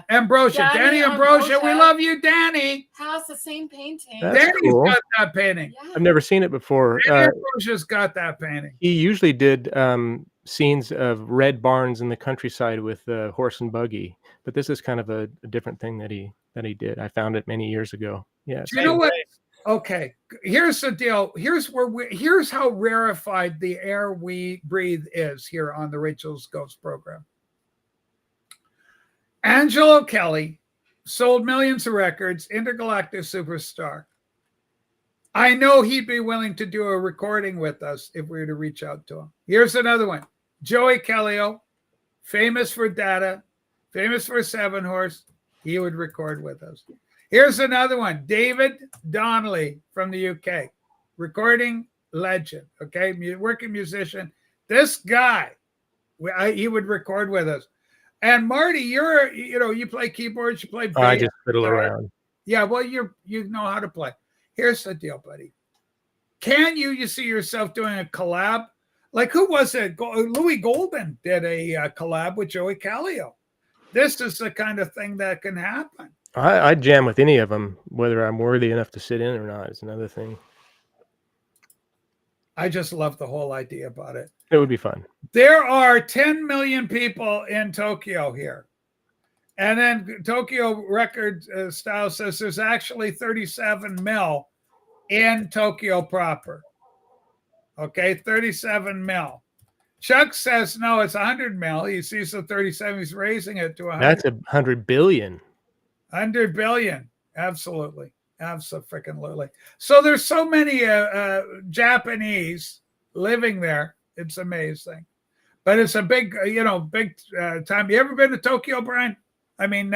Ambrosia. Danny Ambrosia. We love you, Danny. Has the same painting. Danny's cool. Got that painting. Yeah. I've never seen it before. Danny Ambrosia's got that painting. He usually did scenes of red barns in the countryside with horse and buggy, but this is kind of a different thing that he did. I found it many years ago. Yeah. Do you know what? Okay, here's the deal. Here's how rarefied the air we breathe is here on the Rachel's Ghost program. Angelo Kelly sold millions of records, intergalactic superstar. I know he'd be willing to do a recording with us if we were to reach out to him. Here's another one. Joey Kellio, famous for Data, famous for Seven Horse. He would record with us. Here's another one. David Donnelly from the UK, recording legend, okay? Working musician. This guy, he would record with us. And Marty, you play keyboards, you play bass. I just fiddle around. Yeah, well, you know how to play. Here's the deal, buddy. Can you see yourself doing a collab? Like, who was it? Louis Golden did a collab with Joey Kellio. This is the kind of thing that can happen. I jam with any of them. Whether I'm worthy enough to sit in or not is another thing. I just love the whole idea about it. It would be fun. There are 10 million people in Tokyo here. And then Tokyo Record Style says there's actually 37 mil in Tokyo proper. Okay, 37 mil. Chuck says, no, it's 100 mil. He sees the 37. He's raising it to 100. That's 100 billion. 100 billion. Absolutely. Absolutely. So there's so many Japanese living there. It's amazing. But it's a big time. You ever been to Tokyo, Brian? I mean,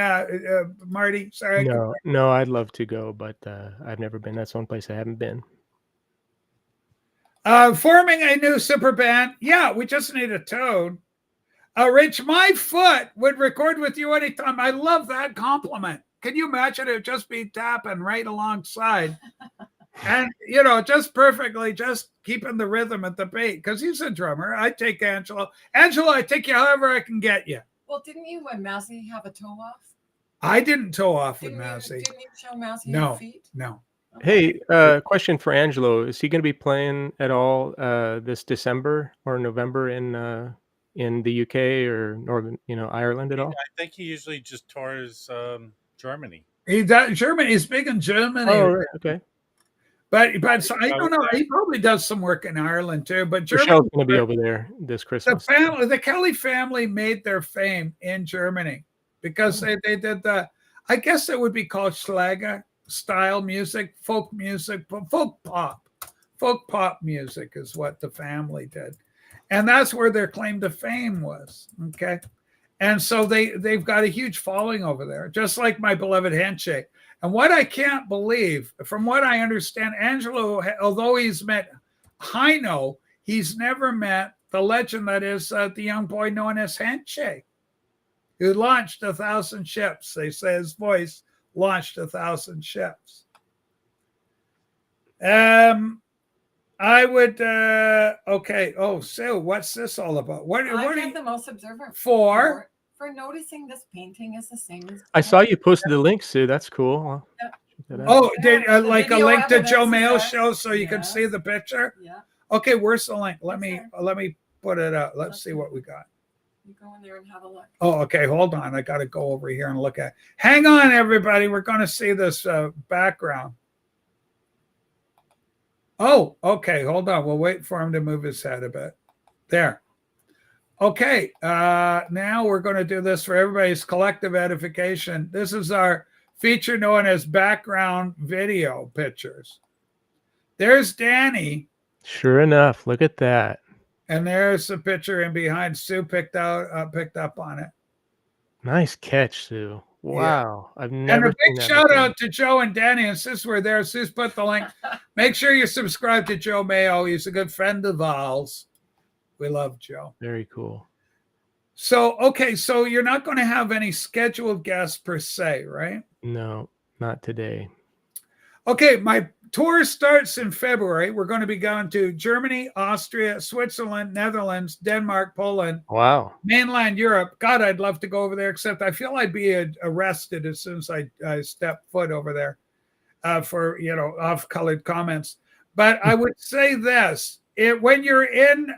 Marty, sorry. No, I'd love to go, but I've never been. That's one place I haven't been. Forming a new super band. Yeah, we just need a toad. Rich, my foot would record with you anytime. I love that compliment. Can you imagine it just be tapping right alongside? And, just perfectly, just keeping the rhythm at the beat. Because he's a drummer. I take Angelo. Angelo, I take you however I can get you. Well, didn't you and Mazzy have a toe off? I didn't toe off with Mazzy. Didn't you show Mazzy No, feet? no. Hey, question for Angelo. Is he going to be playing at all this December or November in the UK or Northern, Ireland at all? I think he usually just tours Germany. Germany. He's big in Germany. Oh, right. Okay. But so, I don't know. He probably does some work in Ireland too. But Germany, Michelle's going to be over there this Christmas. The Kelly family made their fame in Germany because they did I guess it would be called Schlager style music, folk pop music is what the family did, and that's where their claim to fame was. Okay, and so they've got a huge following over there, just like my beloved Handshake. And what I can't believe, from what I understand, Angelo, although he's met Heino, he's never met the legend that is the young boy known as Handshake, who launched 1,000 ships. They say his voice launched 1,000 ships. I would, okay. Oh, Sue, what's this all about? What I are get you the most observant for? For noticing this painting is the same as I saw you posted the link, Sue. That's cool. Yeah. Check that out. Oh, did The like a video link to evidence Joe is Mayo's there. show so you can Yes. see the picture? Yeah. Okay, where's the link? Let It's me put it up. Let's see what we got. You go in there and have a look. Oh, okay. Hold on. I got to go over here and look at it. Hang on, everybody. We're going to see this background. Oh, okay. Hold on. We'll wait for him to move his head a bit. There. Okay. Now we're going to do this for everybody's collective edification. This is our feature known as background video pictures. There's Danny. Sure enough. Look at that. And there's the picture in behind. Sue picked up on it. Nice catch, Sue. Wow. Yeah. I've never And a seen big that shout before. out to Joe and Danny. And since we're there, Sue's put the link. Make sure you subscribe to Joe Mayo. He's a good friend of ours. We love Joe. Very cool. So, okay. So you're not going to have any scheduled guests per se, right? No, not today. Okay. My tour starts in February. We're going to be going to Germany, Austria, Switzerland, Netherlands, Denmark, Poland. Wow. Mainland Europe. God, I'd love to go over there, except I feel I'd be arrested as soon as I step foot over there for, off-colored comments. But I would say this. When you're in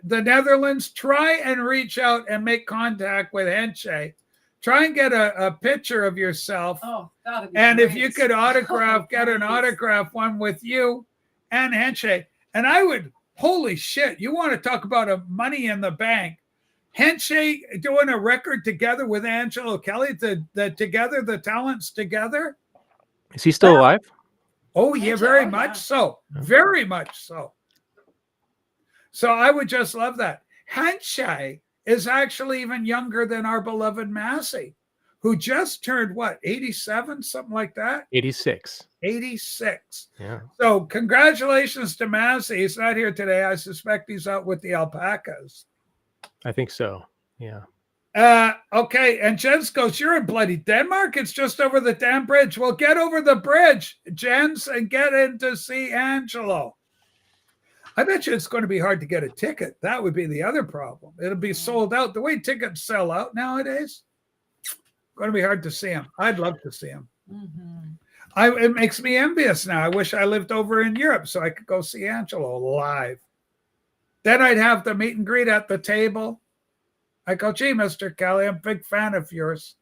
the Netherlands, try and reach out and make contact with Handshake. Try and get a picture of yourself. Oh, that'd be and great. if you could get an autograph one with you and Handshake. And I would, holy shit, you want to talk about a money in the bank. Handshake doing a record together with Angelo Kelly, the talents together. Is he still alive? Oh, yeah, very much so. Very much so. So I would just love that. Handshake is actually even younger than our beloved Mazzy, who just turned, 87, something like that? 86. 86. Yeah. So congratulations to Mazzy. He's not here today. I suspect he's out with the alpacas. I think so. Yeah. Okay. And Jens goes, you're in bloody Denmark? It's just over the damn bridge. Well, get over the bridge, Jens, and get in to see Angelo. I bet you it's going to be hard to get a ticket. That would be the other problem. It'll be sold out. The way tickets sell out nowadays, it's going to be hard to see him. I'd love to see him. Mm-hmm. It makes me envious now. I wish I lived over in Europe so I could go see Angelo live. Then I'd have the meet and greet at the table. I go, gee, Mr. Kelly, I'm a big fan of yours.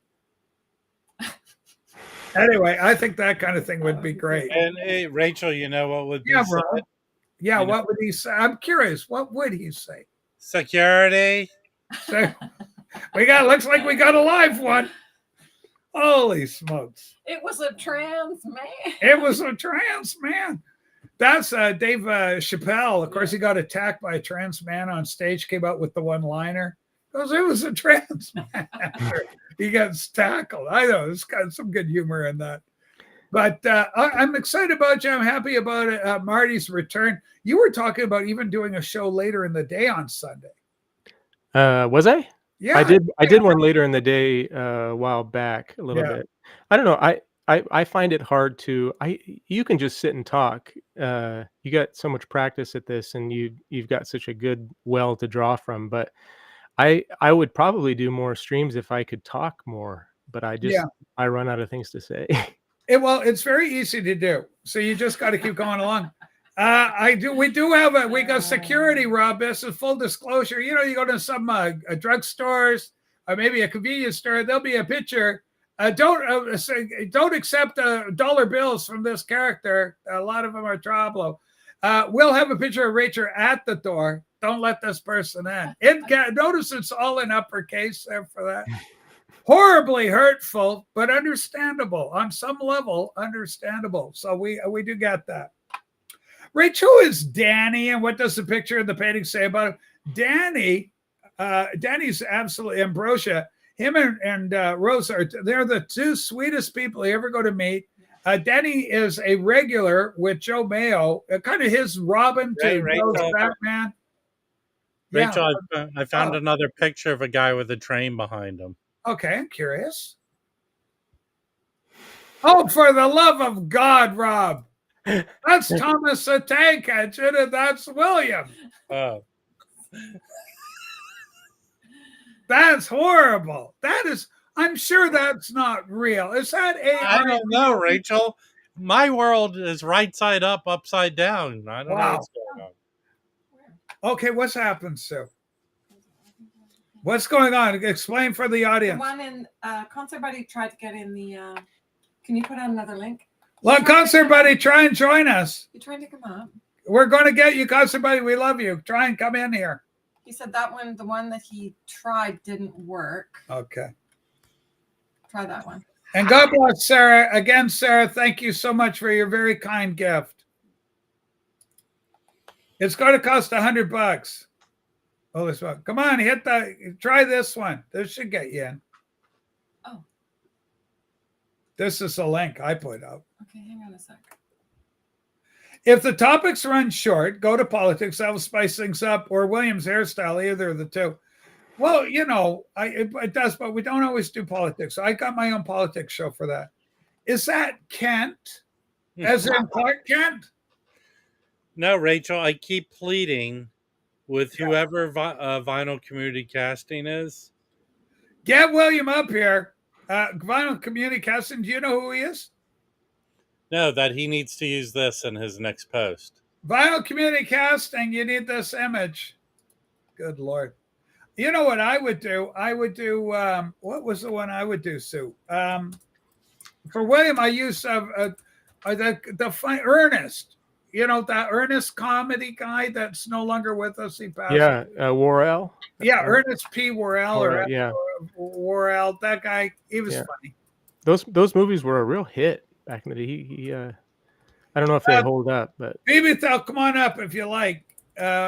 Anyway, I think that kind of thing would be great. And hey, Rachel, you know what would be Yeah, said? bro. Yeah, what would he say? I'm curious. What would he say? Security. So, looks like we got a live one. Holy smokes. It was a trans man. It was a trans man. That's Dave Chappelle. Of course, he got attacked by a trans man on stage, came out with the one-liner. Because it was a trans man. He gets tackled. I know, it's got some good humor in that. But I'm excited about you. I'm happy about Marty's return. You were talking about even doing a show later in the day on Sunday. Was I? Yeah, I did one later in the day a while back, a little bit. I don't know. I find it hard to. You can just sit and talk. You got so much practice at this, and you've got such a good well to draw from. But I would probably do more streams if I could talk more. But I run out of things to say. Well, it's very easy to do. So you just got to keep going along. We got security, Rob. This is full disclosure. You know, you go to some drugstores or maybe a convenience store, there'll be a picture. Don't accept dollar bills from this character. A lot of them are trouble. We'll have a picture of Rachel at the door. Don't let this person in. Notice it's all in uppercase there for that. Horribly hurtful, but understandable on some level. Understandable. So we do get that. Rach, who is Danny, and what does the picture of the painting say about him? Danny's absolutely Ambrosia. Him and Rose they're the two sweetest people you ever go to meet. Danny is a regular with Joe Mayo, kind of his Robin to Joe's Batman. Rachel, I found another picture of a guy with a train behind him. Okay, I'm curious. Oh, for the love of God, Rob. That's Thomas the Tank Engine, and that's William. Oh. That's horrible. I'm sure that's not real. Is that I don't know, Rachel. My world is right side up, upside down. I don't know what's going on. Okay, what's happened, Sue? What's going on? Explain for the audience. The one in Concert Buddy tried to get in the. Can you put on another link? Look, Concert Buddy, try and join us. You trying to come up? We're going to get you, Concert Buddy. We love you. Try and come in here. He said that one, the one that he tried, didn't work. Okay. Try that one. And God bless Sarah. Again, Sarah, thank you so much for your very kind gift. It's going to cost $100. Oh, this one. Come on, try this one. This should get you in. Oh. This is a link I put up. Okay, hang on a sec. If the topics run short, go to politics. That will spice things up, or William's hairstyle, either of the two. Well, you know, it does, but we don't always do politics. I got my own politics show for that. Is that Kent? As in Clark Kent? No, Rachel, I keep pleading with whoever Vinyl Community Casting is. Get William up here. Vinyl Community Casting, do you know who he is? No, that he needs to use this in his next post. Vinyl Community Casting, you need this image. Good Lord. You know what I would do? I would do, what was the one I would do, Sue? For William, I use the Ernest. You know, that Ernest comedy guy that's no longer with us. He passed. Yeah, Worrell. Yeah, Ernest P. Worrell. Worrell. That guy, he was funny. Those movies were a real hit back in the day. He I don't know if they hold up, but maybe they'll come on up if you like.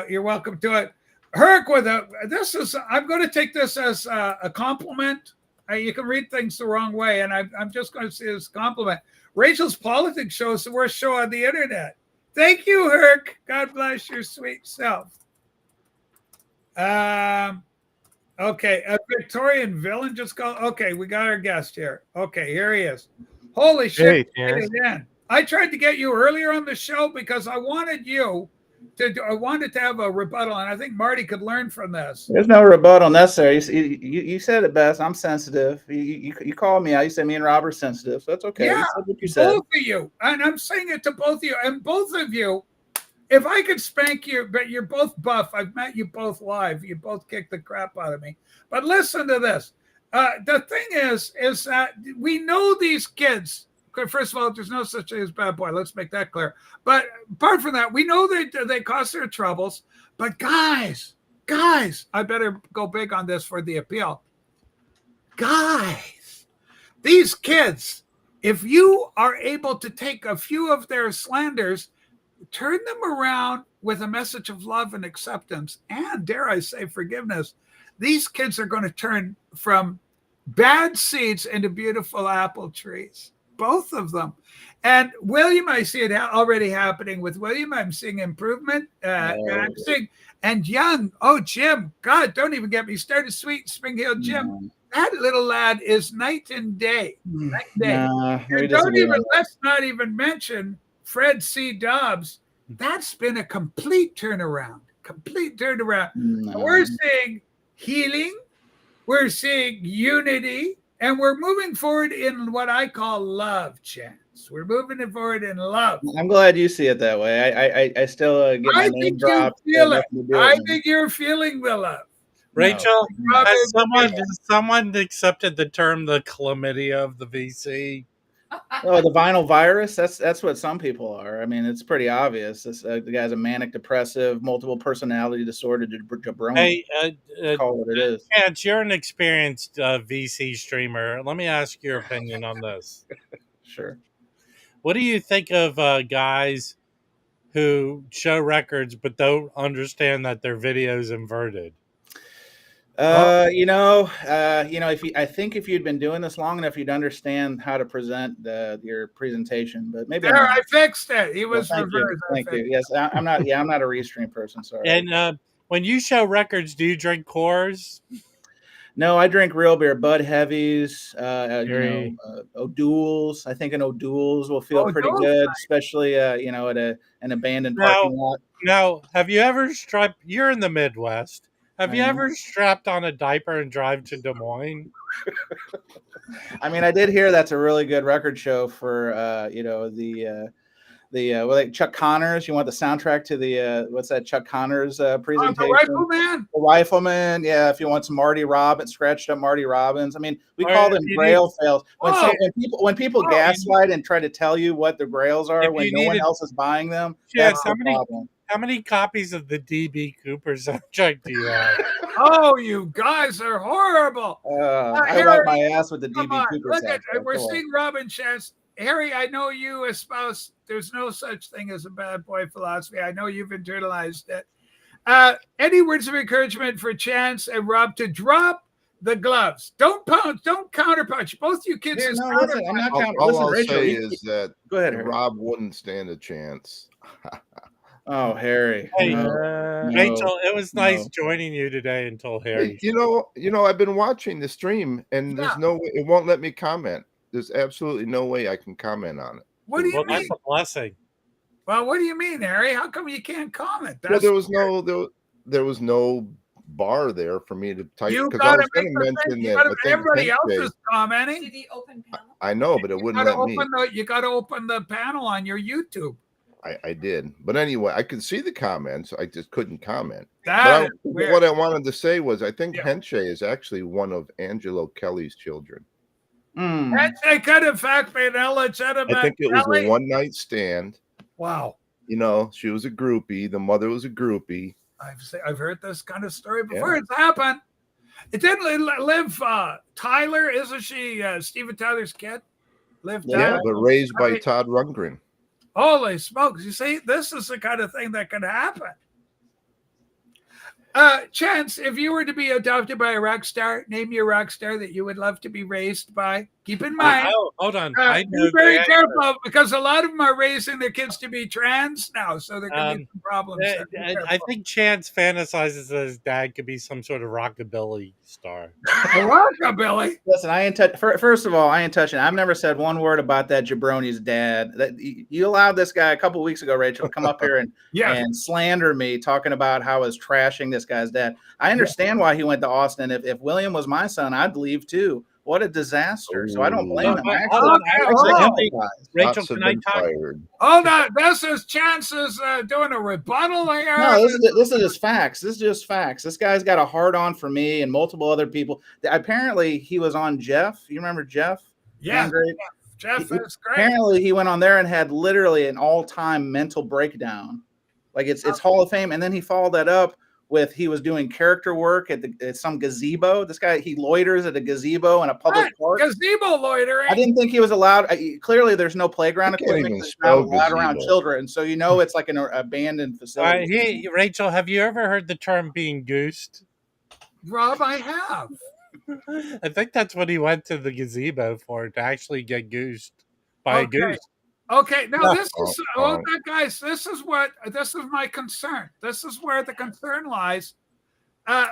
You're welcome to it. Herc I'm going to take this as a compliment. You can read things the wrong way, and I'm just going to say this compliment. Rachel's politics show is the worst show on the internet. Thank you, Herc. God bless your sweet self. Okay, a Victorian villain just called. Okay, we got our guest here. Okay, here he is. Holy shit. Hey, I tried to get you earlier on the show because I wanted to have a rebuttal, and I think Marty could learn from this. There's no rebuttal necessary. You said it best. I'm sensitive. You called me out. You said me and Rob are sensitive, so that's okay. Yeah, you said what you said. Both of you, and I'm saying it to both of you, and both of you. If I could spank you, but you're both buff. I've met you both live. You both kicked the crap out of me. But listen to this. The thing is that we know these kids. First of all, there's no such thing as bad boy. Let's make that clear. But apart from that, we know they cause their troubles. But guys, I better go big on this for the appeal. Guys, these kids, if you are able to take a few of their slanders, turn them around with a message of love and acceptance, and dare I say forgiveness, these kids are going to turn from bad seeds into beautiful apple trees. both of them. And William, I see it already happening with William. I'm seeing improvement. And Young, Jim, God, don't even get me started. Sweet Spring Hill Jim. No. That little lad is night and day. Night and day. Let's not even mention Fred C. Dobbs. That's been a complete turnaround. No. We're seeing healing, we're seeing unity, and we're moving forward in what I call love, Chance. We're moving it forward in love. I'm glad you see it that way. I still get my name dropped. I think you're feeling the love. Rachel, has someone accepted the term the chlamydia of the VC? Oh, the vinyl virus. That's what some people are. I mean, it's pretty obvious. The guy's a manic depressive, multiple personality disorder jabroni. Hey, call it what it is. Chance, you're an experienced VC streamer. Let me ask your opinion on this. Sure. What do you think of guys who show records but don't understand that their video's inverted? I think if you'd been doing this long enough, you'd understand how to present your presentation. But maybe I fixed it. He was reversed. Thank you. Yes, I'm not. Yeah, I'm not a restream person. Sorry. And when you show records, do you drink Coors? No, I drink real beer, Bud Heavies, O'Doul's. I think an O'Doul's will feel pretty good, especially at an abandoned parking lot. Now, have you ever strapped? You're in the Midwest. Have you ever strapped on a diaper and drive to Des Moines? I mean, I did hear that's a really good record show for Chuck Connors. You want the soundtrack to the what's that Chuck Connors presentation? The Rifleman. Yeah, if you want some scratched up Marty Robbins. I mean, we call them Grail fails. When people gaslight and try to tell you what the Grails are when no one else is buying them, that's the problem. How many copies of the D.B. Cooper soundtrack do you have? Oh, you guys are horrible. I wipe my ass with the D.B. Cooper soundtrack. We're seeing Robin Chance. Harry, I know you espouse there's no such thing as a bad boy philosophy. I know you've internalized it. Any words of encouragement for Chance and Rob to drop the gloves? Don't pounce, don't counterpunch. Both you kids. I'm not counterpunching. All I'll say is that go ahead, Rob wouldn't stand a chance. Oh, Harry. Hey, Rachel, it was nice joining you today until Harry. You know, I've been watching the stream and there's no way, it won't let me comment. There's absolutely no way I can comment on it. What do you mean? That's a blessing. Well, what do you mean, Harry? How come you can't comment? Well, there was no bar there for me to type because I was going to mention that everybody else is commenting. To the open panel. I know, but it wouldn't let me. You got to open the panel on your YouTube. I did, but anyway, I could see the comments. I just couldn't comment. What I wanted to say was, I think Henche is actually one of Angelo Kelly's children. Henche could in fact be an illegitimate. I think it was a one-night stand. Wow. You know, she was a groupie. The mother was a groupie. I've heard this kind of story before. It's happened. It didn't live. Tyler, isn't she Steven Tyler's kid? But raised by Todd Rundgren. Holy smokes. You see, this is the kind of thing that could happen. Chance, if you were to be adopted by a rock star, name your rock star that you would love to be raised by. Keep in mind. Hold on. Be very careful because a lot of them are raising their kids to be trans now, so there can be some problems. I think Chance fantasizes that his dad could be some sort of rockabilly star. Rockabilly? Listen, I ain't first of all, I ain't touching. I've never said one word about that jabroni's dad. That you allowed this guy a couple of weeks ago, Rachel, to come up here and slander me, talking about how I was trashing this guy's dad. I understand why he went to Austin. If William was my son, I'd leave too. What a disaster. So I don't blame him. Rachel, can I talk? Hold on. This is Chance's doing a rebuttal here. No, this is just facts. This is just facts. This guy's got a hard on for me and multiple other people. Apparently, he was on Jeff. You remember Jeff? Yeah. Jeff is great. Apparently, he went on there and had literally an all-time mental breakdown. Like it's Hall of Fame. And then he followed that up with he was doing character work at some gazebo. This guy, he loiters at a gazebo in a public park. Gazebo loitering. I didn't think he was allowed. Clearly, there's no playground equipment. It's not allowed around children. So it's like an abandoned facility. Hey, Rachel, have you ever heard the term being goosed? Rob, I have. I think that's what he went to the gazebo for, to actually get goosed. by a goose. Okay, now this is guys. this is my concern. This is where the concern lies.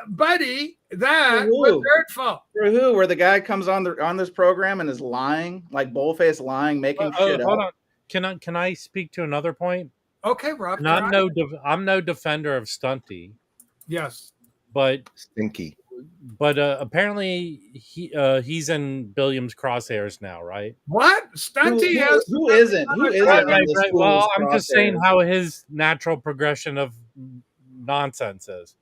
Buddy, that was hurtful. For who? Where the guy comes on this program and is lying, like bullface lying, making shit up. Hold on. Can I speak to another point? Okay, Rob. And I'm no defender of Stunty. Yes, but stinky. But apparently he's in Billiam's crosshairs now, right? What? Stunty has who isn't? Who isn't? Right. Well, I'm just saying how his natural progression of nonsense is.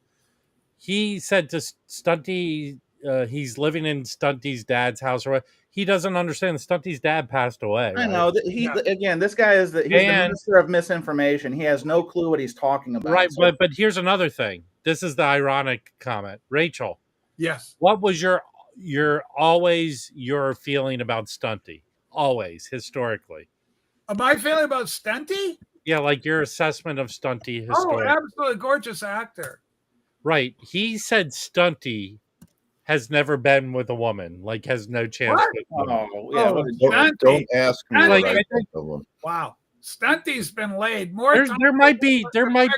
He said to Stunty, he's living in Stunty's dad's house, or what. He doesn't understand Stunty's dad passed away. I know that again. This guy is the minister of misinformation. He has no clue what he's talking about. Right, but here's another thing. This is the ironic comment, Rachel. Yes. What was your feeling about Stunty? Always, historically. My feeling about Stunty? Yeah, like your assessment of Stunty historically. Oh, absolutely gorgeous actor. Right. He said Stunty has never been with a woman, like has no chance. Don't ask me. Wow. Stunty's been laid more times. There might be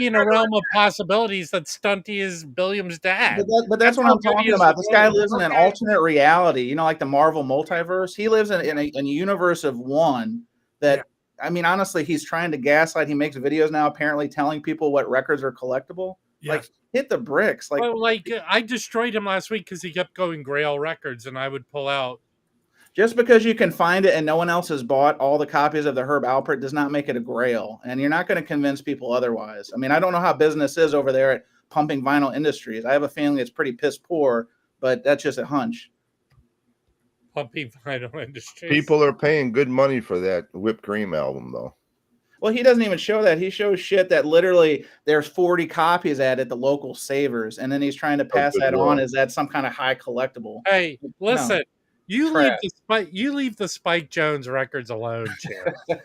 in a realm of possibilities that Stunty is Billiam's dad. But that's what I'm talking about. This guy lives in an alternate reality, you know, like the Marvel multiverse. He lives in a universe of one that, I mean, honestly, he's trying to gaslight. He makes videos now apparently telling people what records are collectible. Yes. Like, hit the bricks. Like I destroyed him last week because he kept going Grail Records, and I would pull out. Just because you can find it and no one else has bought all the copies of the Herb Alpert does not make it a grail. And you're not going to convince people otherwise. I mean, I don't know how business is over there at Pumping Vinyl Industries. I have a feeling it's pretty piss poor, but that's just a hunch. Pumping Vinyl Industries. People are paying good money for that Whipped Cream album, though. Well, he doesn't even show that. He shows shit that literally there's 40 copies at the local Savers. And then he's trying to pass that on as that some kind of high collectible. Hey, listen. No. You leave the Spike Jones records alone, Chance.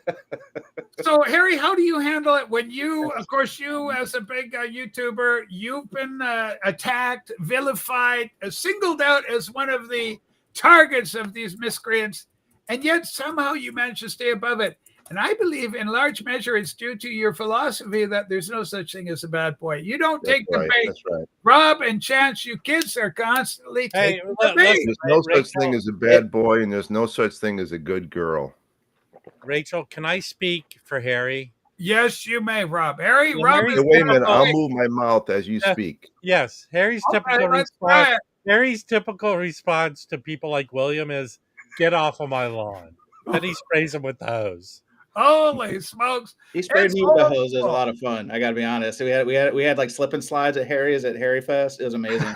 So, Harry, how do you handle it when you, of course, you as a big YouTuber, you've been attacked, vilified, singled out as one of the targets of these miscreants, and yet somehow you manage to stay above it. And I believe in large measure it's due to your philosophy that there's no such thing as a bad boy. You don't take the bait. That's right. Rob and Chance, you kids are constantly taking the bait. There's no such thing as a bad boy, and there's no such thing as a good girl. Rachel, can I speak for Harry? Yes, you may, Rob. Harry, Rob. Wait a minute. I'll move my mouth as you speak. Yes. Harry's typical response. Harry's typical response to people like William is, "Get off of my lawn." And he sprays them with the hose. Holy smokes! He sprayed me with the hose. It was a lot of fun. I got to be honest. We had like slip and slides at Harry's at Harry Fest. It was amazing.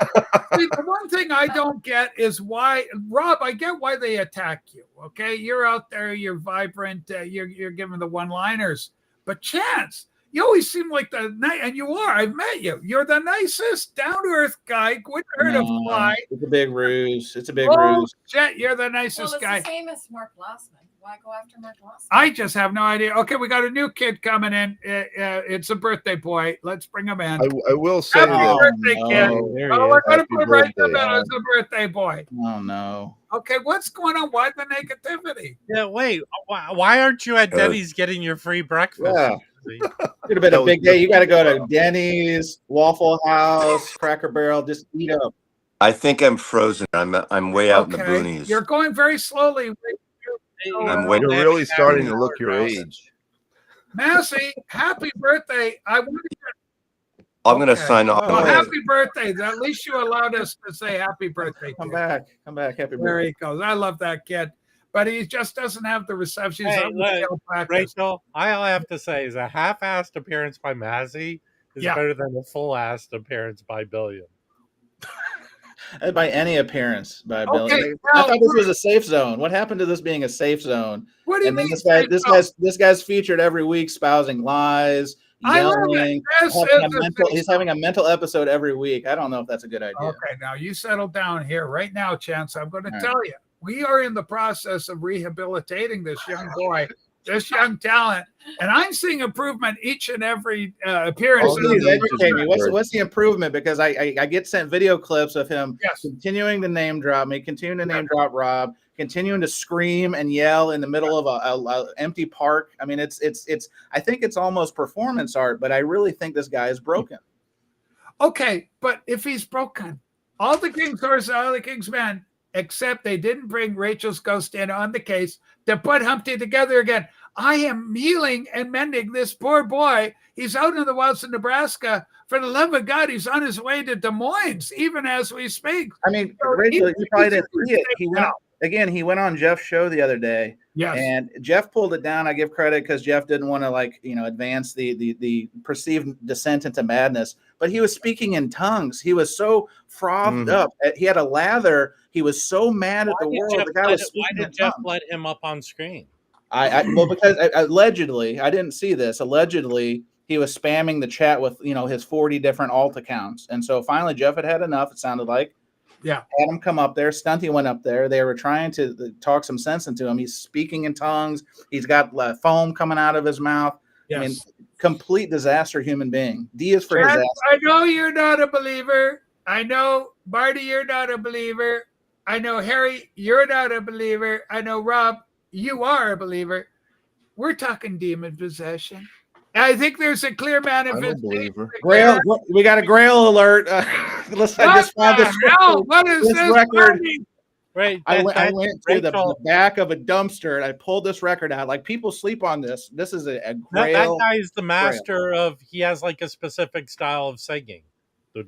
See, the one thing I don't get is why, Rob. I get why they attack you. Okay, you're out there, you're vibrant, you're giving the one-liners. But Chance, you always seem like the nice, and you are. I've met you. You're the nicest, down-to-earth guy. Wouldn't hurt a fly. It's a big ruse. It's a big ruse. Jet, you're the nicest guy. It's the same as Mark Glassman. Why go after Mark Glassman? I just have no idea. Okay, we got a new kid coming in. It's a birthday boy. Let's bring him in. I will say happy birthday, kid. We're going to put right in the middle as a birthday boy. Oh, no. Okay, what's going on? Why the negativity? Yeah, wait. Why aren't you at Denny's getting your free breakfast? Yeah. Could have been a big day. You got to go to Denny's, Waffle House, Cracker Barrel. Just eat up. I think I'm frozen. I'm way out in the boonies. You're going very slowly. You're really starting to look your age. Mazzy, happy birthday. I'm going to sign off. Well, happy birthday. At least you allowed us to say happy birthday. Come back. Happy birthday. There he goes. I love that kid. But he just doesn't have the reception. Rachel, all I have to say is a half-assed appearance by Mazzy is better than a full-assed appearance by Billiam. By any appearance by Billiam. I thought this was a safe zone. What happened to this being a safe zone? What do you mean? This guy's featured every week, espousing lies, yelling. He's having a mental episode every week. I don't know if that's a good idea. Okay, now you settle down here right now, Chance. I'm going to tell you, we are in the process of rehabilitating this young boy this young talent, and I'm seeing improvement each and every appearance. Please educate me. What's the improvement? Because I get sent video clips of him continuing to name drop me, continuing to name drop Rob, continuing to scream and yell in the middle of a empty park. I mean, it's. I think it's almost performance art, but I really think this guy is broken. Okay, but if he's broken, all the King's horse, all the King's men, except they didn't bring Rachel's ghost in on the case to put Humpty together again. I am healing and mending this poor boy. He's out in the wilds of Nebraska. For the love of God, he's on his way to Des Moines, even as we speak. I mean, so Rachel, you probably didn't see it. He went on Jeff's show the other day. Yes. And Jeff pulled it down. I give credit because Jeff didn't want to advance the perceived descent into madness. But he was speaking in tongues. He was so frothed up. He had a lather. He was so mad at the world. Why did Jeff let him up on screen? Well, because allegedly, I didn't see this. Allegedly, he was spamming the chat with his 40 different alt accounts, and so finally Jeff had enough. It sounded like, had him come up there. Stunty went up there. They were trying to talk some sense into him. He's speaking in tongues. He's got foam coming out of his mouth. Yes. I mean, complete disaster human being. D is for disaster. I know you're not a believer. I know Marty, you're not a believer. I know Harry, you're not a believer. I know Rob, you are a believer. We're talking demon possession. I think there's a clear manifestation. Grail, we got a Grail alert. Listen, I just found this. What is this record? Right. I went to the back of a dumpster and I pulled this record out. Like, people sleep on this. This is a Grail. That guy is the master of. He has like a specific style of singing. A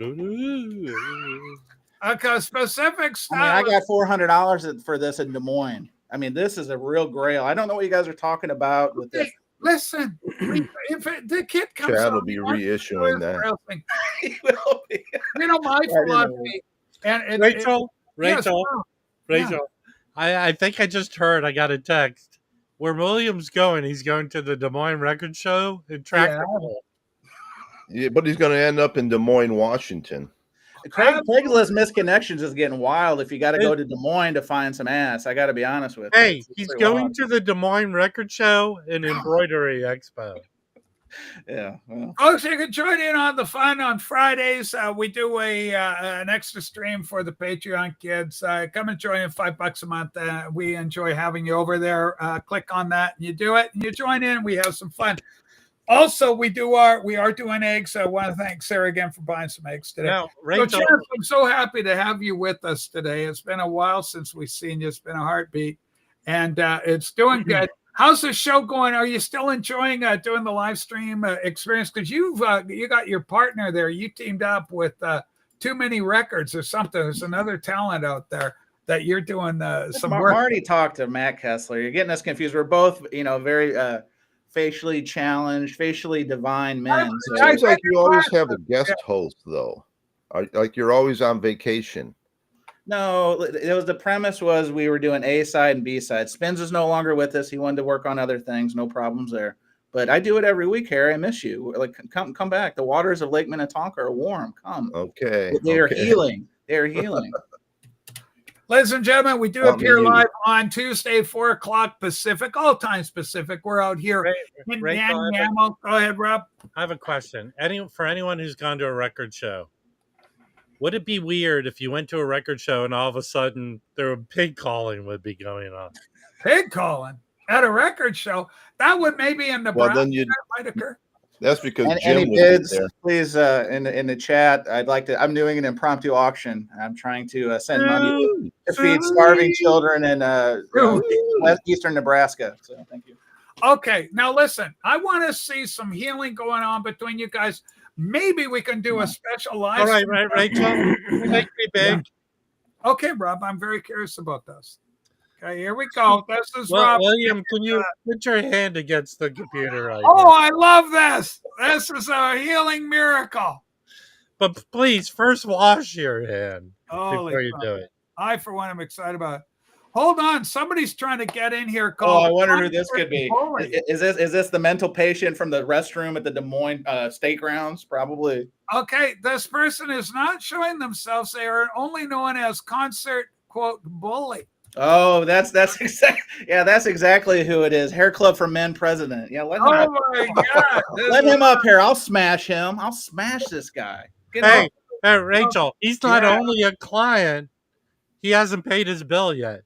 specific style. I got $400 for this in Des Moines. I mean, this is a real Grail. I don't know what you guys are talking about with this. Listen, if the kid comes Chad will be reissuing that. He will be. My philosophy. And Rachel, I think I just heard. I got a text where William's going. He's going to the Des Moines Record Show in Tractable. Yeah, but he's going to end up in Des Moines, Washington. Craigslist misconnections is getting wild if you got to go to Des Moines to find some ass. I got to be honest with you. Hey, he's going to the Des Moines Record Show and Embroidery Expo. Yeah. Well. Folks, you can join in on the fun on Fridays. We do an extra stream for the Patreon kids. Come and join in, $5 a month. We enjoy having you over there. Click on that and you do it and you join in. We have some fun. Also, we are doing eggs. I want to thank Sarah again for buying some eggs today. Now, Rachel, so, Chance, I'm so happy to have you with us today. It's been a while since we've seen you. It's been a heartbeat, and it's doing good. How's the show going? Are you still enjoying doing the live stream experience? Because you got your partner there. You teamed up with Too Many Records or something. There's another talent out there that you're doing some work. Marty talked to Matt Kessler. You're getting us confused. We're both, very facially challenged, facially divine men. It seems like you always have a guest host, though. Like you're always on vacation. No, the premise was we were doing A side and B side. Spins is no longer with us. He wanted to work on other things. No problems there. But I do it every week, Harry. I miss you. Like, come back. The waters of Lake Minnetonka are warm. Come. Okay. They are healing. They are healing. Ladies and gentlemen, we do appear live on Tuesday, 4:00 Pacific, all times Pacific. We're out here in Go ahead, Rob. I have a question. For anyone who's gone to a record show, would it be weird if you went to a record show and all of a sudden pig calling would be going on? Pig calling at a record show? That would maybe in Nebraska might occur. That's because any bids, please, in the chat. I'm doing an impromptu auction. I'm trying to send money to feed starving children in eastern Nebraska. So thank you. Okay, now listen. I want to see some healing going on between you guys. Maybe we can do a special live. All right, Rachel. Make me big. Yeah. Okay, Rob. I'm very curious about this. Okay, here we go. This is Rob. William, can you put your hand against the computer? I love this. This is a healing miracle. But please, first wash your hand before you do it. I, for one, am excited about it. Hold on. Somebody's trying to get in here. I wonder who this could be. Is this the mental patient from the restroom at the Des Moines State Grounds? Probably. Okay, this person is not showing themselves. They are only known as concert, quote, bully. Oh, that's exactly who it is. Hair Club for Men president. Yeah, let him. Oh my God! Let him up here. I'll smash him. I'll smash this guy. Hey, Rachel, he's not only a client, he hasn't paid his bill yet.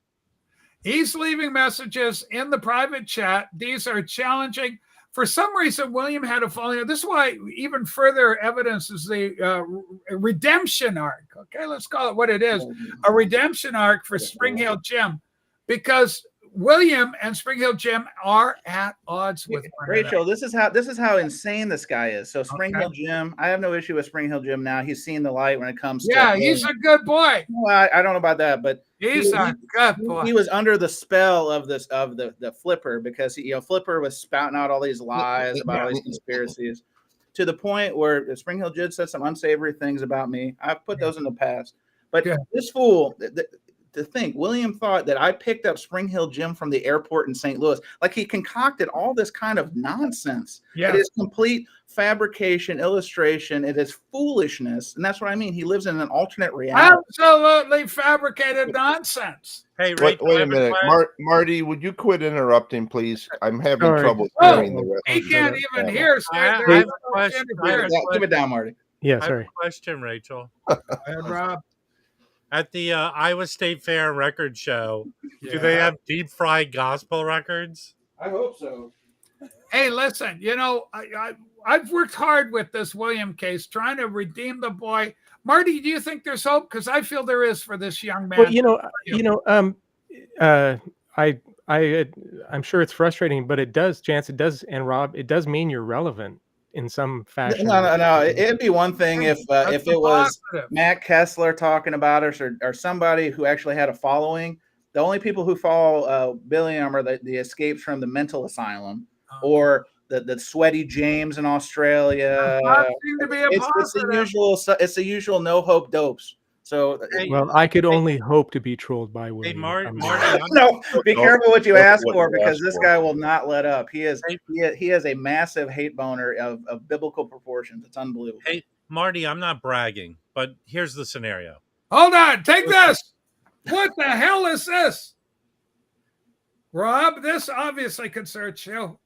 He's leaving messages in the private chat. These are challenging. For some reason, William had a falling. This is why even further evidence is the redemption arc. Okay, let's call it what it is: a redemption arc for Spring Hill Jim, because William and Spring Hill Jim are at odds with one Rachel. This is how insane this guy is. So Spring Hill Jim, I have no issue with Spring Hill Jim now. He's seen the light when it comes to. Yeah, he's a good boy. Well, I don't know about that, but he's a good boy. He was under the spell of the Flipper, because Flipper was spouting out all these lies about all these conspiracies, to the point where Spring Hill Jim said some unsavory things about me. I've put those in the past, but this fool. To think William thought that I picked up Spring Hill Jim from the airport in St. Louis. Like, he concocted all this kind of nonsense. It is complete fabrication, illustration. It is foolishness. And that's what I mean. He lives in an alternate reality. Absolutely fabricated nonsense. Hey, wait a minute. Marty, would you quit interrupting, please? I'm having trouble hearing the rest. He can't even hear. Keep it down, Marty. Yeah, sorry. I have a question, Rachel. Go ahead, Rob. At the Iowa State Fair and Record Show, do they have deep fried gospel records? I hope so. Hey, listen, I've worked hard with this William case, trying to redeem the boy. Marty, do you think there's hope? Because I feel there is for this young man. Well, I'm sure it's frustrating, but it does, Chance, it does, and Rob, it does mean you're relevant in some fashion. No. It'd be one thing if it was Matt Kessler talking about us, or somebody who actually had a following. The only people who follow Billiam are the escapes from the mental asylum, or the sweaty James in Australia. It's the usual no hope dopes. So, well, I could only hope to be trolled by William. Hey, Marty, no, be careful what you ask for, because this guy will not let up. He has a massive hate boner of biblical proportions. It's unbelievable. Hey, Marty, I'm not bragging, but here's the scenario. Hold on, take this. What the hell is this? Rob, this obviously concerns you.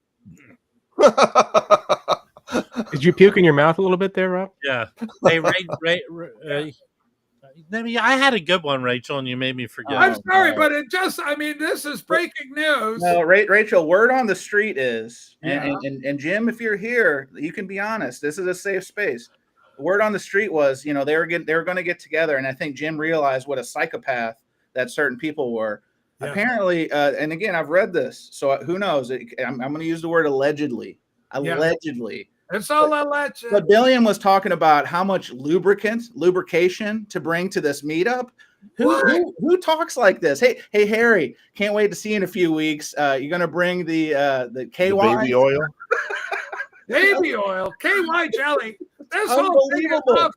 Did you puke in your mouth a little bit there, Rob? Yeah. Hey, I had a good one, Rachel, and you made me forget. I'm sorry, but this is breaking news. No, Rachel, word on the street is, and Jim, if you're here, you can be honest. This is a safe space. The word on the street was, they were going to get together, and I think Jim realized what a psychopath that certain people were. Yeah. Apparently, and again, I've read this, so who knows? I'm going to use the word allegedly. Allegedly. It's all alleged. But Billiam was talking about how much lubrication to bring to this meetup. Who talks like this? Hey, Harry, can't wait to see you in a few weeks. You're gonna bring the KY, the baby oil, baby oil, KY jelly. That's unbelievable.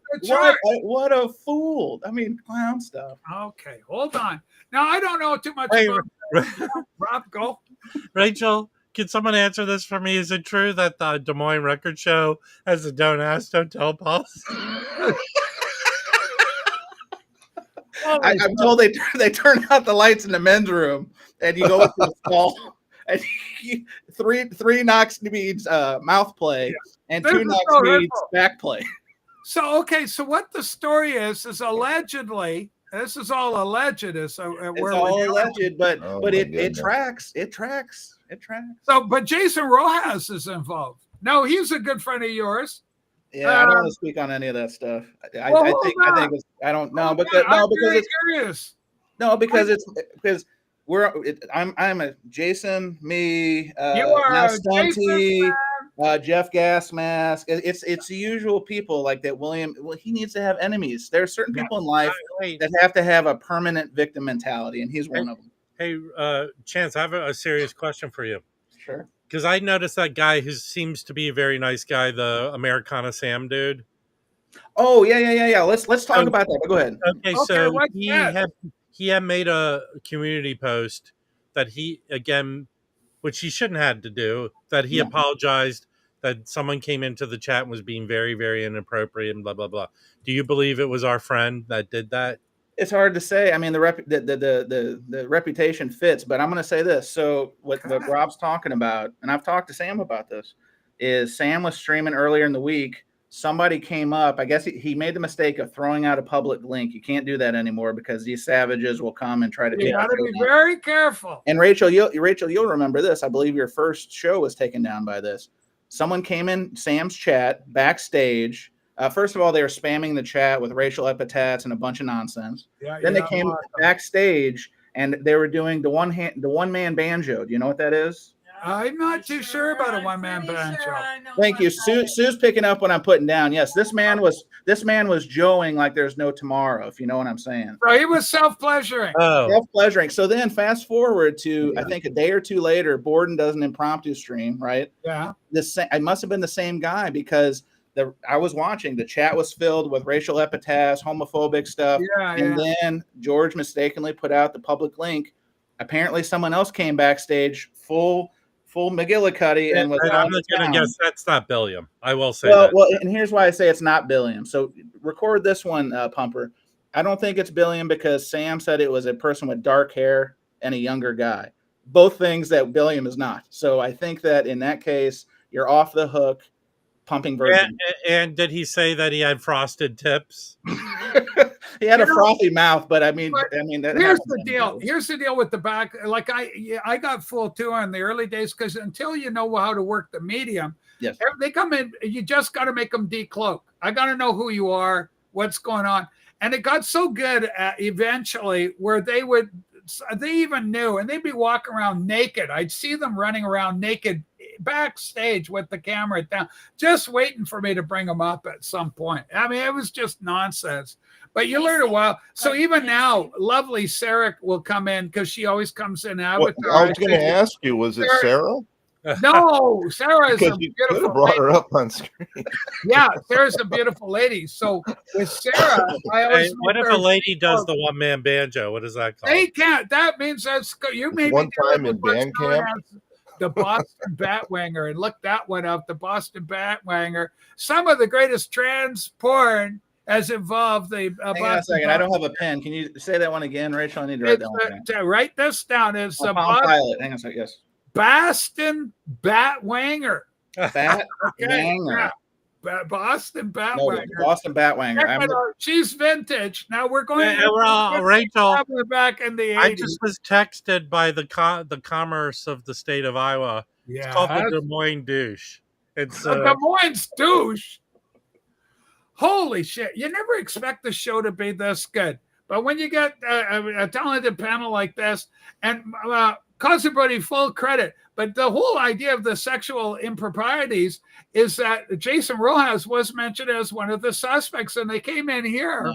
What a fool! I mean, clown stuff. Okay, hold on. Now I don't know too much about Rob. Go, Rachel. Can someone answer this for me? Is it true that the Des Moines Record Show has a Don't Ask, Don't Tell policy? I'm told they turn out the lights in the men's room, and you go into the stall, and three knocks needs mouth play, and two knocks needs back play. So what the story is allegedly. This is all alleged. It's all alleged, but it tracks. It tracks. So, but Jason Rojas is involved. No, he's a good friend of yours. Yeah, I don't want to speak on any of that stuff. I don't know because I'm a Jason, me, you are Stunty, Jeff Gasmask. It's the usual people like that. William, he needs to have enemies. There are certain people in life that have to have a permanent victim mentality, and he's one of them. Hey, Chance, I have a serious question for you. Sure. Because I noticed that guy who seems to be a very nice guy, the Americana Sam dude. Oh, yeah. Let's talk about that. Go ahead. Okay, so he had made a community post that he, again, which he shouldn't have had to do, that he apologized that someone came into the chat and was being very, very inappropriate and blah, blah, blah. Do you believe it was our friend that did that? It's hard to say. I mean, the reputation fits, but I'm going to say this. So what Rob's talking about, and I've talked to Sam about this, is Sam was streaming earlier in the week. Somebody came up. I guess he made the mistake of throwing out a public link. You can't do that anymore because these savages will come and try to. You got to be very careful. And Rachel, you'll remember this. I believe your first show was taken down by this. Someone came in Sam's chat backstage. First of all, they were spamming the chat with racial epithets and a bunch of nonsense. Then they came backstage and they were doing the one man banjo. Do you know what that is? I'm not too sure about a one man banjo. Thank you. Sue's picking up what I'm putting down. Yes, this man was joeing like there's no tomorrow, if you know what I'm saying. So he was self-pleasuring. Self-pleasuring. So then fast forward to I think a day or two later, Borden does an impromptu stream, right? Yeah. I must have been the same guy because I was watching, the chat was filled with racial epithets, homophobic stuff. And then George mistakenly put out the public link. Apparently someone else came backstage full McGillicuddy and was I'm going to guess that's not Billiam. I will say that. Well, and here's why I say it's not Billiam. So record this one, Pumper. I don't think it's Billiam because Sam said it was a person with dark hair and a younger guy. Both things that Billiam is not. So I think that in that case, you're off the hook. Pumping virgin. And did he say that he had frosted tips? He had a frothy mouth, but I mean, here's the deal. Here's the deal with the back. Like I got fooled too in the early days because until you know how to work the medium, they come in. You just got to make them decloak. I got to know who you are, what's going on, and it got so good eventually where they even knew, and they'd be walking around naked. I'd see them running around naked backstage with the camera down, just waiting for me to bring them up at some point. I mean, it was just nonsense. But you learn a while. So even now, lovely Sarah will come in because she always comes in. I was going to ask you, was it Sarah? No, Sarah is a you beautiful brought her up on screen. Yeah, Sarah's a beautiful lady. So with Sarah, I always what if a lady does the one man banjo? What is that called? They can't. That means that's you may one time in band camp. The Boston Batwanger, and look that one up. The Boston Batwanger. Some of the greatest trans porn has involved the. Hang on a second. I don't have a pen. Can you say that one again, Rachel? I need to write that one down. Write this down. It's a pilot. Hang on a second. Yes. Boston Batwanger. Batwanger. Boston Batwanger. No, Boston Batwanger. She's vintage. Now we're going. Rachel. Back in the 80s. I just was texted by the commerce of the state of Iowa. Yeah, it's called the Des Moines douche. It's Des Moines douche. Holy shit! You never expect the show to be this good, but when you get a talented panel like this, and cause everybody full credit. But the whole idea of the sexual improprieties is that Jason Rojas was mentioned as one of the suspects, and they came in here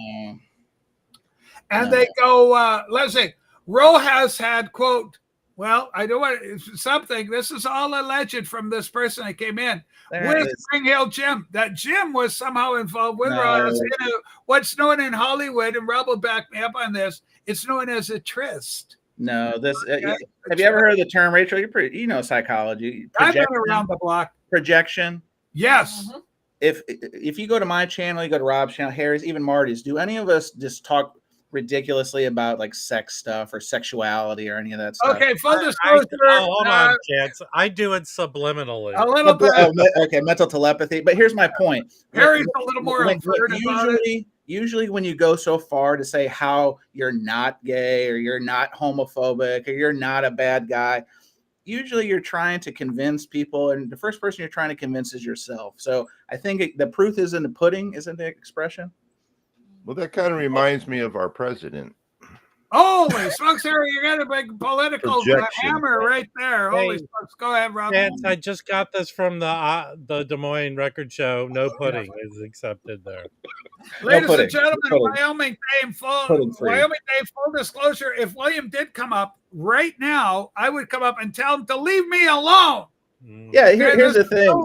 and they go, let's see, Rojas had, quote, well, I don't want something. This is all alleged from this person that came in with Spring Hill Jim. That Jim was somehow involved with Rojas in what's known in Hollywood, and Rob will back me up on this. It's known as a tryst. No, this. Have you ever heard of the term, Rachel? You know psychology. I've been around the block. Projection. Yes. Mm-hmm. If you go to my channel, you go to Rob's channel, Harry's, even Marty's. Do any of us just talk ridiculously about like sex stuff or sexuality or any of that stuff? Okay, full disclosure. Hold on, Chance. I do it subliminally. A little bit. Okay, mental telepathy. But here's my point. Harry's a little more overt about it. Usually when you go so far to say how you're not gay or you're not homophobic or you're not a bad guy, usually you're trying to convince people, and the first person you're trying to convince is yourself. So I think the proof is in the pudding, isn't the expression? Well, that kind of reminds me of our president. Holy smokes, Harry, you got a big political hammer right there. Holy smokes. Go ahead, Rob. I just got this from the Des Moines record show. No pudding is accepted there. Ladies and gentlemen, Wyoming Dave, full disclosure. If William did come up right now, I would come up and tell him to leave me alone. Yeah, here's the thing.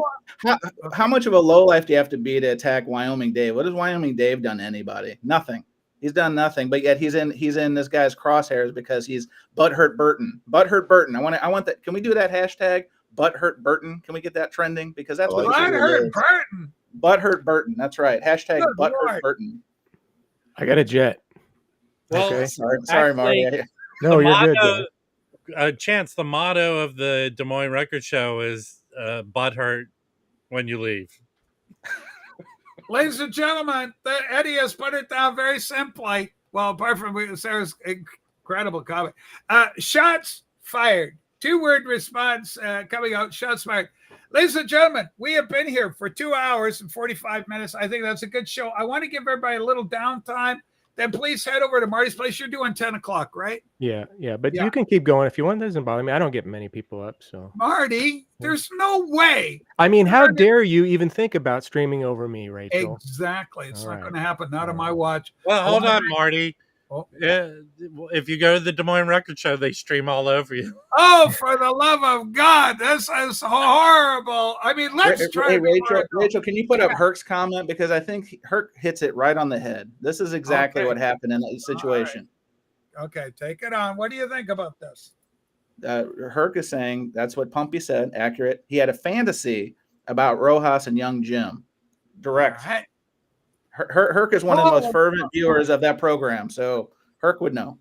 How much of a lowlife do you have to be to attack Wyoming Dave? What has Wyoming Dave done to anybody? Nothing. He's done nothing, but yet he's in this guy's crosshairs because he's Butthurt Burton. Butthurt Burton. I want that. Can we do that hashtag Butthurt Burton? Can we get that trending? Because that's what Butthurt Burton. Butthurt Burton. That's right. Hashtag Butthurt Burton. I got a jet. Well, Okay. Sorry, Marty. No, you're good. Chance, the motto of the Des Moines Record Show is butthurt when you leave. Ladies and gentlemen, Eddie has put it down very simply. Well, apart from Sarah's incredible comment. Shots fired. 2-word response coming out. Shots fired. Ladies and gentlemen, we have been here for 2 hours and 45 minutes. I think that's a good show. I want to give everybody a little downtime. Then please head over to Marty's place. You're doing 10 o'clock, right? Yeah. But you can keep going if you want. It doesn't bother me. I don't get many people up, so. Marty, there's no way. I mean, how dare you even think about streaming over me, Rachel? Exactly. It's not going to happen. Not on my watch. Well, hold on, Marty. If you go to the Des Moines Record Show, they stream all over you. Oh, for the love of God. This is horrible. I mean, let's try. Hey, Rachel, can you put up Herc's comment? Because I think Herc hits it right on the head. This is exactly what happened in that situation. Right. Okay, take it on. What do you think about this? Herc is saying that's what Pumpy said. Accurate. He had a fantasy about Rojas and young Jim. Direct. Right. Herc is one of the most fervent viewers of that program, so Herc would know.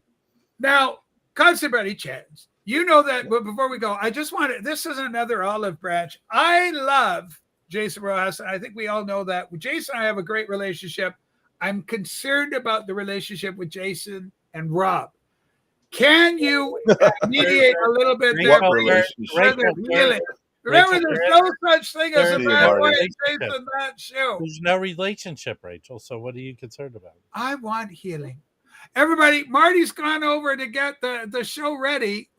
Now, Constantly Chance, you know that, but before we go, I just wanted, this is another olive branch. I love Jason Rojas, and I think we all know that. Jason and I have a great relationship. I'm concerned about the relationship with Jason and Rob. Can you mediate a little bit there? Remember, there's no such thing as a bad boy and Jason that show. There's no relationship, Rachel. So what are you concerned about? I want healing. Everybody, Marty's gone over to get the show ready.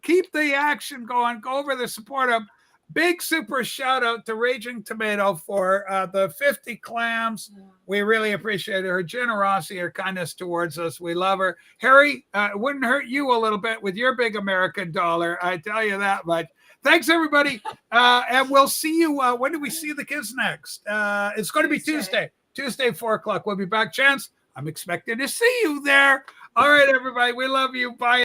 Keep the action going. Go over to support him. Big super shout out to Raging Tomato for the 50 clams. We really appreciate her generosity, her kindness towards us. We love her. Harry, it wouldn't hurt you a little bit with your big American dollar. I tell you that much. Thanks, everybody. And we'll see you. When do we see the kids next? It's going to be Tuesday, 4 o'clock. We'll be back. Chance, I'm expecting to see you there. All right, everybody. We love you. Bye.